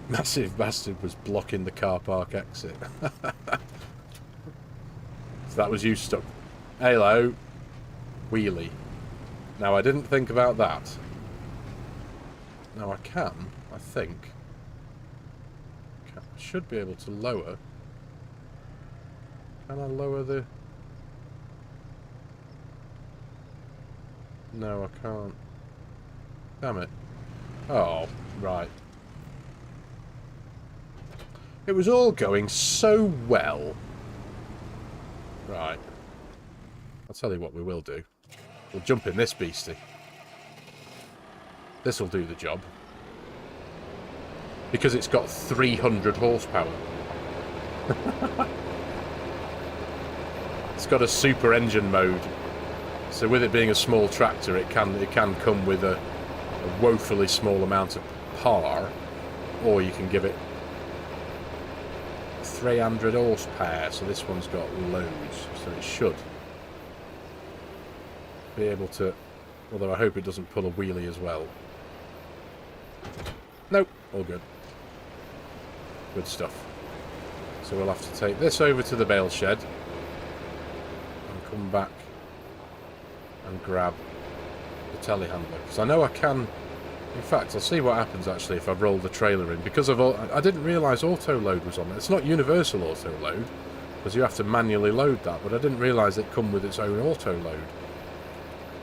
Massive bastard was blocking the car park exit. So that was you stuck. Hello. Wheelie. Now, I didn't think about that. Now I can, I think. I should be able to lower. Can I lower the... No, I can't. Damn it. Oh, right. It was all going so well. Right. I'll tell you what we will do. We'll jump in this beastie. This'll do the job. Because it's got 300 horsepower. It's got a super engine mode. So with it being a small tractor, it can come with a woefully small amount of power, or you can give it 300 horsepower. So this one's got loads, so it should be able to, although I hope it doesn't pull a wheelie as well. Nope, all good. Good stuff. So we'll have to take this over to the bale shed and come back and grab the telehandler. Because I know I can... In fact, I'll see what happens actually if I roll the trailer in. Because I didn't realise auto load was on it. It's not universal auto load, because you have to manually load that. But I didn't realise it come with its own auto load.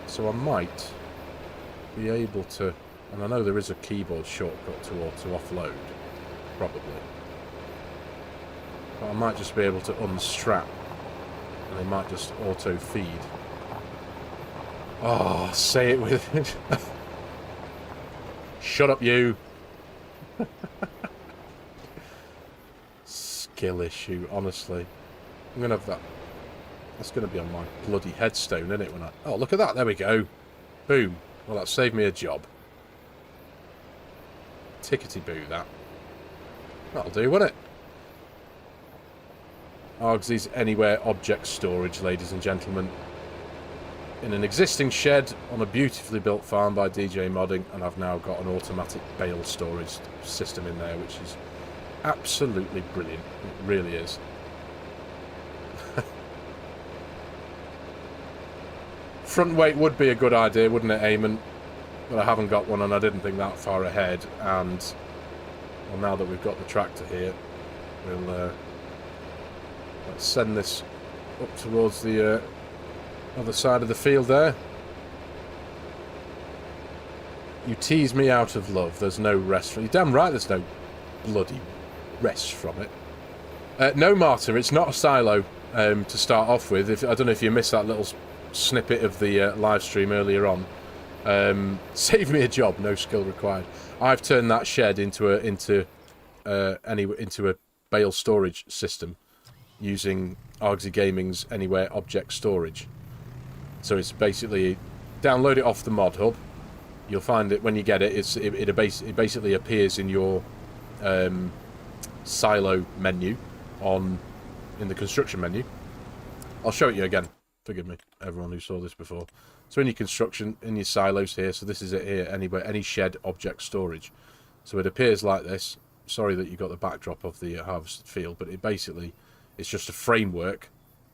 So I might be able to... And I know there is a keyboard shortcut to offload, probably. But I might just be able to unstrap, and they might just auto feed. Oh, say it with it. Shut up, you. Skill issue, honestly. I'm gonna have that. That's gonna be on my bloody headstone, isn't it? When I... Oh, look at that. There we go. Boom. Well, that saved me a job. Tickety-boo, that. That'll do, won't it? Argsy's Anywhere Object Storage, ladies and gentlemen. In an existing shed on a beautifully built farm by DJ Modding, and I've now got an automatic bale storage system in there, which is absolutely brilliant. It really is. Front weight would be a good idea, wouldn't it, Eamon? But I haven't got one, and I didn't think that far ahead. And well, now that we've got the tractor here, we'll let's send this up towards the other side of the field there. You tease me out of love. There's no rest from you. Damn right, there's no bloody rest from it. No, Marta, it's not a silo to start off with. I don't know if you missed that little snippet of the live stream earlier on. Save me a job, no skill required. I've turned that shed into a bale storage system using Argsy Gaming's Anywhere Object Storage. So it's basically download it off the mod hub. You'll find it when you get it. It basically appears in your silo menu in the construction menu. I'll show it you again. Forgive me, everyone who saw this before. So in your construction, in your silos here, so this is it here, anywhere, any shed object storage. So it appears like this. Sorry that you got the backdrop of the harvested field, but it basically, it's just a framework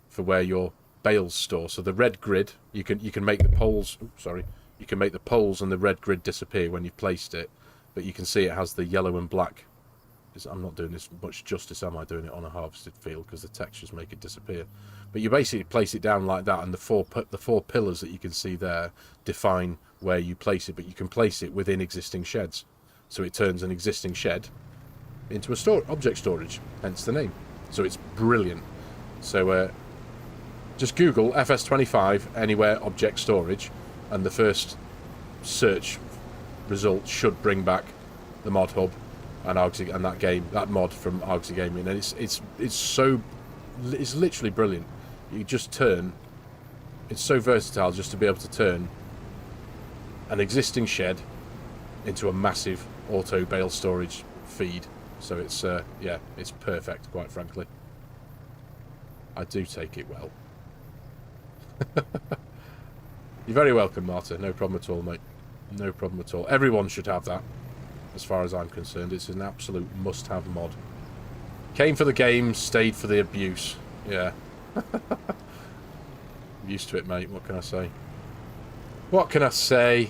for where your bales store. So the red grid, you can make the poles, you can make the poles and the red grid disappear when you've placed it, but you can see it has the yellow and black. I'm not doing this much justice, am I, doing it on a harvested field, because the textures make it disappear. But you basically place it down like that, and the four pillars that you can see there define where you place it, but you can place it within existing sheds. So it turns an existing shed into a object storage, hence the name. So it's brilliant. So just Google FS25 Anywhere Object Storage, and the first search result should bring back the mod hub and Argsy, and that mod from Argsy Gaming, and it's literally brilliant. You just turn, it's so versatile just to be able to turn an existing shed into a massive auto bale storage feed. So it's yeah, it's perfect, quite frankly. I do take it well. You're very welcome, Marta. No problem at all, mate. No problem at all. Everyone should have that, as far as I'm concerned. It's an absolute must-have mod. Came for the game, stayed for the abuse. Yeah. I'm used to it, mate. What can I say? What can I say?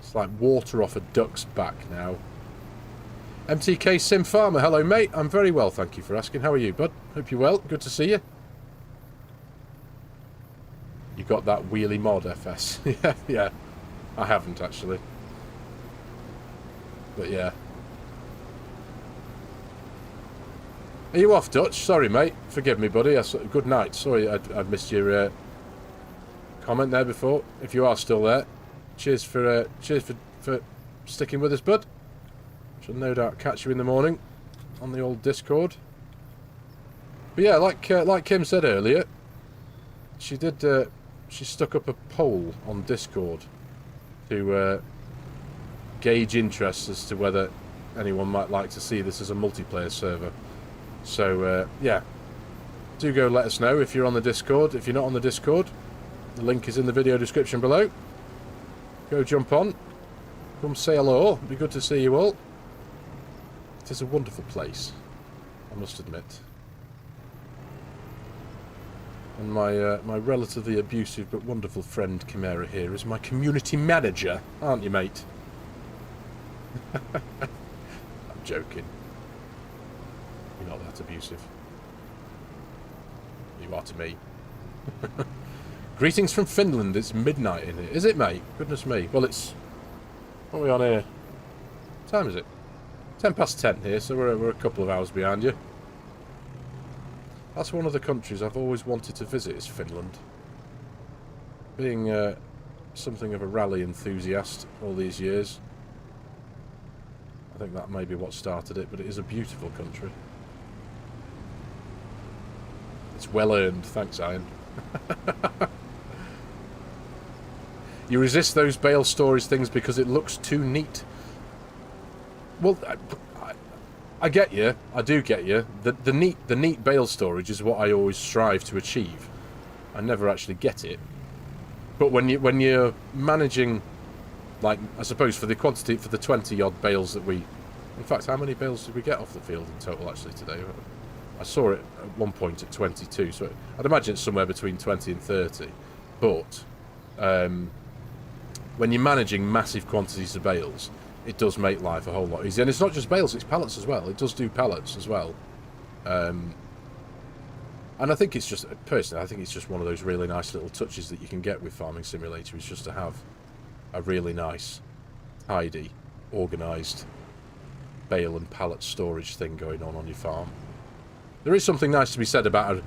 It's like water off a duck's back now. MTK Sim Farmer. Hello, mate. I'm very well, thank you for asking. How are you, bud? Hope you're well. Good to see you. You got that wheelie mod, FS. Yeah, yeah. I haven't, actually. But yeah. Are you off, Dutch? Sorry, mate. Forgive me, buddy. Good night. Sorry I missed your comment there before. If you are still there, cheers for sticking with us, bud. Shall no doubt catch you in the morning on the old Discord. But yeah, like Kim said earlier, she did. She stuck up a poll on Discord to gauge interest as to whether anyone might like to see this as a multiplayer server. So yeah, do go let us know if you're on the Discord. If you're not on the Discord, the link is in the video description below. Go jump on, come say hello. It'd be good to see you all. It is a wonderful place. must admit. And my relatively abusive but wonderful friend Chimera here is my community manager, aren't you, mate? I'm joking. You're not that abusive. You are to me. Greetings from Finland. It's midnight in here. Is it, mate? Goodness me. Well, it's... What are we on here? What time is it? 10 past 10 here, so we're a couple of hours behind you. That's one of the countries I've always wanted to visit, is Finland. Being something of a rally enthusiast all these years, I think that may be what started it, but it is a beautiful country. It's well earned, thanks, Iron. You resist those bale storage things because it looks too neat. Well, I get you. I do get you. The neat bale storage is what I always strive to achieve. I never actually get it. But when you're managing, like, I suppose for the quantity, for the 20 odd bales that we, in fact, how many bales did we get off the field in total actually today? I saw it at one point at 22, so I'd imagine it's somewhere between 20 and 30. But when you're managing massive quantities of bales, it does make life a whole lot easier. And it's not just bales, it's pallets as well. It does do pallets as well. And I think it's just, personally, I think it's just one of those really nice little touches that you can get with Farming Simulator, is just to have a really nice, tidy, organised bale and pallet storage thing going on your farm. There is something nice to be said about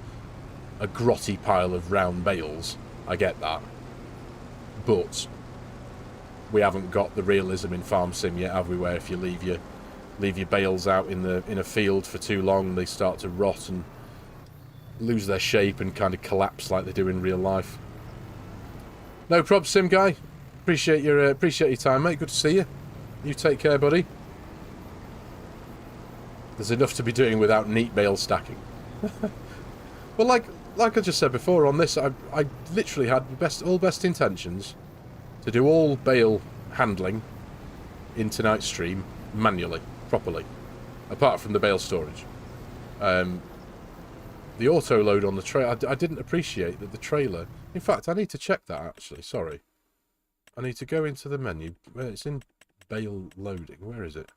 a grotty pile of round bales. I get that. But we haven't got the realism in Farm Sim yet, have we? Where if you leave your bales out in a field for too long, they start to rot and lose their shape and kind of collapse like they do in real life. No probs, Sim guy. Appreciate your time, mate. Good to see you. You take care, buddy. There's enough to be doing without neat bale stacking. Well, like I just said before on this, I literally had all best intentions to do all bale handling in tonight's stream manually, properly, apart from the bale storage. The auto load on the trailer, I didn't appreciate that the trailer, in fact I need to check that actually, sorry. I need to go into the menu, it's in bale loading, where is it?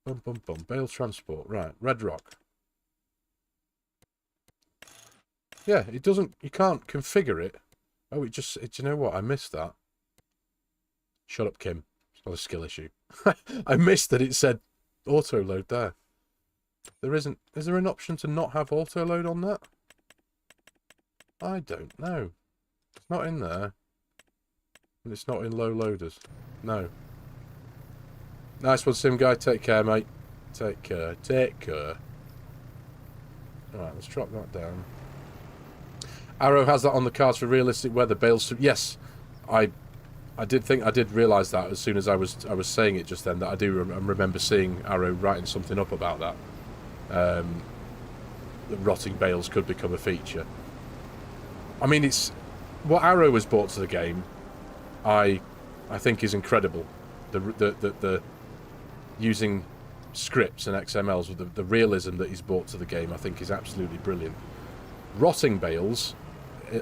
Bum bum bum, bale transport, right, Red Rock. Yeah, it doesn't, you can't configure it. Oh, do you know what, I missed that. Shut up, Kim. It's not a skill issue. I missed that it said auto load there. There isn't. Is there an option to not have auto load on that? I don't know. It's not in there. And it's not in low loaders. No. Nice one, Sim guy. Take care, mate. Take care. Take care. Alright, let's drop that down. Arrow has that on the cards for realistic weather. Bales. Yes, I did realise that as soon as I was saying it just then, that I do remember seeing Arrow writing something up about that. That rotting bales could become a feature. I mean, it's what Arrow has brought to the game. I think is incredible. The using scripts and XMLs with the realism that he's brought to the game, I think is absolutely brilliant. Rotting bales,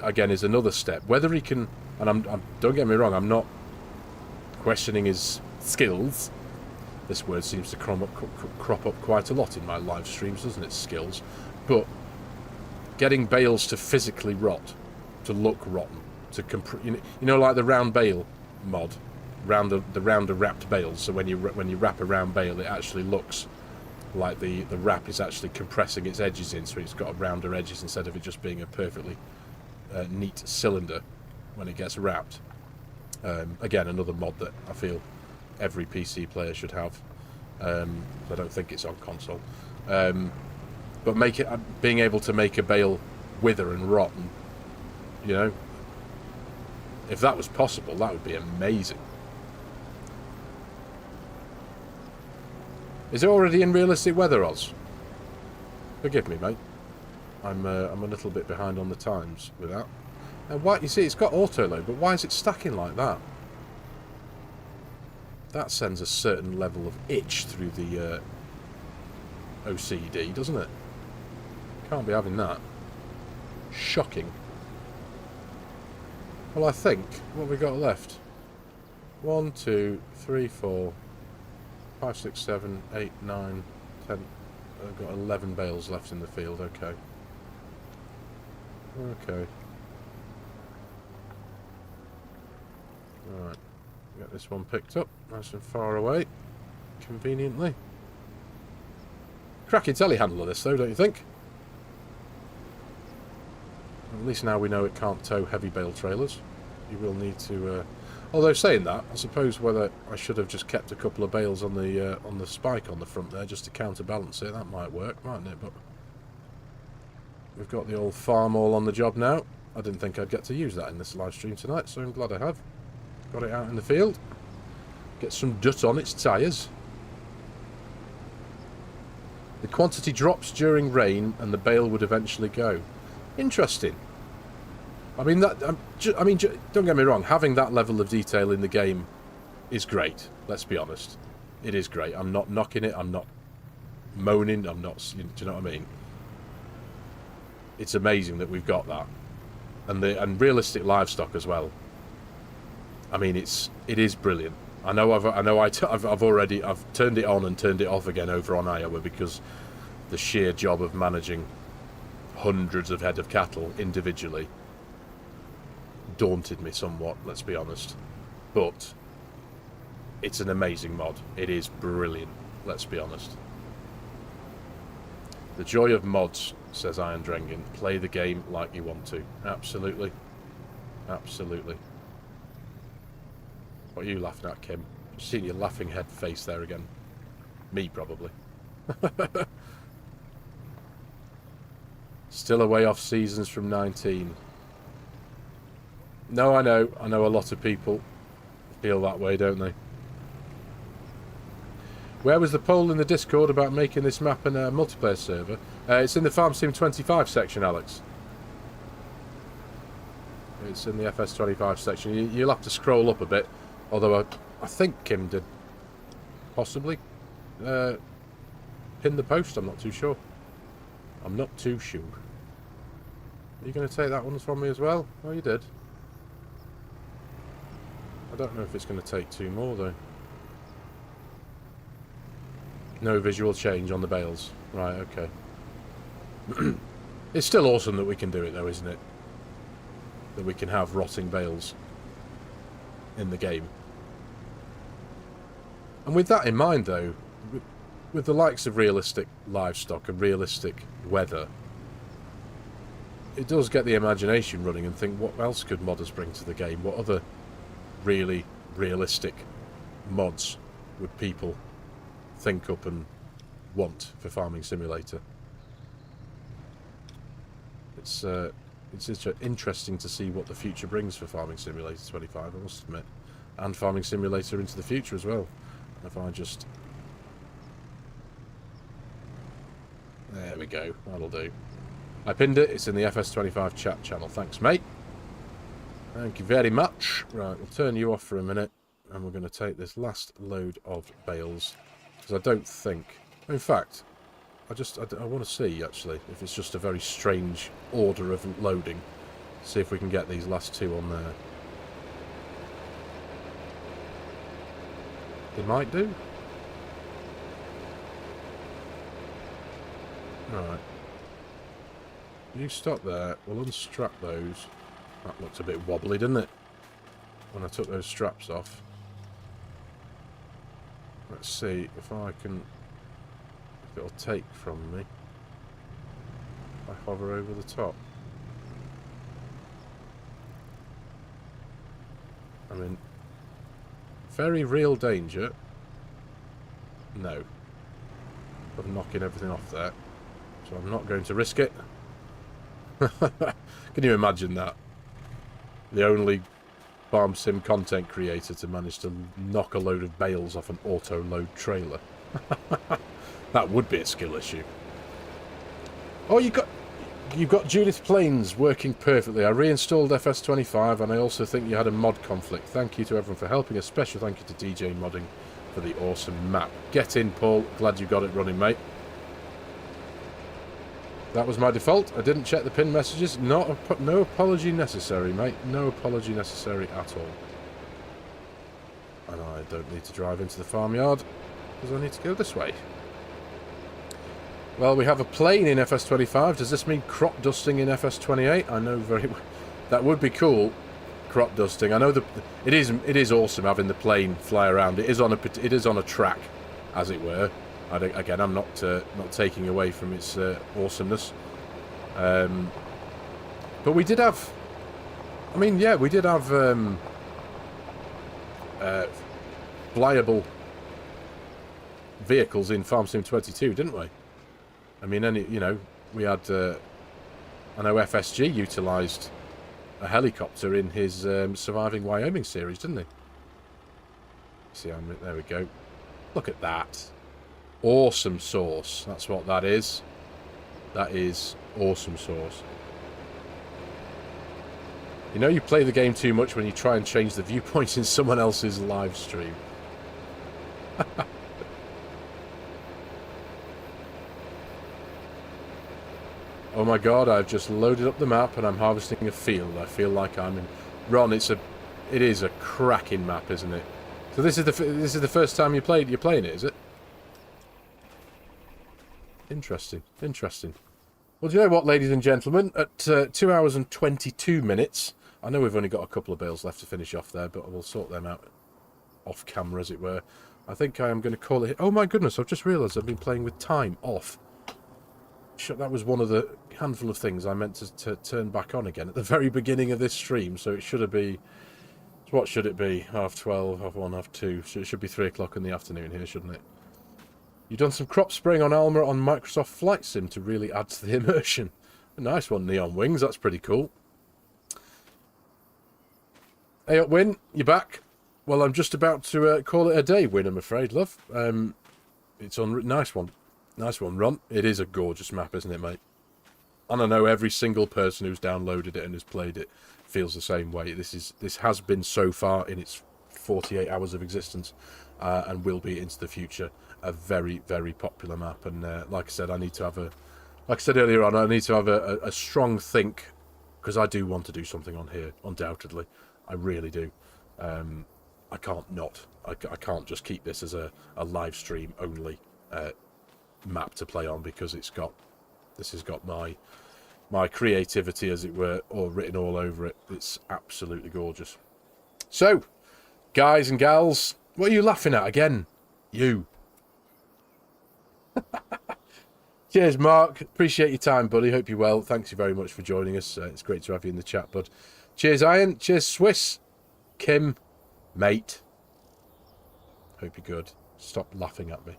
again, is another step. Whether he can, and don't get me wrong, I'm not questioning his skills. This word seems to crop up quite a lot in my live streams, doesn't it? Skills. But getting bales to physically rot, to look rotten, to you know, like the round bale mod, the rounder wrapped bales. So when you wrap a round bale, it actually looks like the wrap is actually compressing its edges in, so it's got rounder edges instead of it just being a perfectly neat cylinder when it gets wrapped. Again, another mod that I feel every PC player should have. I don't think it's on console. But being able to make a bale wither and rot, and, you know, if that was possible, that would be amazing. Is it already in realistic weather, Oz? Forgive me, mate. I'm a little bit behind on the times with that. Now, why, you see, it's got auto load, but why is it stacking like that? That sends a certain level of itch through the OCD, doesn't it? Can't be having that. Shocking. Well, I think, what have we got left? 1, 2, 3, 4, 5, 6, 7, 8, 9, 10. I've got 11 bales left in the field, okay. Okay. Alright. Get this one picked up, nice and far away. Conveniently. Cracking telehandler this though, don't you think? At least now we know it can't tow heavy bale trailers. You will need to... although saying that, I suppose whether I should have just kept a couple of bales on the spike on the front there just to counterbalance it. That might work, mightn't it? But we've got the old farm all on the job now. I didn't think I'd get to use that in this live stream tonight, so I'm glad I have. Got it out in the field. Get some dirt on its tyres. The quantity drops during rain and the bale would eventually go. Interesting. I mean, don't get me wrong, having that level of detail in the game is great, let's be honest. It is great. I'm not knocking it, I'm not moaning, I'm not... Do you know what I mean? It's amazing that we've got that. And realistic livestock as well. I mean, it is brilliant. I know I've turned it on and turned it off again over on Iowa because the sheer job of managing hundreds of head of cattle individually daunted me somewhat, let's be honest. But it's an amazing mod. It is brilliant, let's be honest. The joy of mods, says Iron Drengen. Play the game like you want to. Absolutely. Absolutely. What are you laughing at, Kim? I've seen your laughing head face there again. Me, probably. Still a way off seasons from 19. No, I know. I know a lot of people feel that way, don't they? Where was the poll in the Discord about making this map in a multiplayer server? It's in the FARMERSIM 25 section, Alex. It's in the FS25 section. You'll have to scroll up a bit. Although I think Kim did possibly pin the post. I'm not too sure. I'm not too sure. Are you going to take that one from me as well? Oh, you did. I don't know if it's going to take two more, though. No visual change on the bales. Right, okay. It's still awesome that we can do it, though, isn't it? That we can have rotting bales in the game. And with that in mind, though, with the likes of realistic livestock and realistic weather, it does get the imagination running and think, what else could modders bring to the game? What other really realistic mods would people think up and want for Farming Simulator? It's interesting to see what the future brings for Farming Simulator 25, I must admit. And Farming Simulator into the future as well. If I just... There we go, that'll do. I pinned it, it's in the FS25 chat channel. Thanks, mate. Thank you very much. Right, we'll turn you off for a minute, and we're going to take this last load of bales. Because I don't think... In fact, I want to see, actually, if it's just a very strange order of loading. See if we can get these last two on there. It might do. Alright. You stop there. We'll unstrap those. That looked a bit wobbly, didn't it? When I took those straps off. Let's see if I can... If it'll take from me. If I hover over the top. I'm in very real danger. No. Of knocking everything off there. So I'm not going to risk it. Can you imagine that? The only Farm Sim content creator to manage to knock a load of bales off an auto-load trailer. That would be a skill issue. Oh, you've got Judith Plains working perfectly. I reinstalled FS25 and I also think you had a mod conflict. Thank you to everyone for helping. A special thank you to DJ Modding for the awesome map. Get in, Paul. Glad you got it running, mate. That was my default. I didn't check the pin messages. No apology necessary, mate. No apology necessary at all. And I don't need to drive into the farmyard, because I need to go this way. Well, we have a plane in FS25. Does this mean crop dusting in FS28? I know very well. That would be cool, crop dusting. I know that it is awesome having the plane fly around. It is on a track, as it were. Again, I'm not taking away from its awesomeness. But we did have, I mean, yeah, we did have flyable vehicles in FARMERSIM 22, didn't we? I mean, we had, I know FSG utilised a helicopter in his Surviving Wyoming series, didn't he? See, there we go. Look at that. Awesome sauce. That's what that is. That is awesome sauce. You know you play the game too much when you try and change the viewpoint in someone else's live stream. Oh my god, I've just loaded up the map and I'm harvesting a field. I feel like I'm in... Ron, it is a cracking map, isn't it? So this is the first time you're playing it, is it? Interesting, interesting. Well, do you know what, ladies and gentlemen? At 2 hours and 22 minutes, I know we've only got a couple of bales left to finish off there, but we'll sort them out off camera, as it were. I think I am going to call it... Oh my goodness, I've just realised I've been playing with time off. That was one of the handful of things I meant to turn back on again at the very beginning of this stream, so it should have been... What should it be? 12:30, 1:30, 2. So it should be 3 o'clock in the afternoon here, shouldn't it? You've done some crop spraying on Alma on Microsoft Flight Sim to really add to the immersion. A nice one, Neon Wings. That's pretty cool. Hey up, Win. You back? Well, I'm just about to call it a day, Win, I'm afraid, love. It's on... Nice one. Nice one, Ron. It is a gorgeous map, isn't it, mate? And I know every single person who's downloaded it and has played it feels the same way. This has been so far in its 48 hours of existence, and will be into the future, a very, very popular map. And like I said, I need to have a... Like I said earlier on, I need to have a strong think, because I do want to do something on here, undoubtedly. I really do. I can't not. I can't just keep this as a live stream only map to play on, because this has got my creativity, as it were, all written all over it. It's absolutely gorgeous. So, guys and gals, what are you laughing at again? You. Cheers, Mark. Appreciate your time, buddy. Hope you're well. Thanks you very much for joining us. It's great to have you in the chat, bud. Cheers, Iron. Cheers, Swiss. Kim. Mate. Hope you're good. Stop laughing at me.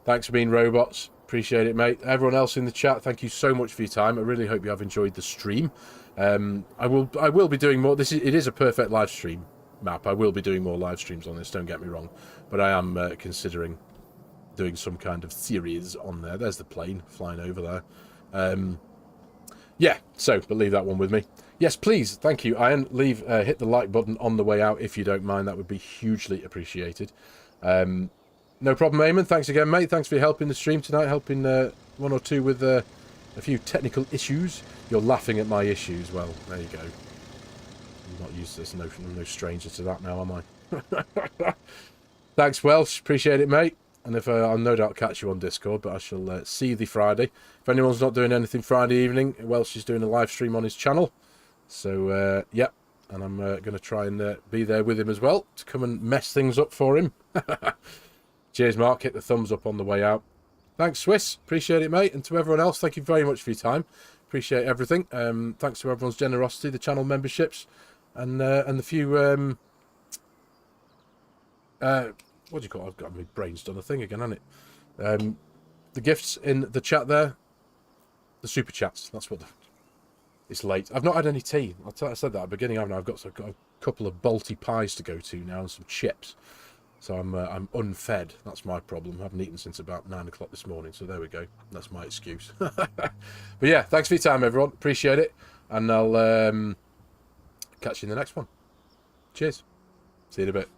Thanks for being robots. Appreciate it, mate. Everyone else in the chat, thank you so much for your time. I really hope you have enjoyed the stream. I will be doing more. It is a perfect live stream map. I will be doing more live streams on this, don't get me wrong. But I am considering doing some kind of series on there. There's the plane flying over there. Yeah, but leave that one with me. Yes, please. Thank you, Iron. Hit the like button on the way out if you don't mind. That would be hugely appreciated. No problem, Eamon. Thanks again, mate. Thanks for your help in the stream tonight, helping one or two with a few technical issues. You're laughing at my issues. Well, there you go. I'm not used to this. I'm no stranger to that now, am I? Thanks, Welsh. Appreciate it, mate. And if I'll no doubt catch you on Discord, but I shall see thee Friday. If anyone's not doing anything Friday evening, Welsh is doing a live stream on his channel. So, yeah. And I'm going to try and be there with him as well to come and mess things up for him. Cheers, Mark. Hit the thumbs up on the way out. Thanks, Swiss. Appreciate it, mate. And to everyone else, thank you very much for your time. Appreciate everything. Thanks to everyone's generosity, the channel memberships, and the few... what do you call it? I've got my brain's done a thing again, hasn't it? The gifts in the chat there. The super chats. That's what... It's late. I've not had any tea. I said that at the beginning, haven't I? I've got a couple of Balti pies to go to now and some chips. So I'm unfed. That's my problem. I haven't eaten since about 9 o'clock this morning. So there we go. That's my excuse. But yeah, thanks for your time, everyone. Appreciate it. And I'll catch you in the next one. Cheers. See you in a bit.